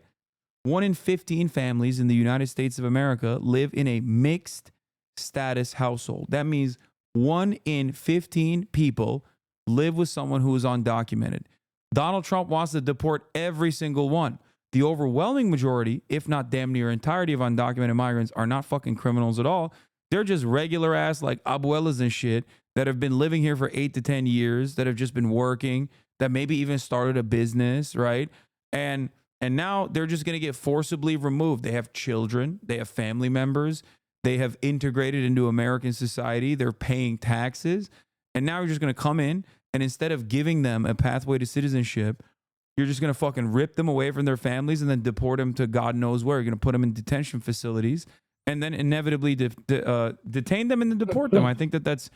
1 in 15 families in the United States of America live in a mixed status household. That means 1 in 15 people live with someone who is undocumented. Donald Trump wants to deport every single one. The overwhelming majority, if not damn near entirety of undocumented migrants are not fucking criminals at all. They're just regular ass like abuelas and shit that have been living here for 8 to 10 years, that have just been working, that maybe even started a business, right? And now they're just going to get forcibly removed. They have children, they have family members, they have integrated into American society, they're paying taxes, and now you're just going to come in And instead of giving them a pathway to citizenship, you're just going to fucking rip them away from their families and then deport them to God knows where. You're going to put them in detention facilities and then inevitably detain them and then deport them. I think that that's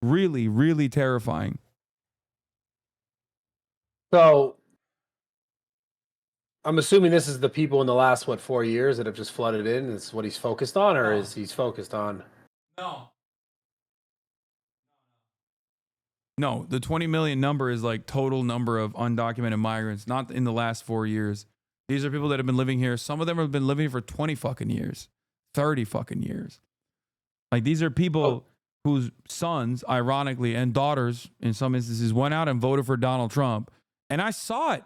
really, really terrifying. So I'm assuming this is the people in the last, 4 years that have just flooded in. Is what he's focused on, or is he's focused on? No, the 20 million number is like total number of undocumented migrants, not in the last 4 years. These are people that have been living here. Some of them have been living here for 20 fucking years, 30 fucking years. Like these are people whose sons, ironically, and daughters, in some instances, went out and voted for Donald Trump. And I saw it.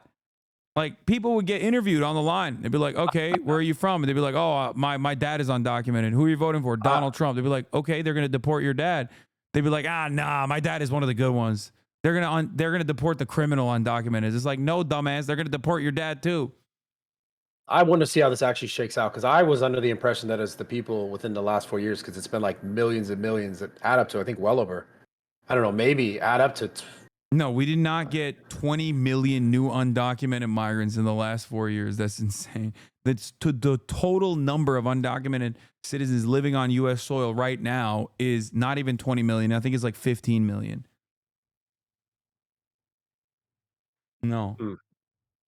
Like people would get interviewed on the line. They'd be like, okay, where are you from? And they'd be like, oh, my dad is undocumented. Who are you voting for? Donald Trump. They'd be like, okay, they're going to deport your dad. They'd be like, nah, my dad is one of the good ones. They're gonna deport the criminal undocumented. It's like, no, dumbass, they're gonna deport your dad too. I want to see how this actually shakes out because I was under the impression that it's the people within the last 4 years because it's been like millions and millions that add up to, I think, well over, I don't know, maybe add up to. No, we did not get 20 million new undocumented migrants in the last 4 years. That's insane. That's to the total number of undocumented citizens living on U.S. soil right now is not even 20 million. I think it's like 15 million. No.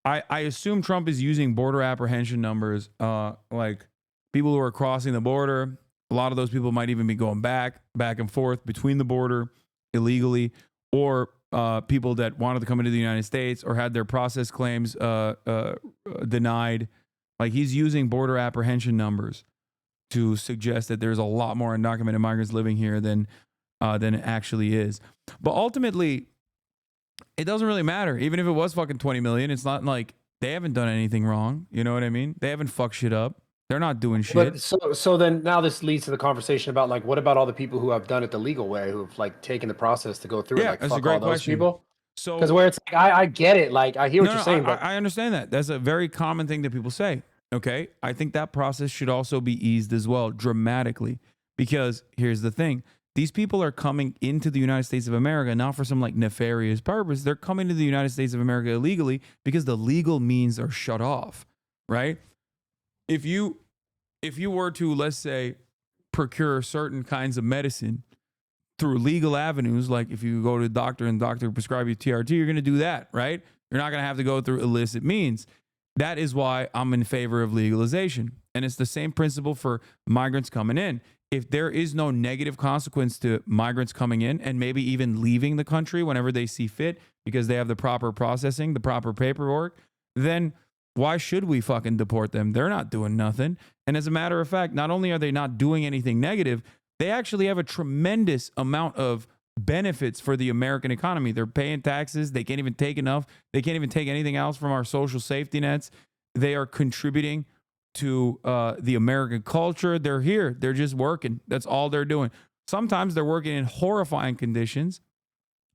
I assume Trump is using border apprehension numbers, like people who are crossing the border. A lot of those people might even be going back and forth between the border illegally, or people that wanted to come into the United States or had their process claims denied. Like he's using border apprehension numbers to suggest that there's a lot more undocumented migrants living here than it actually is. But ultimately, it doesn't really matter. Even if it was fucking 20 million, it's not like they haven't done anything wrong. You know what I mean? They haven't fucked shit up. They're not doing shit. But so then now this leads to the conversation about like, what about all the people who have done it the legal way, who've like taken the process to go through it? Like, that's fuck a great all those question. people. So Because where it's like, I get it. Like I hear what you're saying, but I understand that. That's a very common thing that people say. Okay. I think that process should also be eased as well, dramatically. Because here's the thing. These people are coming into the United States of America not for some like nefarious purpose. They're coming to the United States of America illegally because the legal means are shut off, right? If you were to, let's say, procure certain kinds of medicine through legal avenues, like if you go to a doctor and the doctor prescribe you TRT, you're going to do that, right? You're not going to have to go through illicit means. That is why I'm in favor of legalization. And it's the same principle for migrants coming in. If there is no negative consequence to migrants coming in and maybe even leaving the country whenever they see fit because they have the proper processing, the proper paperwork, then why should we fucking deport them? They're not doing nothing. And as a matter of fact, not only are they not doing anything negative, they actually have a tremendous amount of benefits for the American economy. They're paying taxes. They can't even take enough. They can't even take anything else from our social safety nets. They are contributing to the American culture. They're here. They're just working. That's all they're doing. Sometimes they're working in horrifying conditions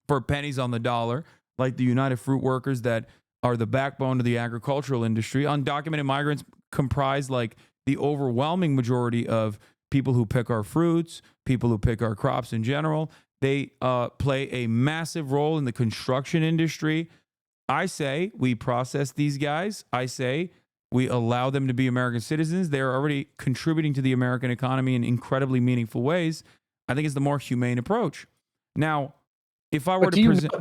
for pennies on the dollar, like the United Fruit Workers that are the backbone of the agricultural industry. Undocumented migrants comprise like the overwhelming majority of people who pick our fruits, people who pick our crops in general. They play a massive role in the construction industry. I say we process these guys. I say we allow them to be American citizens. They're already contributing to the American economy in incredibly meaningful ways. I think it's the more humane approach. Now, if I were to present...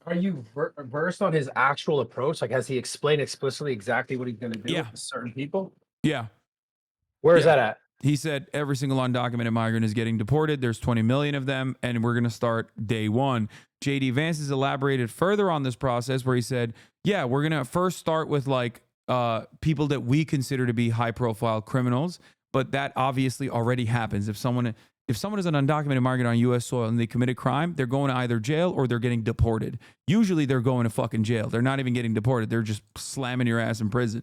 Are you versed on his actual approach? Like, has he explained explicitly exactly what he's going to do with certain people? Yeah. Where is that at? He said every single undocumented migrant is getting deported. There's 20 million of them, and we're going to start day one. JD Vance has elaborated further on this process where he said, yeah, we're going to first start with like people that we consider to be high profile criminals, but that obviously already happens. If someone is an undocumented migrant on U.S. soil and they commit a crime, they're going to either jail or they're getting deported. Usually they're going to fucking jail. They're not even getting deported. They're just slamming your ass in prison.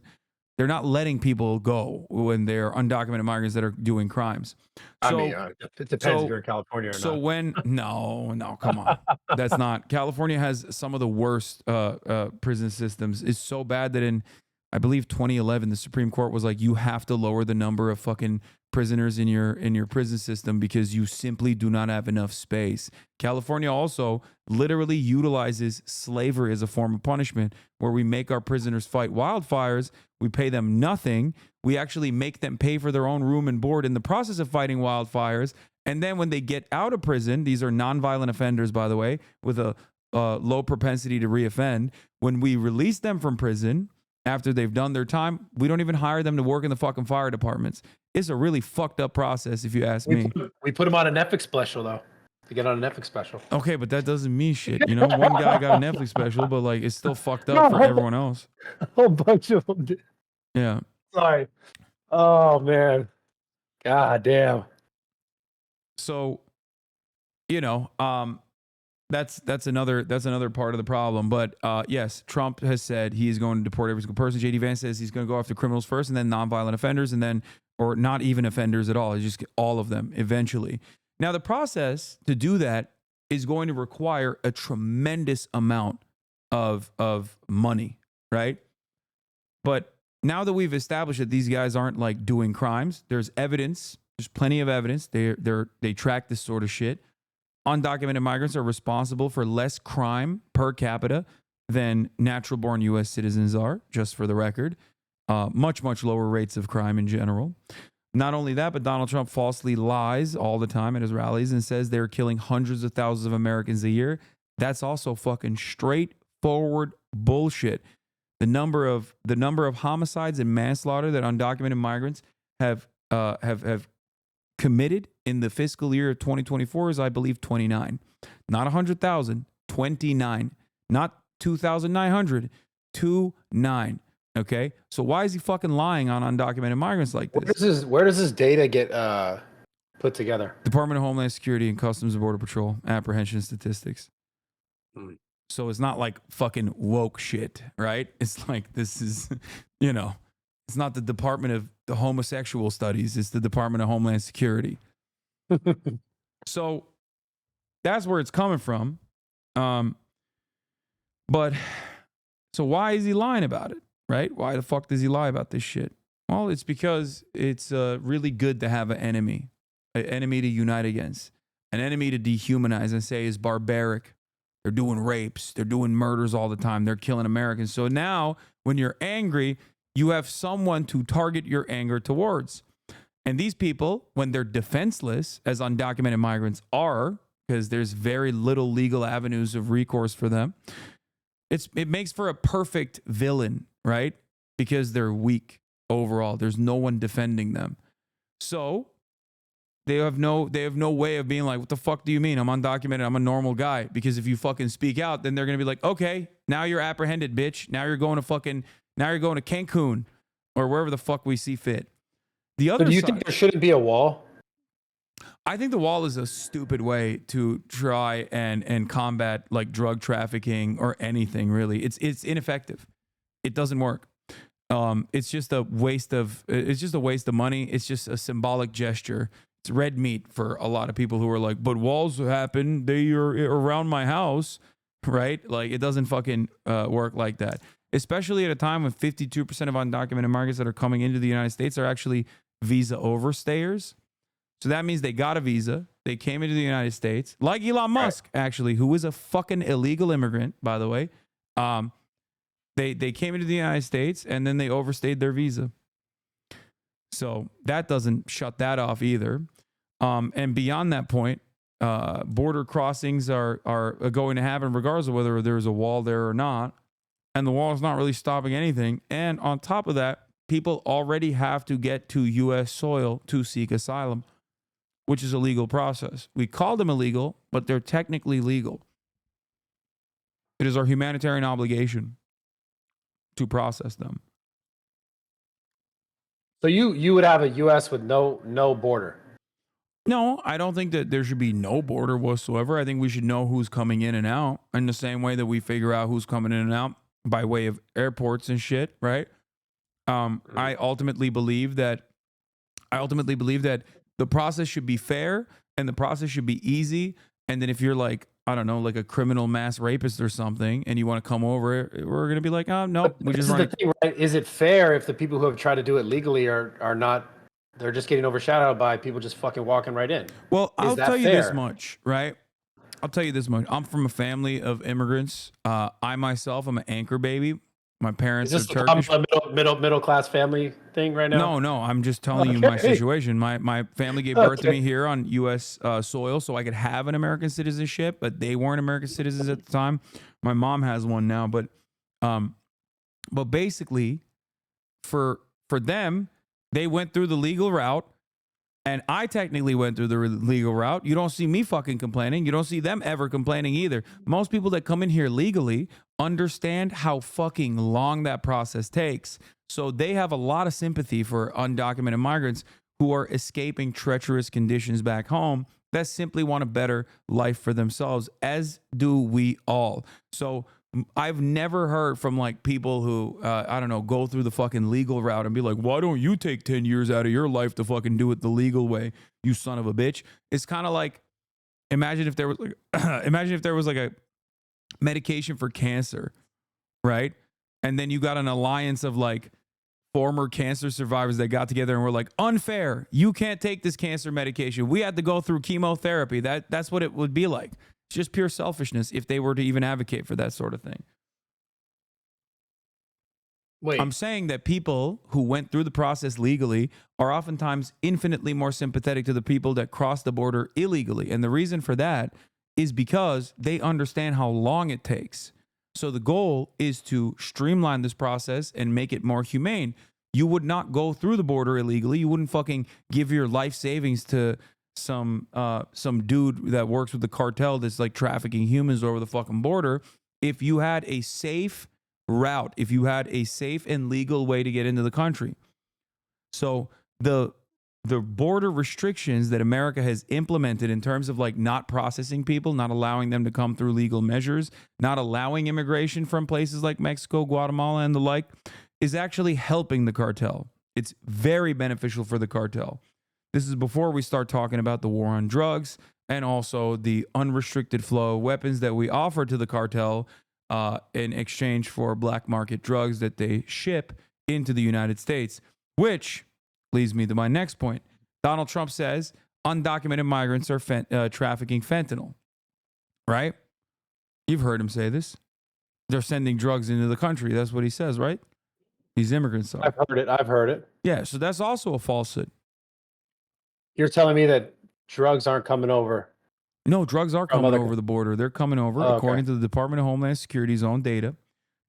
They're not letting people go when they're undocumented migrants that are doing crimes. So, it depends if you're in California or not. So no, come on. That's not. California has some of the worst prison systems. It's so bad that in, I believe, 2011, the Supreme Court was like, you have to lower the number of fucking prisoners in your prison system because you simply do not have enough space. California also literally utilizes slavery as a form of punishment, where we make our prisoners fight wildfires. We pay them nothing. We actually make them pay for their own room and board in the process of fighting wildfires. And then when they get out of prison, these are nonviolent offenders, by the way, with a low propensity to reoffend. When we release them from prison after they've done their time, we don't even hire them to work in the fucking fire departments. It's a really fucked up process, if you ask me. We put him on a Netflix special, though. To get on a Netflix special. Okay, but that doesn't mean shit. You know, one guy got a Netflix special, but like it's still fucked up for everyone else. A whole bunch of them did. Yeah. Sorry. Oh, man. God damn. So, you know, that's another part of the problem. But yes, Trump has said he is going to deport every single person. JD Vance says he's going to go after criminals first, and then nonviolent offenders, and then or not even offenders at all. It's just all of them eventually. Now, the process to do that is going to require a tremendous amount of money, right? But now that we've established that these guys aren't like doing crimes, there's evidence. There's plenty of evidence. They track this sort of shit. Undocumented migrants are responsible for less crime per capita than natural-born U.S. citizens are, just for the record. Much lower rates of crime in general. Not only that, but Donald Trump falsely lies all the time at his rallies and says they're killing hundreds of thousands of Americans a year. That's also fucking straightforward bullshit. The number of homicides and manslaughter that undocumented migrants have committed in the fiscal year of 2024 is, I believe, 29. Not 100,000, 29. Not 2,900, 29. Okay? So why is he fucking lying on undocumented migrants like this? Where does this data get put together? Department of Homeland Security and Customs and Border Patrol apprehension statistics. So it's not like fucking woke shit, right? It's like this is, you know, it's not the Department of the Homosexual Studies. It's the Department of Homeland Security. So that's where it's coming from. But so why is he lying about it, right? Why the fuck does he lie about this shit? Well, it's because it's really good to have an enemy to unite against, an enemy to dehumanize and say is barbaric. They're doing rapes. They're doing murders all the time. They're killing Americans. So now when you're angry, you have someone to target your anger towards. And these people, when they're defenseless, as undocumented migrants are, because there's very little legal avenues of recourse for them, it makes for a perfect villain, right? Because they're weak overall. There's no one defending them. So they have no way of being like, what the fuck do you mean? I'm undocumented. I'm a normal guy. Because if you fucking speak out, then they're going to be like, okay, now you're apprehended, bitch. Now you're going to Cancun or wherever the fuck we see fit. The other So do you side, think there shouldn't be a wall? I think the wall is a stupid way to try and combat like drug trafficking or anything really. It's ineffective. It doesn't work. It's just a waste of money. It's just a symbolic gesture. It's red meat for a lot of people who are like, but walls happen. They are around my house, right? Like it doesn't fucking work like that. Especially at a time when 52% of undocumented migrants that are coming into the United States are actually visa overstayers. So that means they got a visa. They came into the United States, like Elon Musk, actually, who is a fucking illegal immigrant, by the way. They came into the United States and then they overstayed their visa. So that doesn't shut that off either. And beyond that point, border crossings are going to happen regardless of whether there's a wall there or not. And the wall is not really stopping anything. And on top of that, people already have to get to U.S. soil to seek asylum, which is a legal process. We call them illegal, but they're technically legal. It is our humanitarian obligation to process them. So you would have a U.S. with no border? No, I don't think that there should be no border whatsoever. I think we should know who's coming in and out in the same way that we figure out who's coming in and out by way of airports and shit, right? I ultimately believe that the process should be fair and the process should be easy. And then if you're like, I don't know, like a criminal mass rapist or something, and you want to come over, we're going to be like, oh, no. But this is the thing, right? Is it fair if the people who have tried to do it legally are not they're just getting overshadowed by people just fucking walking right in. Well, I'll that tell you this fair? much, right? I'll tell you this much. I'm from a family of immigrants. I myself, I'm an anchor baby. My parents Is are this a Turkish. middle class family thing right now? No, I'm just telling you my Okay. situation. My family gave birth to Okay. me here on U.S. Soil, so I could have an American citizenship, but they weren't American citizens at the time. My mom has one now, but basically, for them, they went through the legal route, and I technically went through the legal route. You don't see me fucking complaining. You don't see them ever complaining either. Most people that come in here legally understand how fucking long that process takes. So they have a lot of sympathy for undocumented migrants who are escaping treacherous conditions back home that simply want a better life for themselves, as do we all. So I've never heard from like people who, I don't know, go through the fucking legal route and be like, why don't you take 10 years out of your life to fucking do it the legal way, you son of a bitch? It's kind of like, imagine if there was like a medication for cancer, right? And then you got an alliance of like former cancer survivors that got together and were like, unfair, you can't take this cancer medication. We had to go through chemotherapy. That's what it would be like. It's just pure selfishness if they were to even advocate for that sort of thing. Wait. I'm saying that people who went through the process legally are oftentimes infinitely more sympathetic to the people that cross the border illegally. And the reason for that is because they understand how long it takes. So the goal is to streamline this process and make it more humane. You would not go through the border illegally. You wouldn't fucking give your life savings to some dude that works with the cartel that's like trafficking humans over the fucking border. If you had a safe route, if you had a safe and legal way to get into the country. So the border restrictions that America has implemented in terms of like not processing people, not allowing them to come through legal measures, not allowing immigration from places like Mexico, Guatemala, and the like, is actually helping the cartel. It's very beneficial for the cartel. This is before we start talking about the war on drugs and also the unrestricted flow of weapons that we offer to the cartel in exchange for black market drugs that they ship into the United States, which leads me to my next point. Donald Trump says undocumented migrants are trafficking fentanyl, right? You've heard him say this. They're sending drugs into the country. That's what he says, right? These immigrants are. I've heard it. Yeah, so that's also a falsehood. You're telling me that drugs aren't coming over. No, drugs are coming over the border. They're coming over, according to the Department of Homeland Security's own data.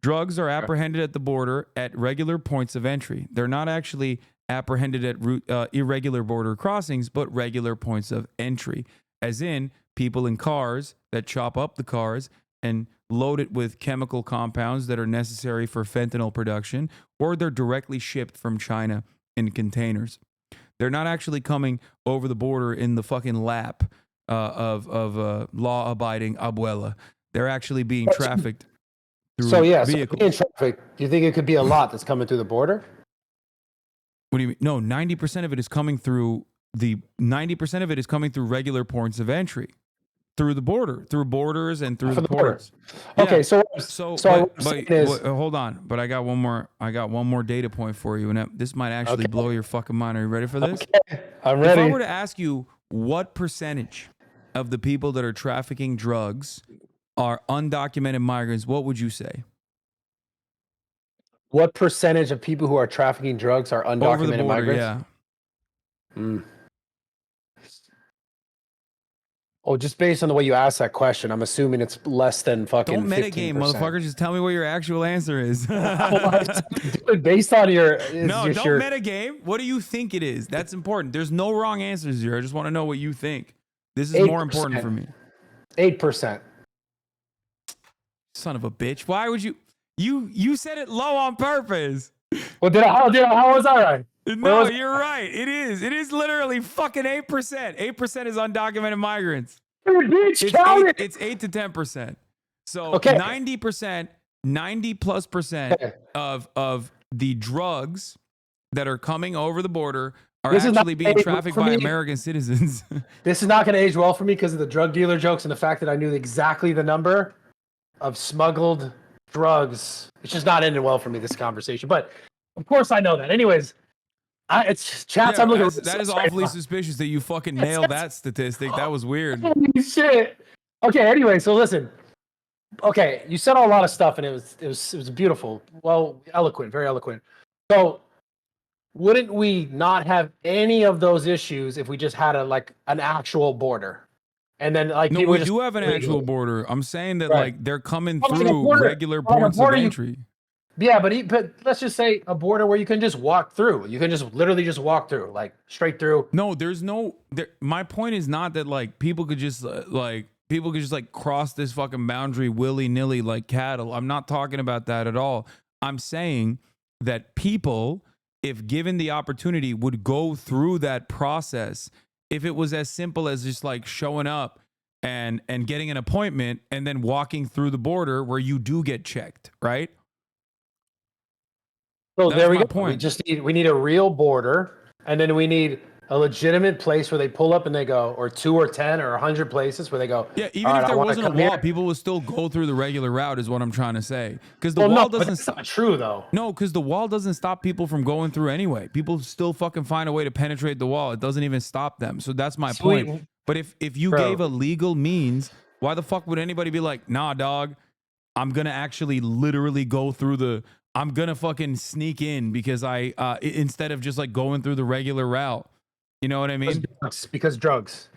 Drugs are apprehended at the border at regular points of entry. They're not actually apprehended at irregular border crossings, but regular points of entry, as in people in cars that chop up the cars and load it with chemical compounds that are necessary for fentanyl production, or they're directly shipped from China in containers. They're not actually coming over the border in the fucking lap of law-abiding abuela. They're actually being trafficked through vehicles. Being trafficked, do you think it could be a lot that's coming through the border? What do you mean? No, 90% of it is coming through regular points of entry. Through the border, through borders, and through the ports. Okay, Yeah. so Hold on, but I got one more data point for you, and this might actually blow your fucking mind. Are you ready for this? Okay, I'm ready. If I were to ask you what percentage of the people that are trafficking drugs are undocumented migrants, what would you say? What percentage of people who are trafficking drugs are undocumented Over the border, migrants? yeah. Oh, just based on the way you asked that question, I'm assuming it's less than fucking. Don't metagame, 15%. motherfucker. Just tell me what your actual answer is. Dude, based on your don't metagame. What do you think it is? That's important. There's no wrong answers here. I just want to know what you think. This is 8%. more important for me. 8%. Son of a bitch. Why would you said it low on purpose? Well, how was I right? No, you're right. It is. It is literally fucking 8%. 8% is undocumented migrants. Dude, bitch, It's 8 to 10%. So Okay. 90%, 90+% of the drugs that are coming over the border are actually being trafficked by American citizens. This is not going to age well for me because of the drug dealer jokes and the fact that I knew exactly the number of smuggled drugs. It's just not ending well for me, this conversation. But of course I know that. Anyways, It's chats. Yeah, I'm looking. that is awfully suspicious that you fucking nailed that statistic. That was weird. Holy shit. Okay. Anyway, so listen. Okay, you said a lot of stuff, and it was beautiful. Well, eloquent, very eloquent. So, wouldn't we not have any of those issues if we just had an actual border, and then like No, people we just do have an legal? actual border. I'm saying that Right. like they're coming Well, like a through border- regular well, like a points of border, entry. Yeah, but let's just say a border where you can just walk through. You can just literally just walk through, like straight through. No, there's no. My point is not that like people could just cross this fucking boundary willy nilly like cattle. I'm not talking about that at all. I'm saying that people, if given the opportunity, would go through that process. If it was as simple as just like showing up and getting an appointment and then walking through the border where you do get checked, right? So That's there we my go. point. We need a real border, and then we need a legitimate place where they pull up and they go, or 2 or 10 or 100 places where they go. Yeah, even "All if right, I there wanna wasn't a come wall, here." people would still go through the regular route, is what I'm trying to say. Because the Well, wall no, but doesn't that's stop. not true though. No, because the wall doesn't stop people from going through anyway. People still fucking find a way to penetrate the wall. It doesn't even stop them. So that's my Sweet. point. But if you Bro. gave a legal means, why the fuck would anybody be like, nah, dog, I'm gonna actually literally go through I'm gonna fucking sneak in because instead of just like going through the regular route. You know what I mean? Because drugs.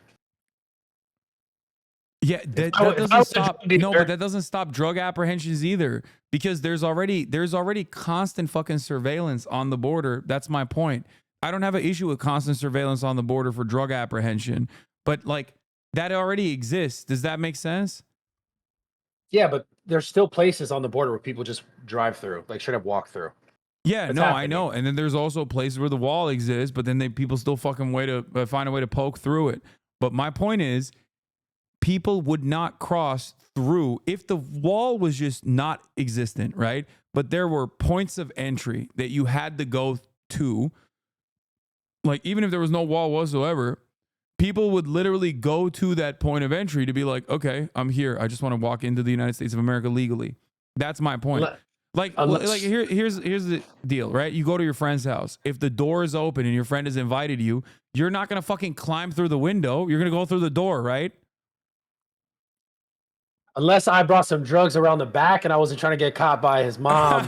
Yeah, that if I doesn't was a stop. drug No, dealer- but that doesn't stop drug apprehensions either, because there's already constant fucking surveillance on the border. That's my point. I don't have an issue with constant surveillance on the border for drug apprehension, but like that already exists. Does that make sense? Yeah, but there's still places on the border where people just drive through, like straight up walk through. Yeah, It's no, I happening. know. And then there's also places where the wall exists, but then people still fucking find a way to poke through it. But my point is, people would not cross through if the wall was just not existent, right? But there were points of entry that you had to go to. Like, even if there was no wall whatsoever, people would literally go to that point of entry to be like, okay, I'm here. I just want to walk into the United States of America legally. That's my point. Here's the deal, right? You go to your friend's house. If the door is open and your friend has invited you, you're not going to fucking climb through the window. You're going to go through the door, right? Unless I brought some drugs around the back and I wasn't trying to get caught by his mom.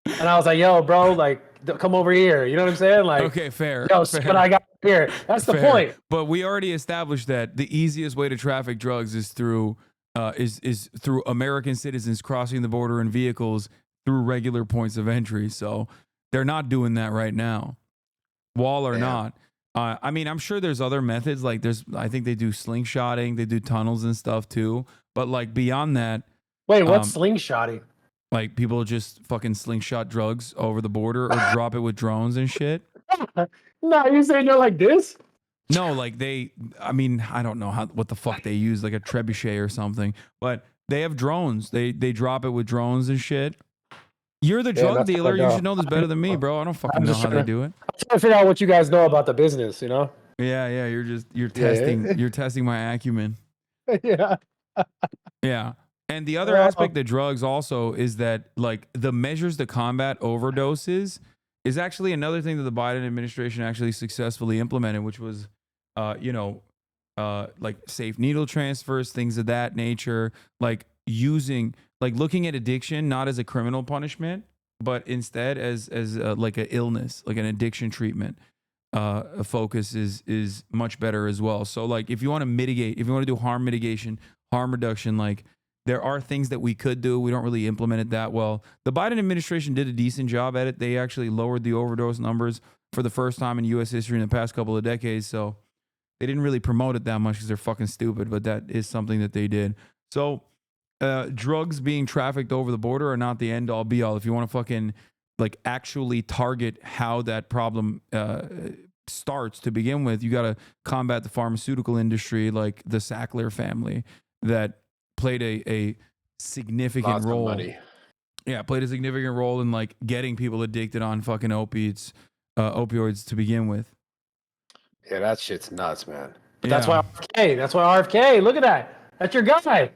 And I was like, yo, bro, like, come over here. You know what I'm saying? Like, Okay, fair. yo, see fair. what I got here. That's the Fair. point. But we already established that the easiest way to traffic drugs is through through American citizens crossing the border in vehicles through regular points of entry. So they're not doing that right now, wall or not. I mean, I'm sure there's other methods. Like I think they do slingshotting, they do tunnels and stuff too. But like beyond that, Wait, what's slingshotting? like people just fucking slingshot drugs over the border or drop it with drones and shit. No, you're saying they're like this? No, like I mean, I don't know what the fuck they use, like a trebuchet or something, but they have drones. They drop it with drones and shit. You're the drug that's dealer. what I You know. should know this better than me, bro. I don't fucking know how they do it. I'm trying to figure out what you guys know about the business, you know? Yeah, you're testing you're testing my acumen. Yeah. Yeah. And the other aspect of drugs also is that like the measures to combat overdoses is actually another thing that the Biden administration actually successfully implemented, which was like safe needle transfers, things of that nature, like looking at addiction not as a criminal punishment, but instead as like an illness, like an addiction treatment. A focus is much better as well. So like if you want to mitigate, if you want to do harm mitigation, harm reduction, like there are things that we could do. We don't really implement it that well. The Biden administration did a decent job at it. They actually lowered the overdose numbers for the first time in U.S. history in the past couple of decades. So they didn't really promote it that much because they're fucking stupid, but that is something that they did. So drugs being trafficked over the border are not the end all be all. If you want to fucking like actually target how that problem starts to begin with, you got to combat the pharmaceutical industry, like the Sackler family that played a significant role. Yeah, played a significant role in like getting people addicted on fucking opioids to begin with. Yeah, that shit's nuts, man. But Yeah. that's why RFK. Look at that. That's your guy.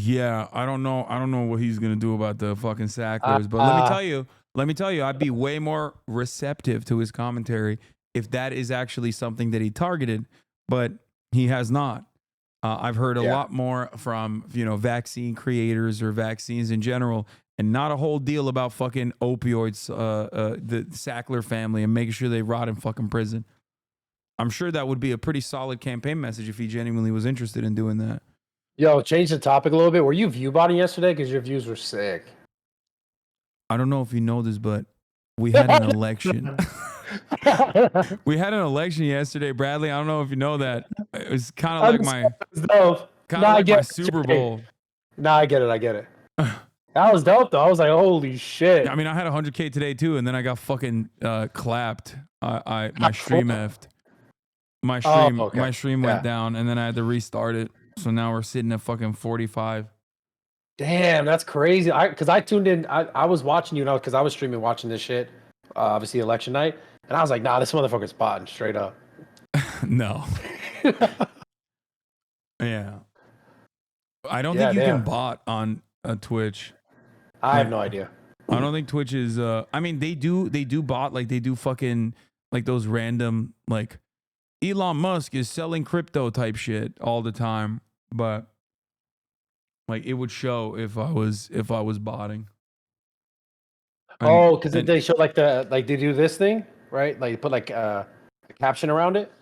Yeah, I don't know. I don't know what he's gonna do about the fucking Sacklers, but let me tell you, I'd be way more receptive to his commentary if that is actually something that he targeted, but he has not. I've heard a lot more from vaccine creators or vaccines in general, and not a whole deal about fucking opioids, the Sackler family, and making sure they rot in fucking prison. I'm sure that would be a pretty solid campaign message if he genuinely was interested in doing that. Yo, change the topic a little bit. Were you view botting yesterday? Because your views were sick. I don't know if you know this, but we had an election. We had an election yesterday, Bradley. I don't know if you know that. It was kind of like my Super Bowl. Nah, I get it. That was dope, though. I was like, holy shit. I mean, I had 100K today, too, and then I got fucking clapped. My stream effed. My stream went down, and then I had to restart it. So now we're sitting at fucking 45. Damn, that's crazy. Because I tuned in. I was watching you, because I was streaming watching this shit, obviously election night. And I was like, nah, this motherfucker's botting straight up. No. Yeah. I don't think you can bot on Twitch. I have no idea. I don't think Twitch is I mean they do bot, like they do fucking like those random like Elon Musk is selling crypto type shit all the time, but like it would show if I was botting. Because they show they do this thing, right? Like put a caption around it.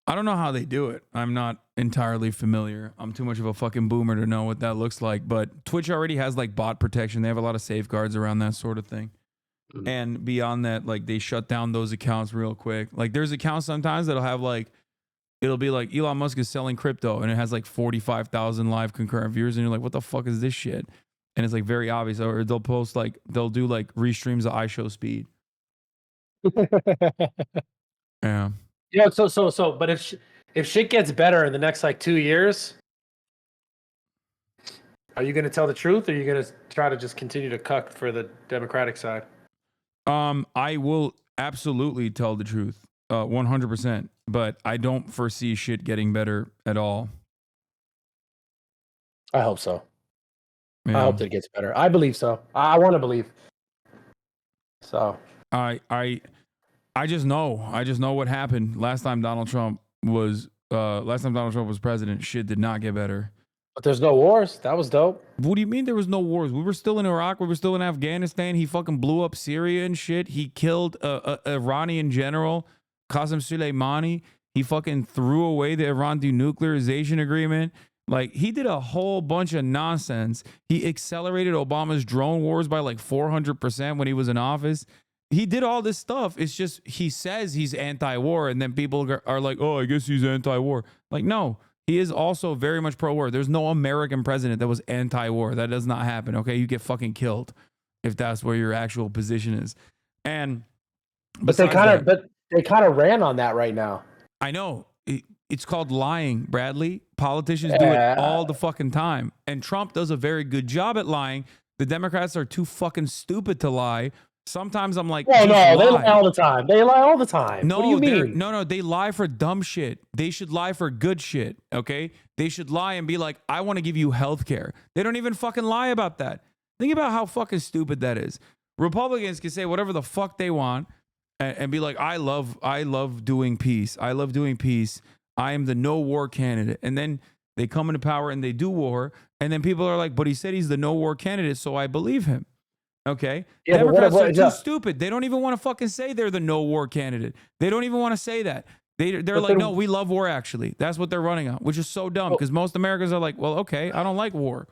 I don't know how they do it. I'm not entirely familiar. I'm too much of a fucking boomer to know what that looks like. But Twitch already has like bot protection. They have a lot of safeguards around that sort of thing. Mm-hmm. And beyond that, like they shut down those accounts real quick. Like there's accounts sometimes that'll have like, it'll be like Elon Musk is selling crypto and it has like 45,000 live concurrent viewers. And you're like, what the fuck is this shit? And it's like very obvious. Or they'll post like, they'll do like restreams of iShow speed. Yeah. Yeah, but if shit gets better in the next like 2 years, are you gonna tell the truth, or are you gonna try to just continue to cuck for the Democratic side? I will absolutely tell the truth, 100%. But I don't foresee shit getting better at all. I hope so. Yeah. I hope that it gets better. I believe so. I want to believe. So I just know what happened last time Donald Trump was president. Shit did not get better. But there's no wars. That was dope. What do you mean there was no wars? We were still in Iraq. We were still in Afghanistan. He fucking blew up Syria and shit. He killed a Iranian general, Qasem Soleimani. He fucking threw away the Iran denuclearization agreement. Like, he did a whole bunch of nonsense. He accelerated Obama's drone wars by like 400% when he was in office. He did all this stuff. It's just he says he's anti-war, and then people are like, oh, I guess he's anti-war. Like, no, he is also very much pro-war. There's no American president that was anti-war. That does not happen, okay? You get fucking killed if that's where your actual position is. And but they kind of ran on that right now. I know. It's called lying, Bradley. Politicians do it all the fucking time. And Trump does a very good job at lying. The Democrats are too fucking stupid to lie. Sometimes I'm like, well, no, they lie all the time. They lie all the time. No, what do you mean? No, they lie for dumb shit. They should lie for good shit, okay? They should lie and be like, I want to give you health care. They don't even fucking lie about that. Think about how fucking stupid that is. Republicans can say whatever the fuck they want and be like, I love doing peace. I love doing peace. I am the no war candidate. And then they come into power and they do war. And then people are like, but he said he's the no war candidate, so I believe him. Okay. Yeah, Democrats are too stupid. They don't even want to fucking say they're the no war candidate. They don't even want to say that. They're like, no, we love war, actually. That's what they're running on, which is so dumb because most Americans are like, well, okay, I don't like war.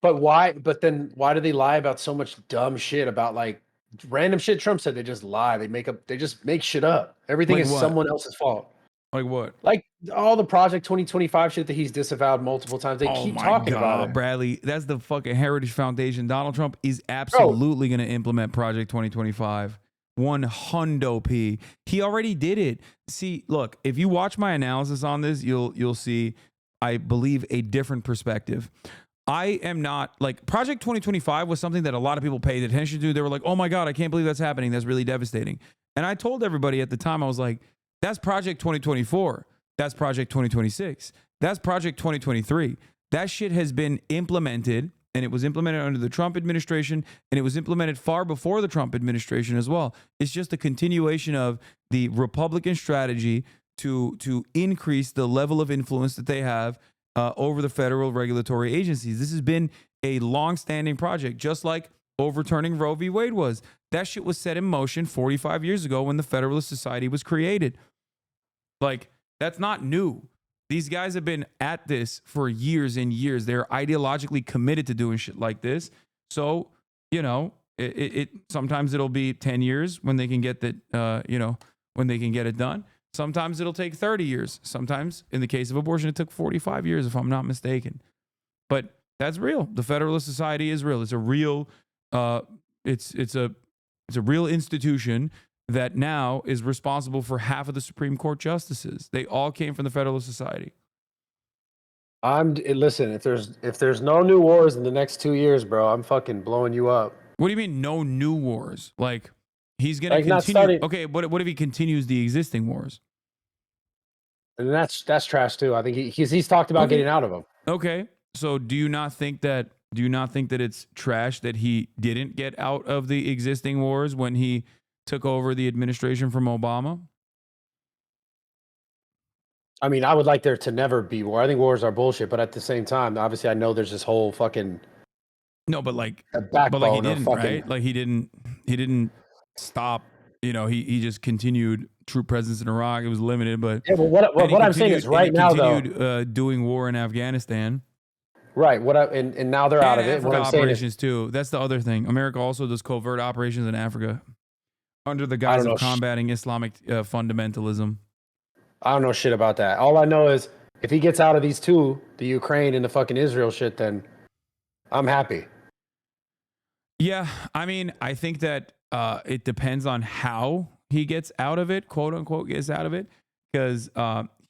But why? But then why do they lie about so much dumb shit about like random shit Trump said? They just lie. They just make shit up. Everything like is what? Someone else's fault. Like what? Like all the Project 2025 shit that he's disavowed multiple times. They keep talking about it. Bradley, that's the fucking Heritage Foundation. Donald Trump is absolutely going to implement Project 2025. 100p. He already did it. See, look, if you watch my analysis on this, you'll see, I believe, a different perspective. I am not like Project 2025 was something that a lot of people paid attention to. They were like, oh my God, I can't believe that's happening. That's really devastating. And I told everybody at the time, I was like, that's Project 2024. That's Project 2026. That's Project 2023. That shit has been implemented, and it was implemented under the Trump administration, and it was implemented far before the Trump administration as well. It's just a continuation of the Republican strategy to increase the level of influence that they have over the federal regulatory agencies. This has been a long-standing project, just like overturning Roe v. Wade was. That shit was set in motion 45 years ago when the Federalist Society was created. Like, that's not new. These guys have been at this for years and years. They're ideologically committed to doing shit like this. So, you know, it sometimes it'll be 10 years when they can get that, when they can get it done. Sometimes it'll take 30 years. Sometimes, in the case of abortion, it took 45 years, if I'm not mistaken. But that's real. The Federalist Society is real. It's a real, it's a real institution that now is responsible for half of the Supreme Court justices. They all came from the Federalist Society. Listen, if there's no new wars in the next 2 years, bro, I'm fucking blowing you up. What do you mean no new wars? Like, he's going to Not continue. starting. Okay, what if he continues the existing wars? And that's trash too. I think he's talked about getting out of them. Okay. So do you not think that it's trash that he didn't get out of the existing wars when he took over the administration from Obama? I mean, I would like there to never be war. I think wars are bullshit, but at the same time, obviously I know there's this whole fucking No, but like he backbone didn't, fucking, right? Like he didn't stop. You know, he just continued troop presence in Iraq. It was limited, but yeah. But what I'm saying is right now, though, doing war in Afghanistan. Right. And now they're out of it. Africa What I'm operations too. That's the other thing. America also does covert operations in Africa under the guise of combating Islamic fundamentalism. I don't know shit about that. All I know is if he gets out of these two, the Ukraine and the fucking Israel shit, then I'm happy. Yeah, I mean, I think that it depends on how he gets out of it, quote unquote, gets out of it, because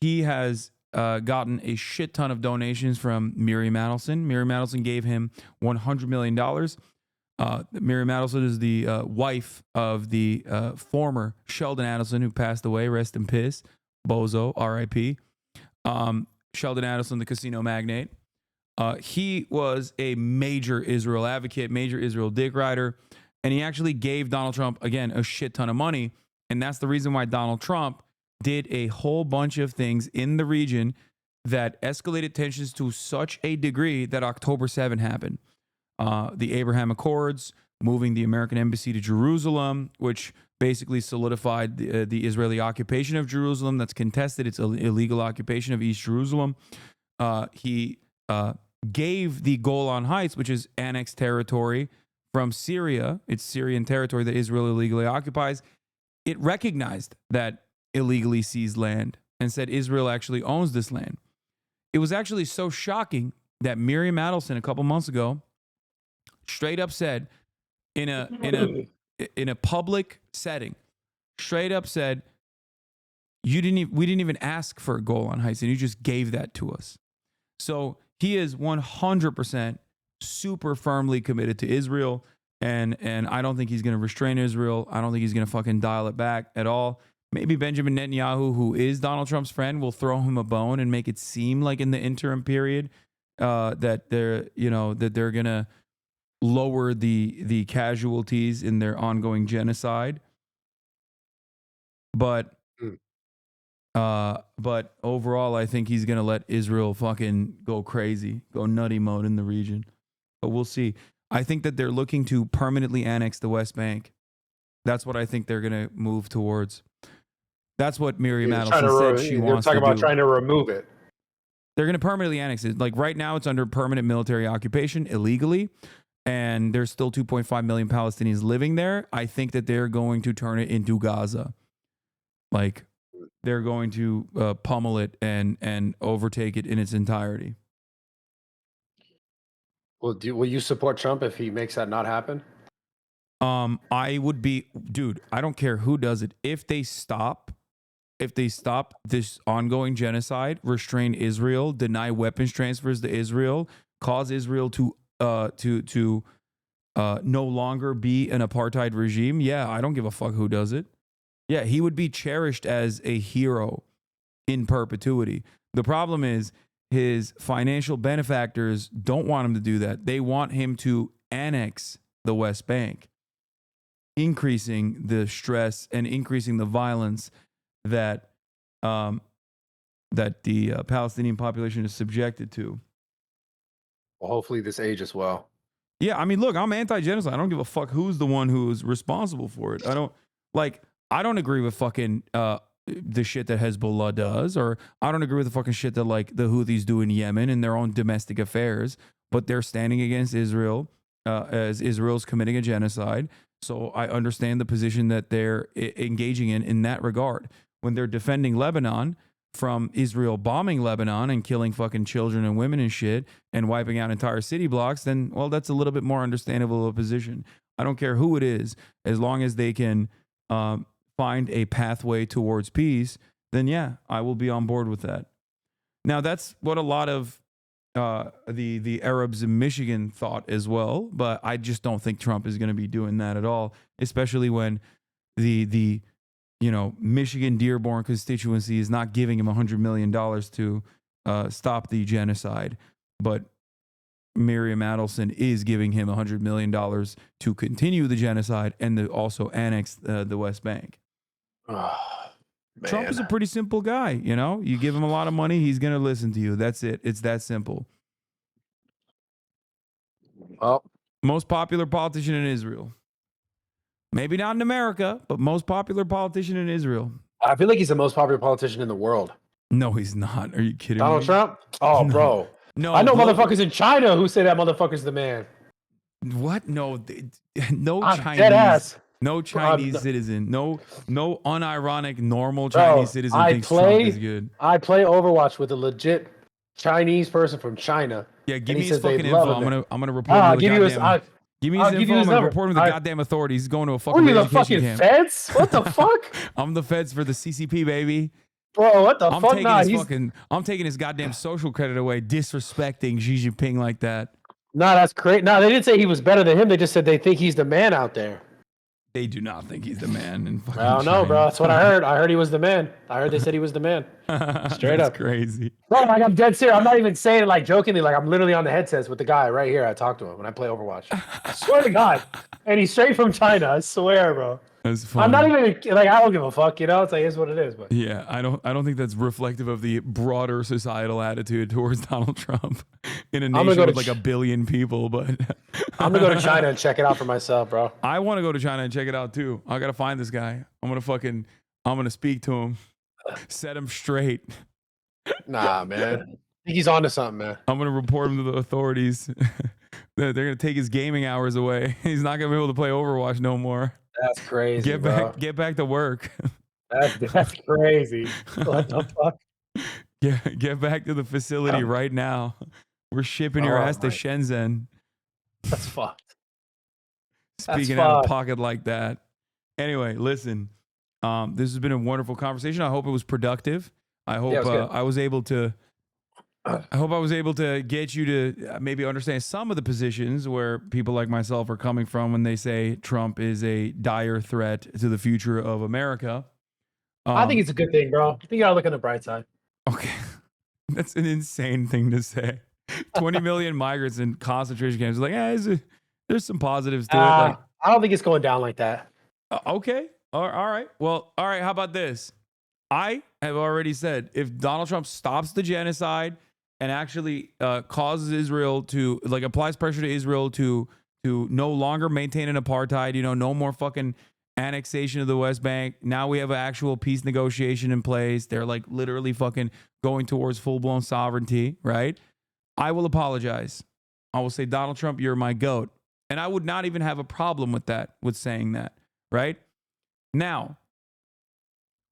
he has gotten a shit ton of donations from Miriam Adelson. Miriam Adelson gave him $100 million. Miriam Adelson is the wife of the former Sheldon Adelson, who passed away. Rest in peace. Bozo, R.I.P. Sheldon Adelson, the casino magnate. He was a major Israel advocate, major Israel dick rider, and he actually gave Donald Trump, again, a shit ton of money. And that's the reason why Donald Trump did a whole bunch of things in the region that escalated tensions to such a degree that October 7 happened. The Abraham Accords, moving the American embassy to Jerusalem, which basically solidified the Israeli occupation of Jerusalem that's contested. It's an illegal occupation of East Jerusalem. He gave the Golan Heights, which is annexed territory from Syria. It's Syrian territory that Israel illegally occupies. It recognized that illegally seized land and said Israel actually owns this land. It was actually so shocking that Miriam Adelson a couple months ago straight up said in a public setting, straight up said, we didn't even ask for Golan Heights, and you just gave that to us. So he is 100% super firmly committed to Israel, and I don't think he's going to restrain Israel. I don't think he's going to fucking dial it back at all. Maybe Benjamin Netanyahu, who is Donald Trump's friend, will throw him a bone and make it seem like in the interim period that they're going to lower the casualties in their ongoing genocide. But overall, I think he's going to let Israel fucking go crazy, go nutty mode in the region. But we'll see. I think that they're looking to permanently annex the West Bank. That's what I think they're going to move towards. That's what Miriam Adelson said she wants to do. They're talking about trying to remove it. They're going to permanently annex it. Like right now, it's under permanent military occupation illegally, and there's still 2.5 million Palestinians living there. I think that they're going to turn it into Gaza. Like, they're going to pummel it and overtake it in its entirety. Well, will you support Trump if he makes that not happen? I would be, dude, I don't care who does it. If they stop this ongoing genocide, restrain Israel, deny weapons transfers to Israel, cause Israel to no longer be an apartheid regime, yeah, I don't give a fuck who does it. Yeah, he would be cherished as a hero in perpetuity. The problem is his financial benefactors don't want him to do that. They want him to annex the West Bank, increasing the stress and increasing the violence that that the Palestinian population is subjected to. Well, hopefully this ages well. Yeah, I mean, look, I'm anti-genocide. I don't give a fuck who's the one who's responsible for it. I don't agree with fucking the shit that Hezbollah does, or I don't agree with the fucking shit that like the Houthis do in Yemen in their own domestic affairs, but they're standing against Israel as Israel's committing a genocide. So I understand the position that they're engaging in that regard. When they're defending Lebanon from Israel bombing Lebanon and killing fucking children and women and shit and wiping out entire city blocks, then, well, that's a little bit more understandable of a position. I don't care who it is, as long as they can find a pathway towards peace, then yeah, I will be on board with that. Now, that's what a lot of the Arabs in Michigan thought as well, but I just don't think Trump is going to be doing that at all, especially when the Michigan Dearborn constituency is not giving him $100 million to stop the genocide, but Miriam Adelson is giving him $100 million to continue the genocide and to also annex the West Bank. Oh, Trump is a pretty simple guy, You give him a lot of money, he's going to listen to you. That's it. It's that simple. Well, most popular politician in Israel. Maybe not in America, but most popular politician in Israel. I feel like he's the most popular politician in the world. No, he's not. Are you kidding me? Donald Trump? Oh, No. bro. No, I know motherfuckers in China who say that motherfucker's the man. What? No, no I'm Chinese. dead ass. No Chinese citizen. No unironic, normal Bro, Chinese citizen thinks Trump is good. I play Overwatch with a legit Chinese person from China. Yeah, give and me he his says they fucking love info. it. I'm gonna report him to the goddamn. Give me his I'll give info. you I'm his gonna number. report him to the goddamn authorities. He's going to a What fucking are you, the education fucking camp. feds? What the fuck? I'm the feds for the CCP, baby. Bro, what the I'm fuck? taking Nah, his I'm taking his goddamn social credit away, disrespecting Xi Jinping like that. Nah, that's great. Nah, they didn't say he was better than him. They just said they think he's the man out there. They do not think he's the man in fucking I don't know, bro. That's what I heard. I heard he was the man. I heard they said he was the man. Straight That's up. crazy. Bro, like I'm dead serious. I'm not even saying it like jokingly. Like I'm literally on the headsets with the guy right here. I talk to him when I play Overwatch. I swear to God. And he's straight from China. I swear, bro. That's funny. I'm not even like I don't give a fuck. It's like it's what it is. But Yeah, I don't think that's reflective of the broader societal attitude towards Donald Trump in a nation with like a billion people. But I'm gonna go to China and check it out for myself, bro. I want to go to China and check it out too. I gotta find this guy. I'm gonna speak to him, set him straight. Nah, man. I think he's onto something, man. I'm gonna report him to the authorities. They're gonna take his gaming hours away. He's not gonna be able to play Overwatch no more. That's crazy. Get back to work. That's crazy. What the fuck? Get back to the facility right now. We're shipping your ass to Shenzhen. That's fucked. Speaking out of pocket like that. Anyway, listen. This has been a wonderful conversation. I hope it was productive. I hope I was able to get you to maybe understand some of the positions where people like myself are coming from when they say Trump is a dire threat to the future of America. I think it's a good thing, bro. I think you gotta look on the bright side. Okay. That's an insane thing to say. 20 million migrants in concentration camps. Like, there's some positives to it. Like, I don't think it's going down like that. Okay. All right. Well, all right. How about this? I have already said if Donald Trump stops the genocide and actually causes Israel to applies pressure to Israel to no longer maintain an apartheid, no more fucking annexation of the West Bank. Now we have an actual peace negotiation in place. They're like literally fucking going towards full-blown sovereignty, right? I will apologize. I will say, Donald Trump, you're my goat. And I would not even have a problem with saying that, right? Now,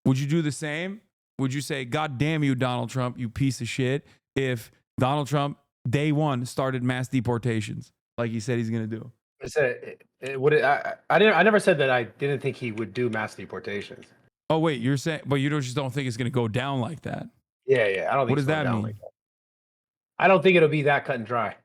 would you do the same? Would you say, God damn you, Donald Trump, you piece of shit, if Donald Trump, day one, started mass deportations like he said he's going to do? I never said that I didn't think he would do mass deportations. Oh, wait, you're saying, but you just don't think it's going to go down like that? Yeah, I don't think what does that mean? like that. I don't think it'll be that cut and dry.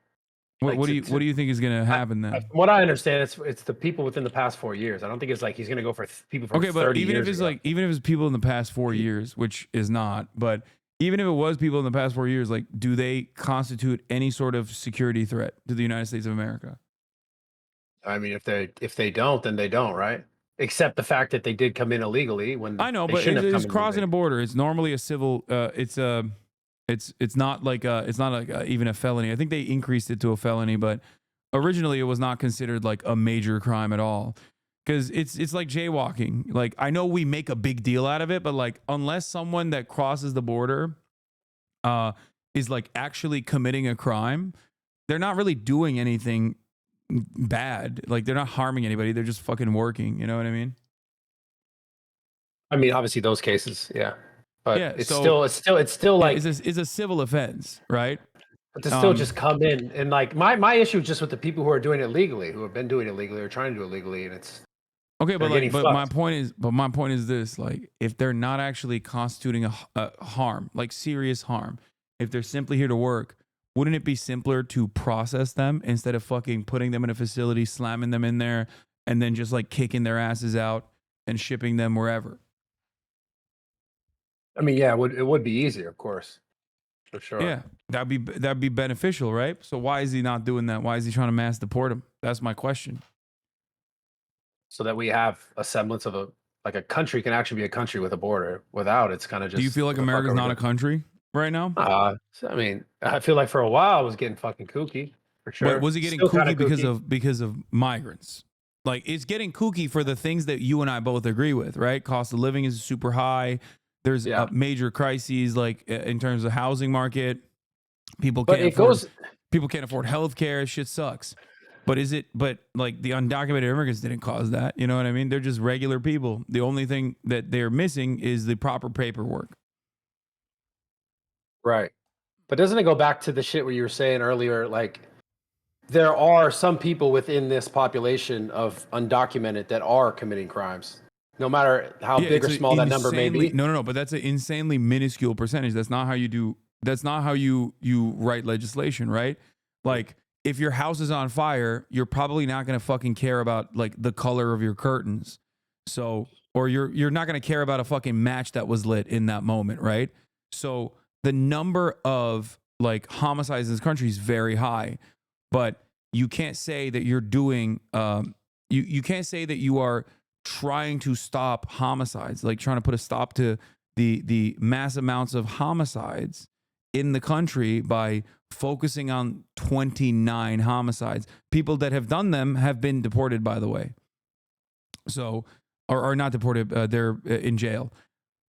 What do you think is going to happen then? From what I understand, it's the people within the past 4 years. I don't think it's like he's going to go for people from 30 years even if it's ago. even if it's people in the past 4 years, which is not, but even if it was people in the past 4 years, like, do they constitute any sort of security threat to the United States of America? I mean, if they don't, then they don't, right? Except the fact that they did come in illegally when I know, they but shouldn't have come it's in crossing a illegally. border. It's normally a civil. It's not like even a felony. I think they increased it to a felony, but originally it was not considered like a major crime at all. Because it's like jaywalking. Like, I know we make a big deal out of it, but like, unless someone that crosses the border is like actually committing a crime, they're not really doing anything bad. Like, they're not harming anybody. They're just fucking working. You know what I mean? I mean, obviously those cases, yeah, but Yeah. it's So still yeah, like, it's a civil offense, right? but to still just come in and like my issue is just with the people who are doing it legally, who have been doing it legally or trying to do it legally, and it's Okay, but they're getting like, my fucked. point is this: like, if they're not actually constituting a harm, like serious harm, if they're simply here to work, wouldn't it be simpler to process them instead of fucking putting them in a facility, slamming them in there, and then just like kicking their asses out and shipping them wherever? I mean, yeah, it would be easier, of course, for sure. Yeah, that'd be beneficial, right? So why is he not doing that? Why is he trying to mass deport them? That's my question. So that we have a semblance of a country can actually be a country with a border. Without, it's kind of just. Do you feel like what the fuck America's are we not a doing? country right now? I mean, I feel like for a while I was getting fucking kooky, for sure. Was it getting Still kinda kooky because of migrants? Like, it's getting kooky for the things that you and I both agree with, right? Cost of living is super high. There's Yeah. major crises, like in terms of housing market. People But can't it afford goes. people can't afford healthcare. Shit sucks. But like the undocumented immigrants didn't cause that? You know what I mean? They're just regular people. The only thing that they're missing is the proper paperwork. Right. But doesn't it go back to the shit where you were saying earlier, like there are some people within this population of undocumented that are committing crimes, no matter how Yeah, big it's or an small that number may insanely be? no, but that's an insanely minuscule percentage. That's not how you do. That's not how you write legislation, right? Like, if your house is on fire, you're probably not going to fucking care about like the color of your curtains. So, or you're not going to care about a fucking match that was lit in that moment, right? So, the number of like homicides in this country is very high, but you can't say that you're doing you can't say that you are trying to stop homicides, like trying to put a stop to the mass amounts of homicides in the country by focusing on 29 homicides. People that have done them have been deported, by the way. So, or not deported, they're in jail.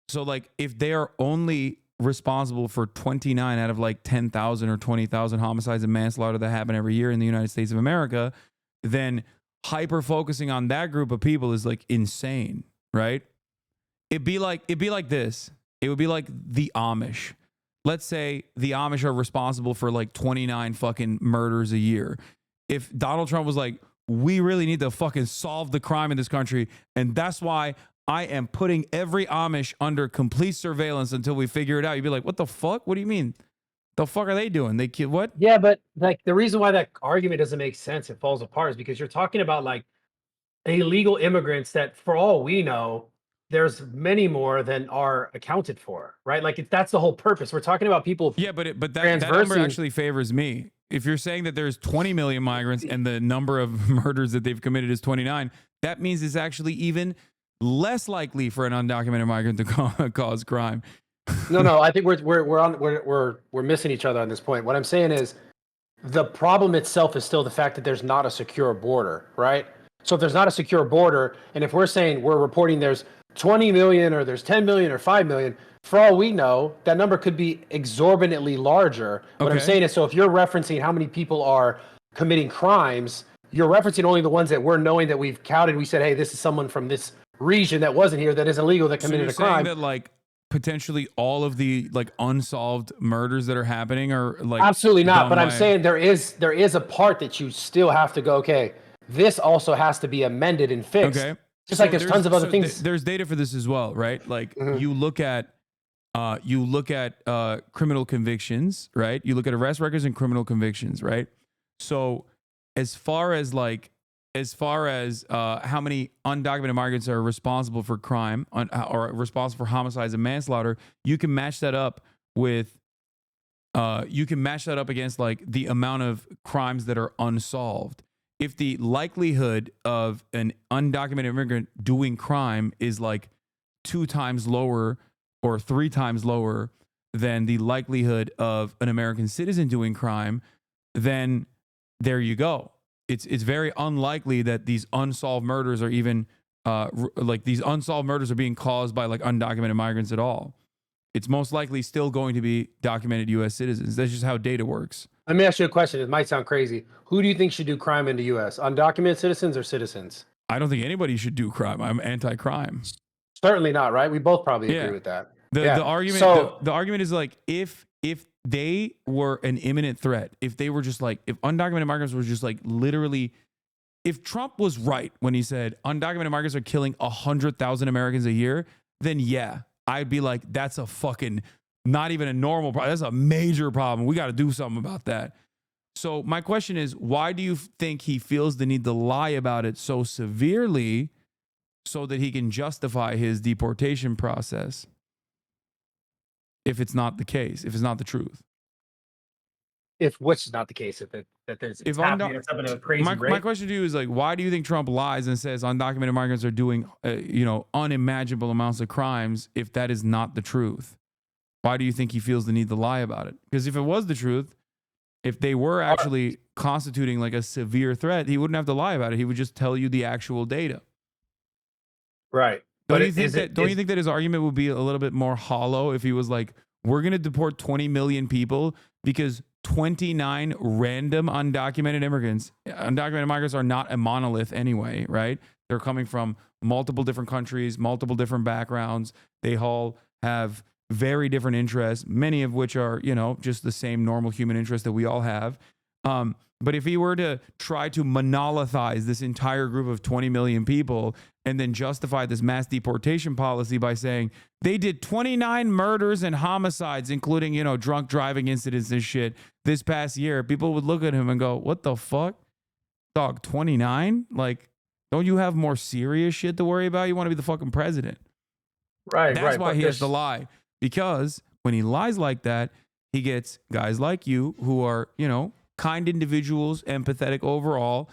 So, like, if they are only responsible for 29 out of like 10,000 or 20,000 homicides and manslaughter that happen every year in the United States of America, then hyper focusing on that group of people is like insane, right? It'd be like this. It would be like the Amish. Let's say the Amish are responsible for like 29 fucking murders a year. If Donald Trump was like, we really need to fucking solve the crime in this country, and that's why I am putting every Amish under complete surveillance until we figure it out. You'd be like, what the fuck? What do you mean? The fuck are they doing? They kill what? Yeah, but like the reason why that argument doesn't make sense, it falls apart, is because you're talking about like illegal immigrants that, for all we know, there's many more than are accounted for, right? Like that's the whole purpose. We're talking about people. Yeah, but that number transversing. actually favors me. If you're saying that there's 20 million migrants and the number of murders that they've committed is 29, that means it's actually even less likely for an undocumented migrant to cause crime. No, I think we're missing each other on this point. What I'm saying is the problem itself is still the fact that there's not a secure border, right? So if there's not a secure border, and if we're saying we're reporting there's 20 million or there's 10 million or 5 million, for all we know, that number could be exorbitantly larger. What I'm Okay. saying is, so if you're referencing how many people are committing crimes, you're referencing only the ones that we're knowing that we've counted. We said, hey, this is someone from this region that wasn't here, that is illegal, that So committed you're a crime. saying that like potentially all of the like unsolved murders that are happening are like Absolutely not. done But I'm by- saying there is a part that you still have to go, okay, this also has to be amended and fixed. Okay. Just like there's tons of other things. There's data for this as well, right? Like you look at criminal convictions, right? You look at arrest records and criminal convictions, right? So as far as how many undocumented migrants are responsible for crime or responsible for homicides and manslaughter, you can match that up with you can match that up against like the amount of crimes that are unsolved. If the likelihood of an undocumented immigrant doing crime is like 2 times lower or 3 times lower than the likelihood of an American citizen doing crime, then there you go. It's very unlikely that these unsolved murders are even like these unsolved murders are being caused by like undocumented migrants at all. It's most likely still going to be documented U.S. citizens. That's just how data works. Let me ask you a question. It might sound crazy. Who do you think should do crime in the U.S.? Undocumented citizens or citizens? I don't think anybody should do crime. I'm anti-crime. Certainly not, right? We both probably agree with that. The argument So, the argument is like if they were an imminent threat, if they were just like if undocumented migrants were just like literally, if Trump was right when he said undocumented migrants are killing 100,000 Americans a year, then yeah, I'd be like, that's a fucking not even a normal problem. That's a major problem. We got to do something about that. So my question is, why do you think he feels the need to lie about it so severely so that he can justify his deportation process? If it's not the case, if it's not the truth. if which is not the case, that there's If happening at a crazy rate. my question to you is like, why do you think Trump lies and says undocumented migrants are doing, unimaginable amounts of crimes if that is not the truth? Why do you think he feels the need to lie about it? Because if it was the truth, if they were actually constituting like a severe threat, he wouldn't have to lie about it. He would just tell you the actual data. Right. Don't you think that his argument would be a little bit more hollow if he was like, we're going to deport 20 million people because 29 random undocumented migrants are not a monolith anyway, right? They're coming from multiple different countries, multiple different backgrounds. They all have very different interests, many of which are, just the same normal human interests that we all have. But if he were to try to monolithize this entire group of 20 million people and then justify this mass deportation policy by saying they did 29 murders and homicides, including, drunk driving incidents and shit this past year, people would look at him and go, what the fuck? Dog, 29? Like, don't you have more serious shit to worry about? You want to be the fucking president. Right, That's why he has to lie. Because when he lies like that, he gets guys like you who are, kind individuals, empathetic overall,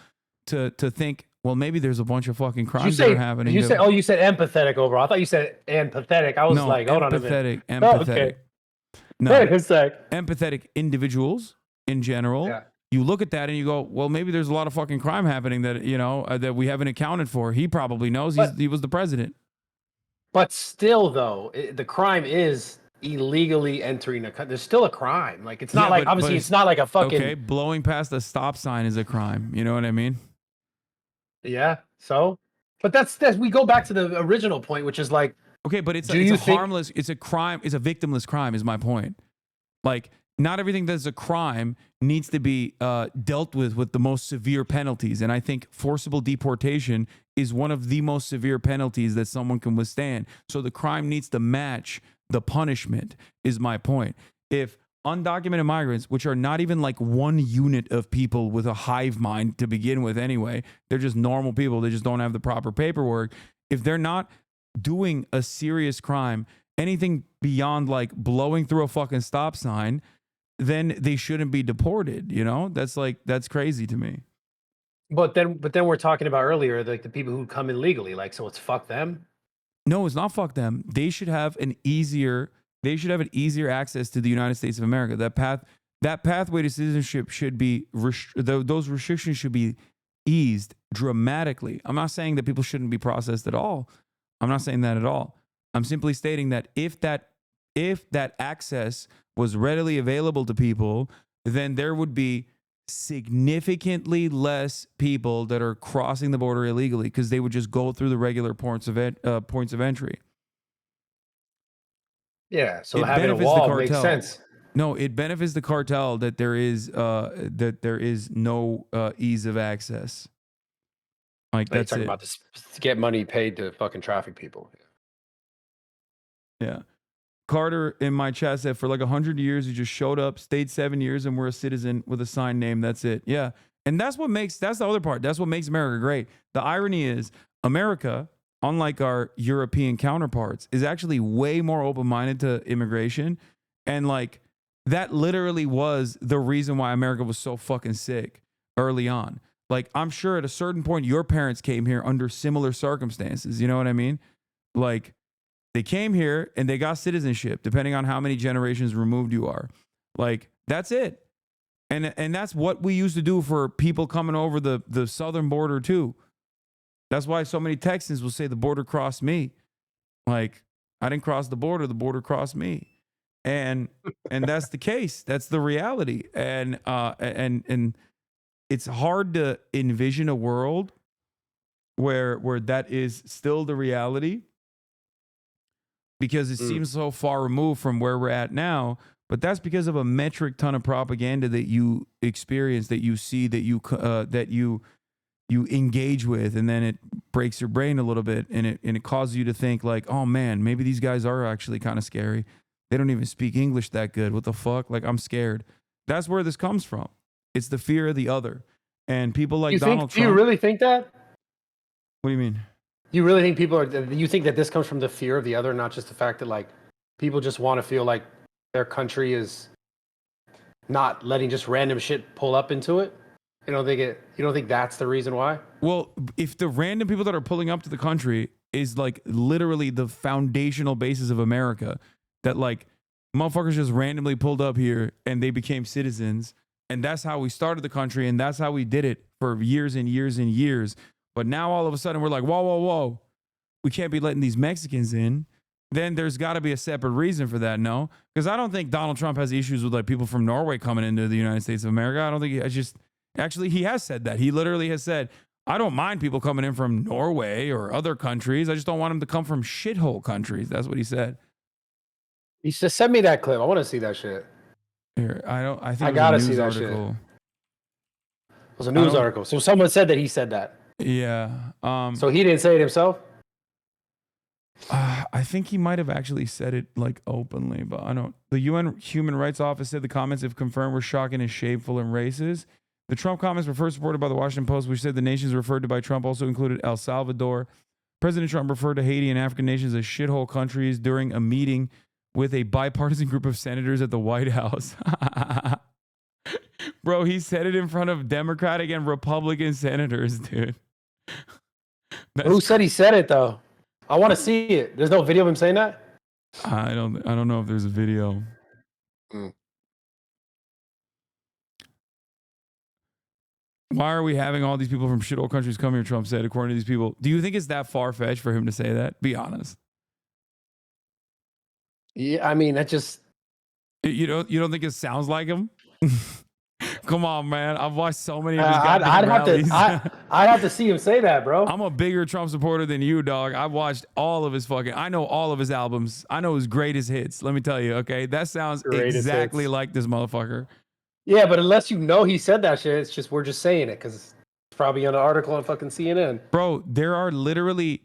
to think, well, maybe there's a bunch of fucking crimes that are happening. You said empathetic overall. I thought you said empathetic. I was like, hold on a minute. Empathetic. Okay. No, Wait a sec. empathetic individuals in general. Yeah. You look at that and you go, well, maybe there's a lot of fucking crime happening that, that we haven't accounted for. He probably knows. He was the president. But still, though, the crime is illegally entering a country. There's still a crime. Like, it's not obviously it's not like a fucking. Okay, blowing past a stop sign is a crime. You know what I mean? Yeah. So, but that's we go back to the original point, which is like, okay, but it's a harmless. It's a crime. It's a victimless crime. Is my point. Like, not everything that's a crime needs to be dealt with the most severe penalties. And I think forcible deportation is one of the most severe penalties that someone can withstand. So the crime needs to match the punishment, is my point. If undocumented migrants, which are not even like one unit of people with a hive mind to begin with anyway, they're just normal people, they just don't have the proper paperwork. If they're not doing a serious crime, anything beyond like blowing through a fucking stop sign, then they shouldn't be deported. That's crazy to me. But then we're talking about earlier, like the people who come in legally, like, so it's fuck them. No, it's not fuck them. They should have an easier access to the United States of America. That pathway to citizenship should be those restrictions should be eased dramatically. I'm not saying that people shouldn't be processed at all. I'm not saying that at all. I'm simply stating that if that access was readily available to people, then there would be significantly less people that are crossing the border illegally because they would just go through the regular points of entry. Yeah, so having a wall makes sense. No, it benefits the cartel that there is no ease of access. Like, that's talking it. about this, to get money paid to fucking traffic people. Yeah. Carter in my chat said, for like 100 years, you just showed up, stayed 7 years, and we're a citizen with a signed name. That's it. Yeah. And that's the other part. That's what makes America great. The irony is America, unlike our European counterparts, is actually way more open-minded to immigration And like that literally was the reason why America was so fucking sick early on. Like I'm sure at a certain point your parents came here under similar circumstances. You know what I mean? Like they came here and they got citizenship, depending on how many generations removed you are. Like that's it. And that's what we used to do for people coming over the southern border too. That's why so many Texans will say the border crossed me. Like I didn't cross the border crossed me. And that's the case. That's the reality. And it's hard to envision a world where that is still the reality because it seems so far removed from where we're at now. But that's because of a metric ton of propaganda that you experience, that you see, that you engage with, and then it breaks your brain a little bit, and it causes you to think like, oh man, maybe these guys are actually kind of scary. They don't even speak English that good. What the fuck? Like I'm scared. That's where this comes from. It's the fear of the other, and people like Donald Trump. Do you really think that? What do you mean? You really think you think that this comes from the fear of the other, not just the fact that like people just want to feel like their country is not letting just random shit pull up into it? You don't think that's the reason why? Well, if the random people that are pulling up to the country is like literally the foundational basis of America, that like motherfuckers just randomly pulled up here and they became citizens, and that's how we started the country, and that's how we did it for years and years and years. But now all of a sudden we're like, whoa, we can't be letting these Mexicans in. Then there's got to be a separate reason for that, no? Because I don't think Donald Trump has issues with like people from Norway coming into the United States of America. I don't think actually he has said that. He literally has said, I don't mind people coming in from Norway or other countries. I just don't want them to come from shithole countries. That's what he said. He said, send me that clip. I want to see that shit. Here, I think I gotta it was a see news that article. shit. It was a news article. So someone said that he said that. Yeah. So he didn't say it himself? I think he might have actually said it like openly, but I don't. The UN Human Rights Office said the comments, if confirmed, were shocking and shameful and racist. The Trump comments were first reported by the Washington Post, which said the nations referred to by Trump also included El Salvador. President Trump referred to Haiti and African nations as shithole countries during a meeting with a bipartisan group of senators at the White House. Bro, he said it in front of Democratic and Republican senators, dude. Who said he said it though? I want to see it. There's no video of him saying that? I don't know if there's a video. Why are we having all these people from shithole countries come here, Trump said, according to these people. Do you think it's that far-fetched for him to say that? Be honest. Yeah, I mean, that just... You don't think it sounds like him? Come on, man. I've watched so many of his goddamn rallies. I'd have to see him say that, bro. I'm a bigger Trump supporter than you, dog. I've watched all of his I know all of his albums. I know his greatest hits. Let me tell you, okay? That sounds exactly like this motherfucker. Yeah, but unless you know he said that shit, it's just we're just saying it because it's probably on an article on fucking CNN. Bro, there are literally...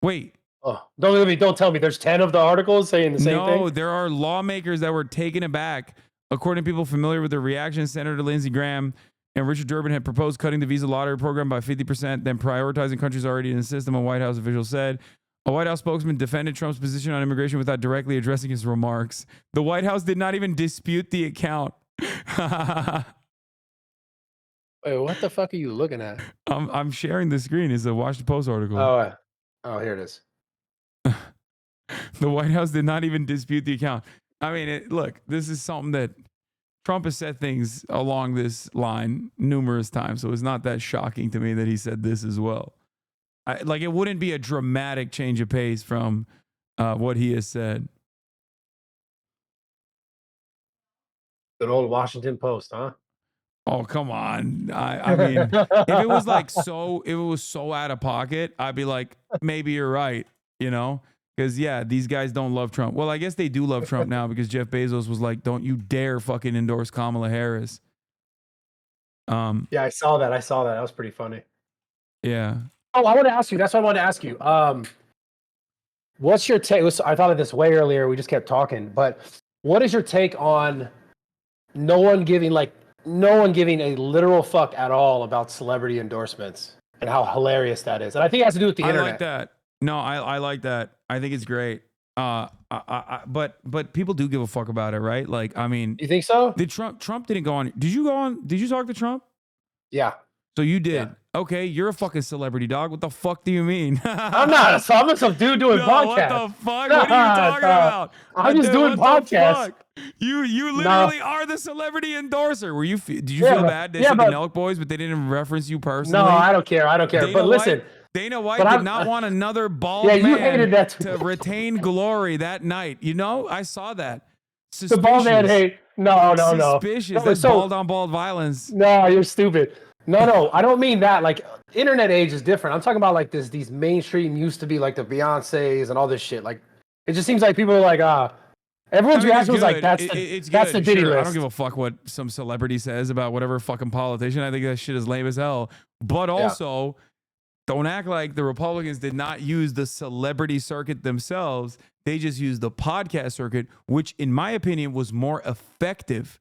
Wait. Oh, don't tell me there's 10 of the articles saying the same thing? No, there are lawmakers that were taken aback. According to people familiar with the reaction, Senator Lindsey Graham and Richard Durbin had proposed cutting the visa lottery program by 50%, then prioritizing countries already in the system, a White House official said. A White House spokesman defended Trump's position on immigration without directly addressing his remarks. The White House did not even dispute the account. Wait, what the fuck are you looking at? I'm sharing the screen. It's a Washington Post article. Oh, here it is. The White House did not even dispute the account. I mean, look, this is something that Trump has said things along this line numerous times, so it's not that shocking to me that he said this as well. It wouldn't be a dramatic change of pace from what he has said. Good old Washington Post, huh? Oh, come on. I mean, if it was so out of pocket, I'd be like, maybe you're right, you know? Because, yeah, these guys don't love Trump. Well, I guess they do love Trump now because Jeff Bezos was like, don't you dare fucking endorse Kamala Harris. Yeah, I saw that. That was pretty funny. Yeah. Oh, I want to ask you. That's what I wanted to ask you. What's your take? I thought of this way earlier. We just kept talking. But what is your take on no one giving a literal fuck at all about celebrity endorsements and how hilarious that is? And I think it has to do with the internet. I like that. No, I like that. I think it's great. But people do give a fuck about it, right? Like, I mean, You think so? did Trump didn't go on? Did you go on? Did you talk to Trump? Yeah. So you did. Yeah. Okay, you're a fucking celebrity, dog. What the fuck do you mean? I'm not. So I'm some dude doing No, podcasts. what the fuck? What are you talking about? I'm just doing what the podcasts. fuck? You literally are the celebrity endorser. Did you Yeah, feel but- bad? They yeah, said the but- Nelk Boys, but they didn't reference you personally. No, I don't care. I don't care. But listen, Dana White but did I'm- not want another bald Yeah, you man hated that too. to retain glory that night. You know, I saw that. the bald man hate. No. Suspicious. That's So- bald on bald violence. No, you're stupid. No, I don't mean that. Like, internet age is different. I'm talking about like these mainstream used to be like the Beyoncés and all this shit. Like, it just seems like people are like, everyone's reaction was like, that's the Diddy Sure, list. I don't give a fuck what some celebrity says about whatever fucking politician. I think that shit is lame as hell. But also, don't act like the Republicans did not use the celebrity circuit themselves. They just used the podcast circuit, which, in my opinion, was more effective.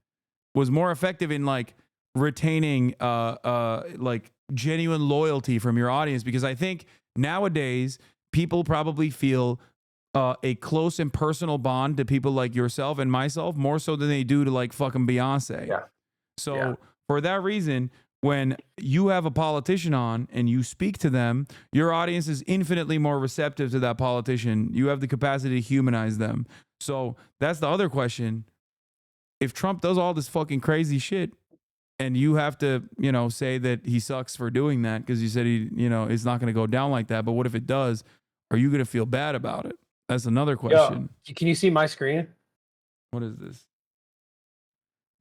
Was more effective in like retaining like genuine loyalty from your audience, because I think nowadays people probably feel a close and personal bond to people like yourself and myself more so than they do to like fucking Beyonce. Yeah. So for that reason, when you have a politician on and you speak to them, your audience is infinitely more receptive to that politician. You have the capacity to humanize them. So that's the other question. If Trump does all this fucking crazy shit and you have to, say that he sucks for doing that because you said he, it's not going to go down like that. But what if it does? Are you going to feel bad about it? That's another question. Yo, can you see my screen? What is this?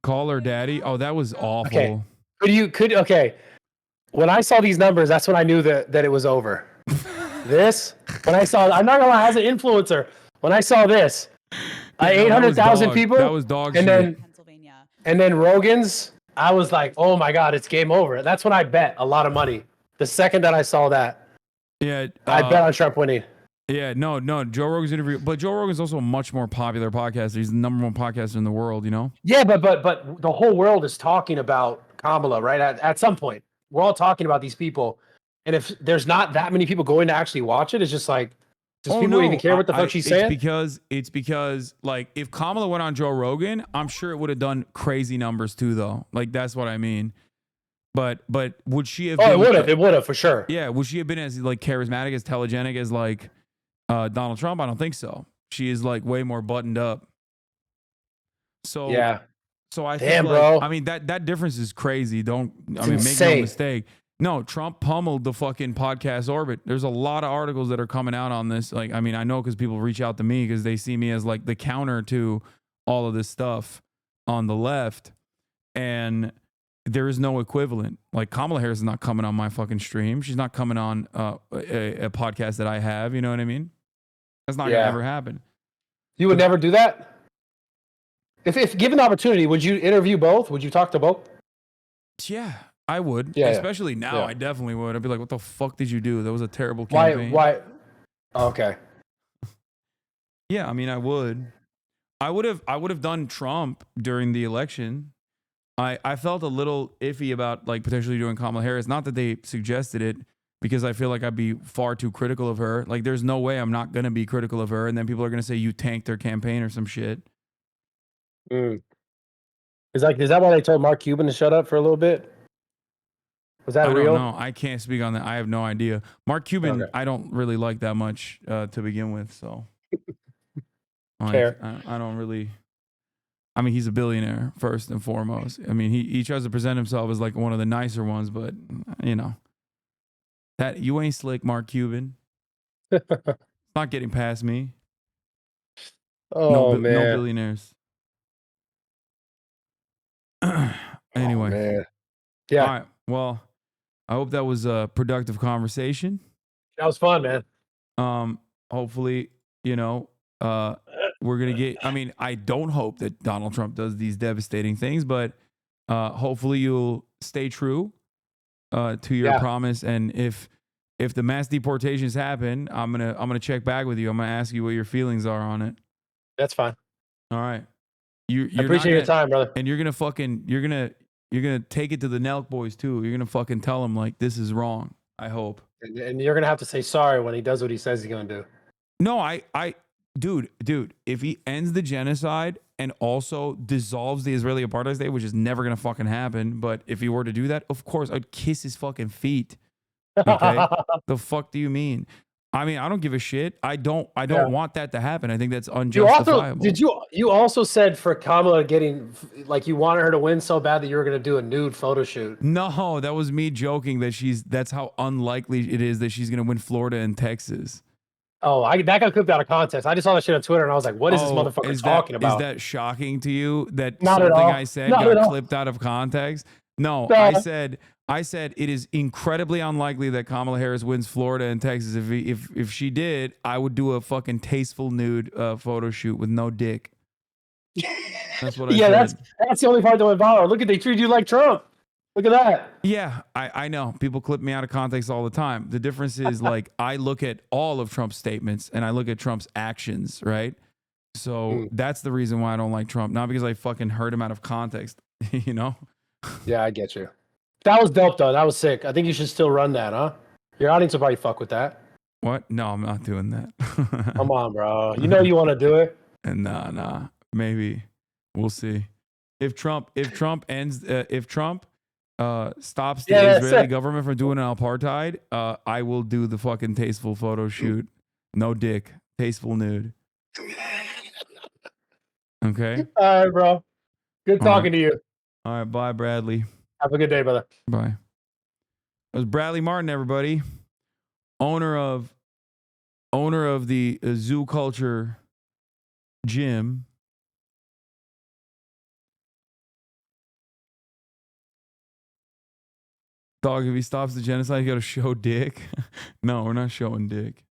Call her daddy? Oh, that was awful. Okay. Okay. When I saw these numbers, that's when I knew that it was over. I'm not gonna lie, as an influencer, when I saw this, 800,000 people. That was dog and shit. Then Rogan's, I was like, oh my God, it's game over. That's when I bet a lot of money. The second that I saw that, Yeah. I bet on Trump winning. Yeah, no, Joe Rogan's interview, but Joe Rogan's also a much more popular podcaster. He's the number one podcaster in the world, Yeah, but the whole world is talking about Kamala, right? At some point, we're all talking about these people, and if there's not that many people going to actually watch it, it's just like, does people even care what the fuck she's saying? It's because like if Kamala went on Joe Rogan, I'm sure it would have done crazy numbers too, though. Like that's what I mean. But would she have? Oh, it would have for sure. Yeah, would she have been as like charismatic, as telegenic as like Donald Trump? I don't think so. She is like way more buttoned up. So yeah. So I Damn, think, like, bro. I mean that difference is crazy. Make no insane. mistake. No, Trump pummeled the fucking podcast orbit. There's a lot of articles that are coming out on this. Like, I mean, I know because people reach out to me because they see me as like the counter to all of this stuff on the left, and there is no equivalent. Like Kamala Harris is not coming on my fucking stream. She's not coming on a podcast that I have. You know what I mean? That's not gonna ever happen. You would never do that? If given the opportunity, would you interview both? Would you talk to both? Yeah, I would. Yeah, Especially now, yeah. I definitely would. I'd be like, what the fuck did you do? That was a terrible campaign. Why? Okay. Yeah, I mean, I would. I would have done Trump during the election. I felt a little iffy about like potentially doing Kamala Harris. Not that they suggested it, because I feel like I'd be far too critical of her. Like, there's no way I'm not gonna be critical of her, and then people are gonna say you tanked their campaign or some shit. Is that why they told Mark Cuban to shut up for a little bit? Was that real? I don't know. I can't speak on that. I have no idea. Mark Cuban, Okay. I don't really like that much to begin with. So, like, Fair. I don't really. I mean, he's a billionaire first and foremost. I mean, he tries to present himself as like one of the nicer ones, but that you ain't slick, Mark Cuban. Not getting past me. Oh No man. billionaires. Anyway. Oh, man. Yeah. All right. Well, I hope that was a productive conversation. That was fun, man. Hopefully, we're gonna get. I mean, I don't hope that Donald Trump does these devastating things, but hopefully you'll stay true to your promise. And if the mass deportations happen, I'm gonna check back with you. I'm gonna ask you what your feelings are on it. That's fine. All right. You're I appreciate your time, brother. And you're gonna take it to the Nelk boys too. You're gonna fucking tell them like this is wrong. I hope. And you're gonna have to say sorry when he does what he says he's gonna do. No, dude, if he ends the genocide and also dissolves the Israeli apartheid state, which is never gonna fucking happen, but if he were to do that, of course I'd kiss his fucking feet. Okay, the fuck do you mean? I mean, I don't give a shit. I don't want that to happen. I think that's You also unjustifiable. you also said for Kamala getting like you wanted her to win so bad that you were gonna do a nude photo shoot. No, that was me joking that that's how unlikely it is that she's gonna win Florida and Texas. Oh, that got clipped out of context. I just saw that shit on Twitter and I was like, what is this motherfucker talking about? Is that shocking to you that Not at something all. I said Not at got all. clipped out of context? No, No. I said it is incredibly unlikely that Kamala Harris wins Florida and Texas. If she did, I would do a fucking tasteful nude photo shoot with no dick. That's what I said. That's the only part that went viral. Look at they treat you like Trump. Look at that. Yeah, I know. People clip me out of context all the time. The difference is like I look at all of Trump's statements and I look at Trump's actions, right? So that's the reason why I don't like Trump. Not because I fucking heard him out of context, you know? Yeah, I get you. That was dope though. That was sick. I think you should still run that, huh? Your audience will probably fuck with that. What? No, I'm not doing that. Come on, bro. You know you want to do it. And nah. Maybe. We'll see. If Trump stops the Israeli government from doing an apartheid, I will do the fucking tasteful photo shoot. No dick. Tasteful nude. Okay? All right, bro. Good talking to you. All right. Bye, Bradley. Have a good day, brother. Bye. It was Bradley Martin, everybody. Owner of the Zoo Culture Gym. Dog, if he stops the genocide, you got to show dick. No, we're not showing dick.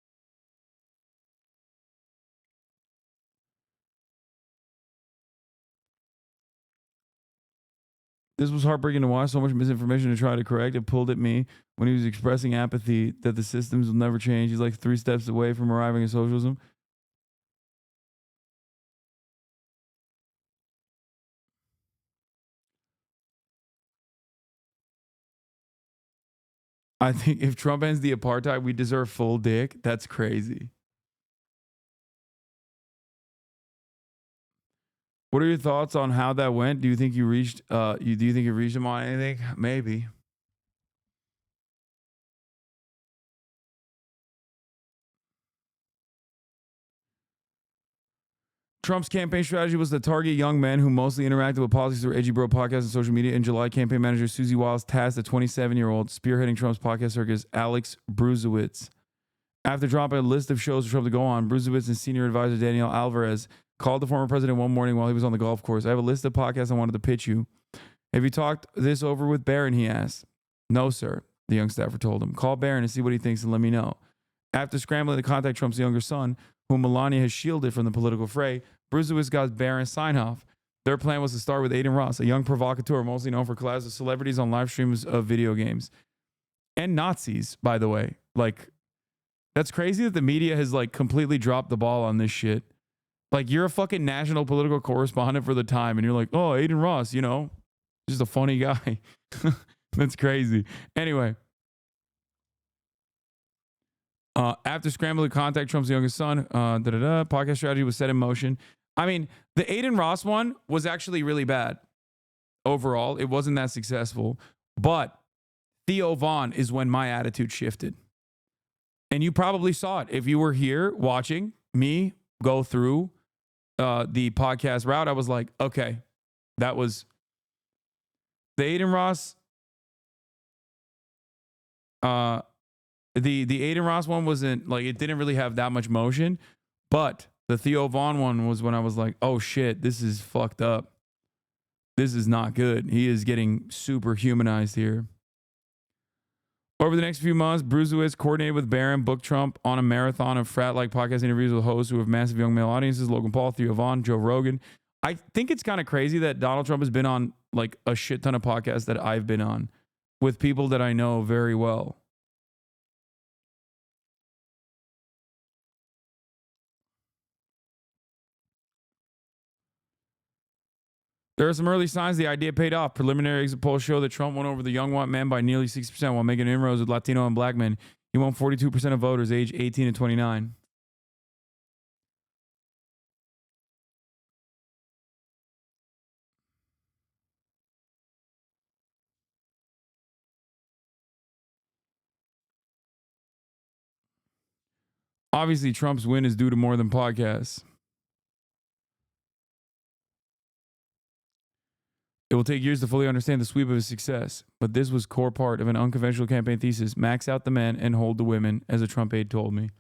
This was heartbreaking to watch. So much misinformation to try to correct. It pulled at me when he was expressing apathy that the systems will never change. He's like 3 steps away from arriving at socialism. I think if Trump ends the apartheid, we deserve full dick. That's crazy. What are your thoughts on how that went? Do you think you reached do you think you reached him on anything? Maybe. Trump's campaign strategy was to target young men who mostly interacted with politics through Edgy Bro podcasts and social media. In July, campaign manager Susie Wiles tasked the 27-year-old spearheading Trump's podcast circus, Alex Bruzewitz. After dropping a list of shows for Trump to go on, Bruzewitz and senior advisor Daniel Alvarez called the former president one morning while he was on the golf course. I have a list of podcasts I wanted to pitch you. Have you talked this over with Barron, he asked. No, sir, the young staffer told him. Call Barron and see what he thinks and let me know. After scrambling to contact Trump's younger son, whom Melania has shielded from the political fray, Bruzewitz got Barron's sign-off. Their plan was to start with Aiden Ross, a young provocateur mostly known for collabs with celebrities on live streams of video games. And Nazis, by the way. Like, that's crazy that the media has like completely dropped the ball on this shit. Like, you're a fucking national political correspondent for the time, and you're like, oh, Aiden Ross, you know, just a funny guy. That's crazy. Anyway. After scrambling to contact Trump's youngest son, podcast strategy was set in motion. I mean, the Aiden Ross one was actually really bad. Overall, it wasn't that successful. But Theo Vaughn is when my attitude shifted. And you probably saw it. If you were here watching me go through the podcast route, I was like, okay, that was the Aiden Ross. The Aiden Ross one wasn't like, it didn't really have that much motion, but the Theo Vaughn one was when I was like, oh shit, this is fucked up. This is not good. He is getting super humanized here. Over the next few months, Bruzewitz coordinated with Barron, booked Trump on a marathon of frat-like podcast interviews with hosts who have massive young male audiences, Logan Paul, Theo Vaughn, Joe Rogan. I think it's kind of crazy that Donald Trump has been on like a shit ton of podcasts that I've been on with people that I know very well. There are some early signs the idea paid off. Preliminary exit polls show that Trump won over the young white men by nearly 60% while making inroads with Latino and black men. He won 42% of voters aged 18 to 29. Obviously, Trump's win is due to more than podcasts. It will take years to fully understand the sweep of his success, but this was core part of an unconventional campaign thesis: max out the men and hold the women, as a Trump aide told me.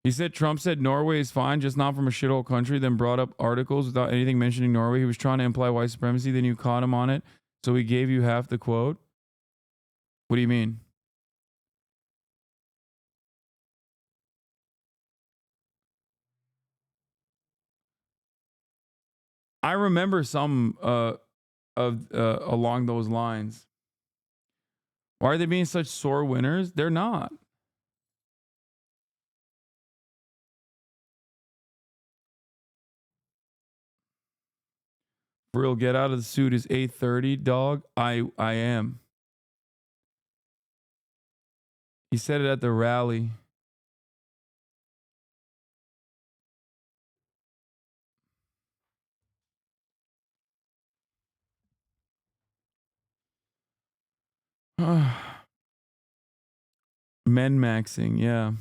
He said Trump said Norway is fine, just not from a shithole country, then brought up articles without anything mentioning Norway. He was trying to imply white supremacy, then you caught him on it, so he gave you half the quote. What do you mean? I remember some along those lines. Why are they being such sore winners? They're not. For real, get out of the suit is 8:30, dog. I am. He said it at the rally. Men maxing, yeah.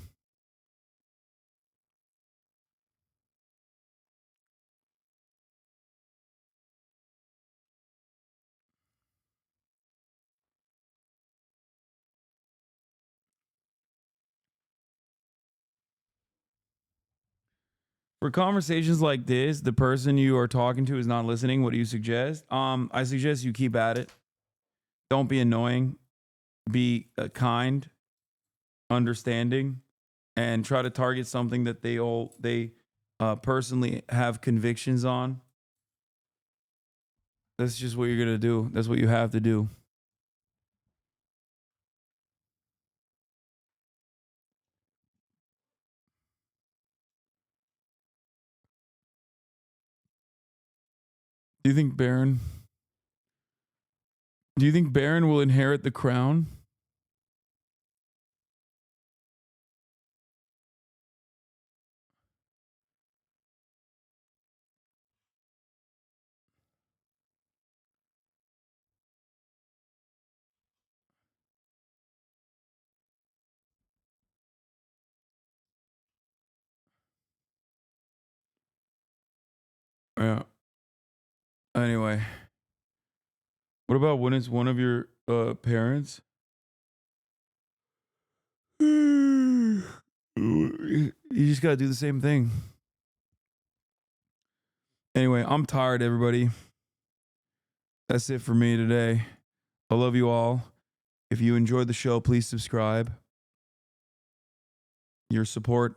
For conversations like this, the person you are talking to is not listening. What do you suggest? I suggest you keep at it. Don't be annoying. Be kind, understanding, and try to target something that they personally have convictions on. That's just what you're gonna do. That's what you have to do. Do you think Barron? Do you think Barron will inherit the crown? Yeah. Anyway, what about when it's one of your parents? You just gotta do the same thing. Anyway, I'm tired, everybody. That's it for me today. I love you all. If you enjoyed the show, please subscribe. Your support,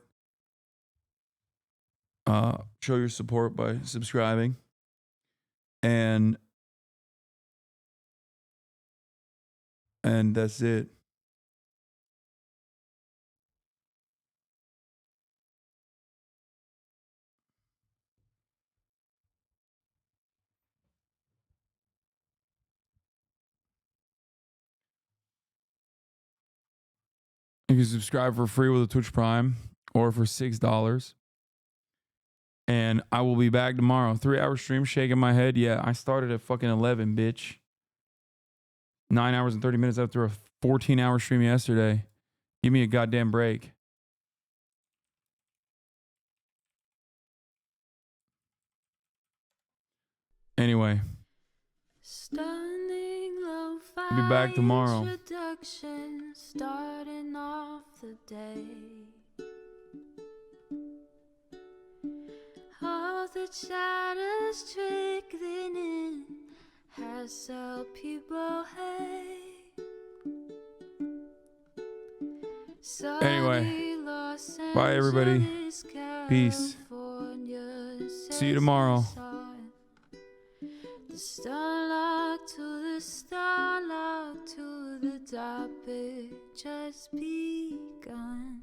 show your support by subscribing. And that's it. You can subscribe for free with a Twitch Prime or for $6. And I will be back tomorrow. 3-hour stream, shaking my head. Yeah, I started at fucking 11, bitch. 9 hours and 30 minutes after a 14-hour stream yesterday. Give me a goddamn break. Anyway. I'll be back tomorrow. Starting off the day. All the shadows trickling in has helped people hate. Anyway, bye everybody. Peace. See you tomorrow. The starlight to the starlight to the topic just begun.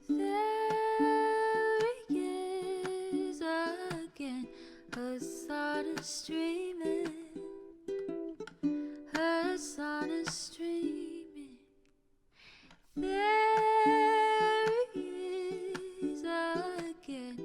There he is again, Hasan is streaming, Hasan is streaming. There he is again,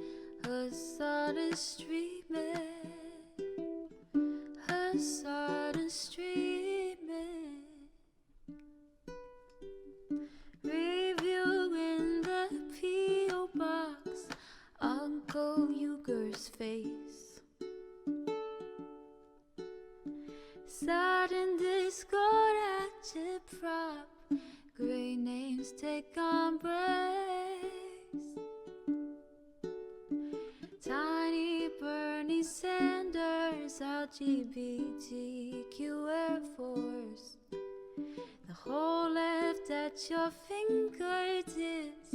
prop. Great names take embrace. Tiny Bernie Sanders, LGBTQ Air Force. The whole left at your fingertips,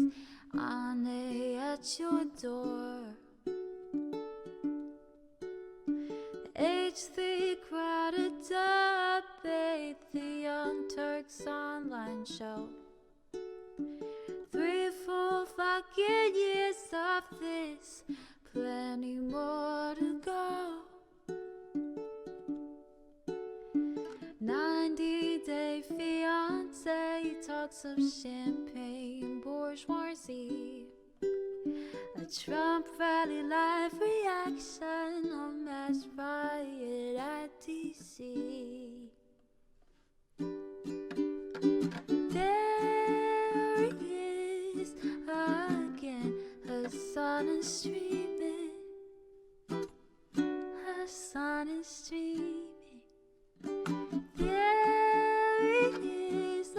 Ane at your door. H3 crowded debate, the Young Turks online show. 3 full fucking years of this, plenty more to go. 90-day fiance, talks of champagne bourgeoisie. A Trump rally live reaction, a mass riot at DC. There he is again, Hasan is streaming. Hasan is streaming. There he is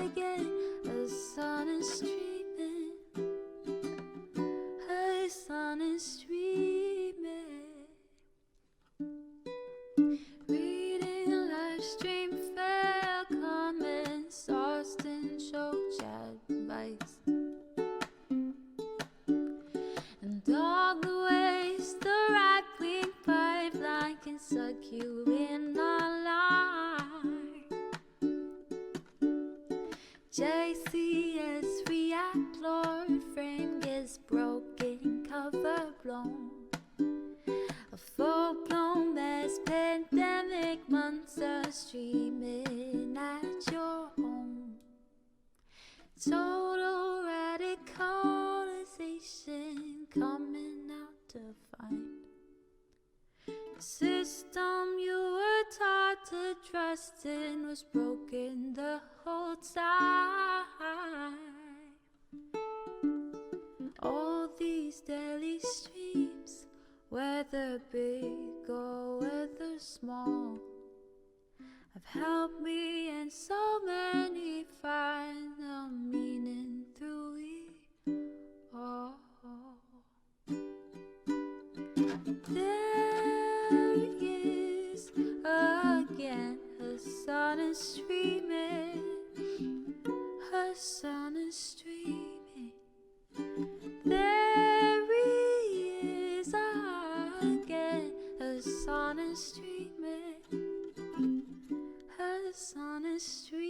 again, Hasan is streaming. Hasan is streaming. Reading live stream fair comments, Austin show chat advice. And all the ways the right-wing pipeline can suck you in online. JCS react, Lord frame gets broken, cover blown. A full-blown mass pandemic, monster streaming at your home. Total radicalization coming out to find. The system you were taught to trust in was broken the whole time. All these daily streams, whether big or whether small, have helped me and so many find the meaning through it all. There he is again, Hasan is streaming. Hasan is streaming. There he is again, Hasan is streaming. Hasan is streaming.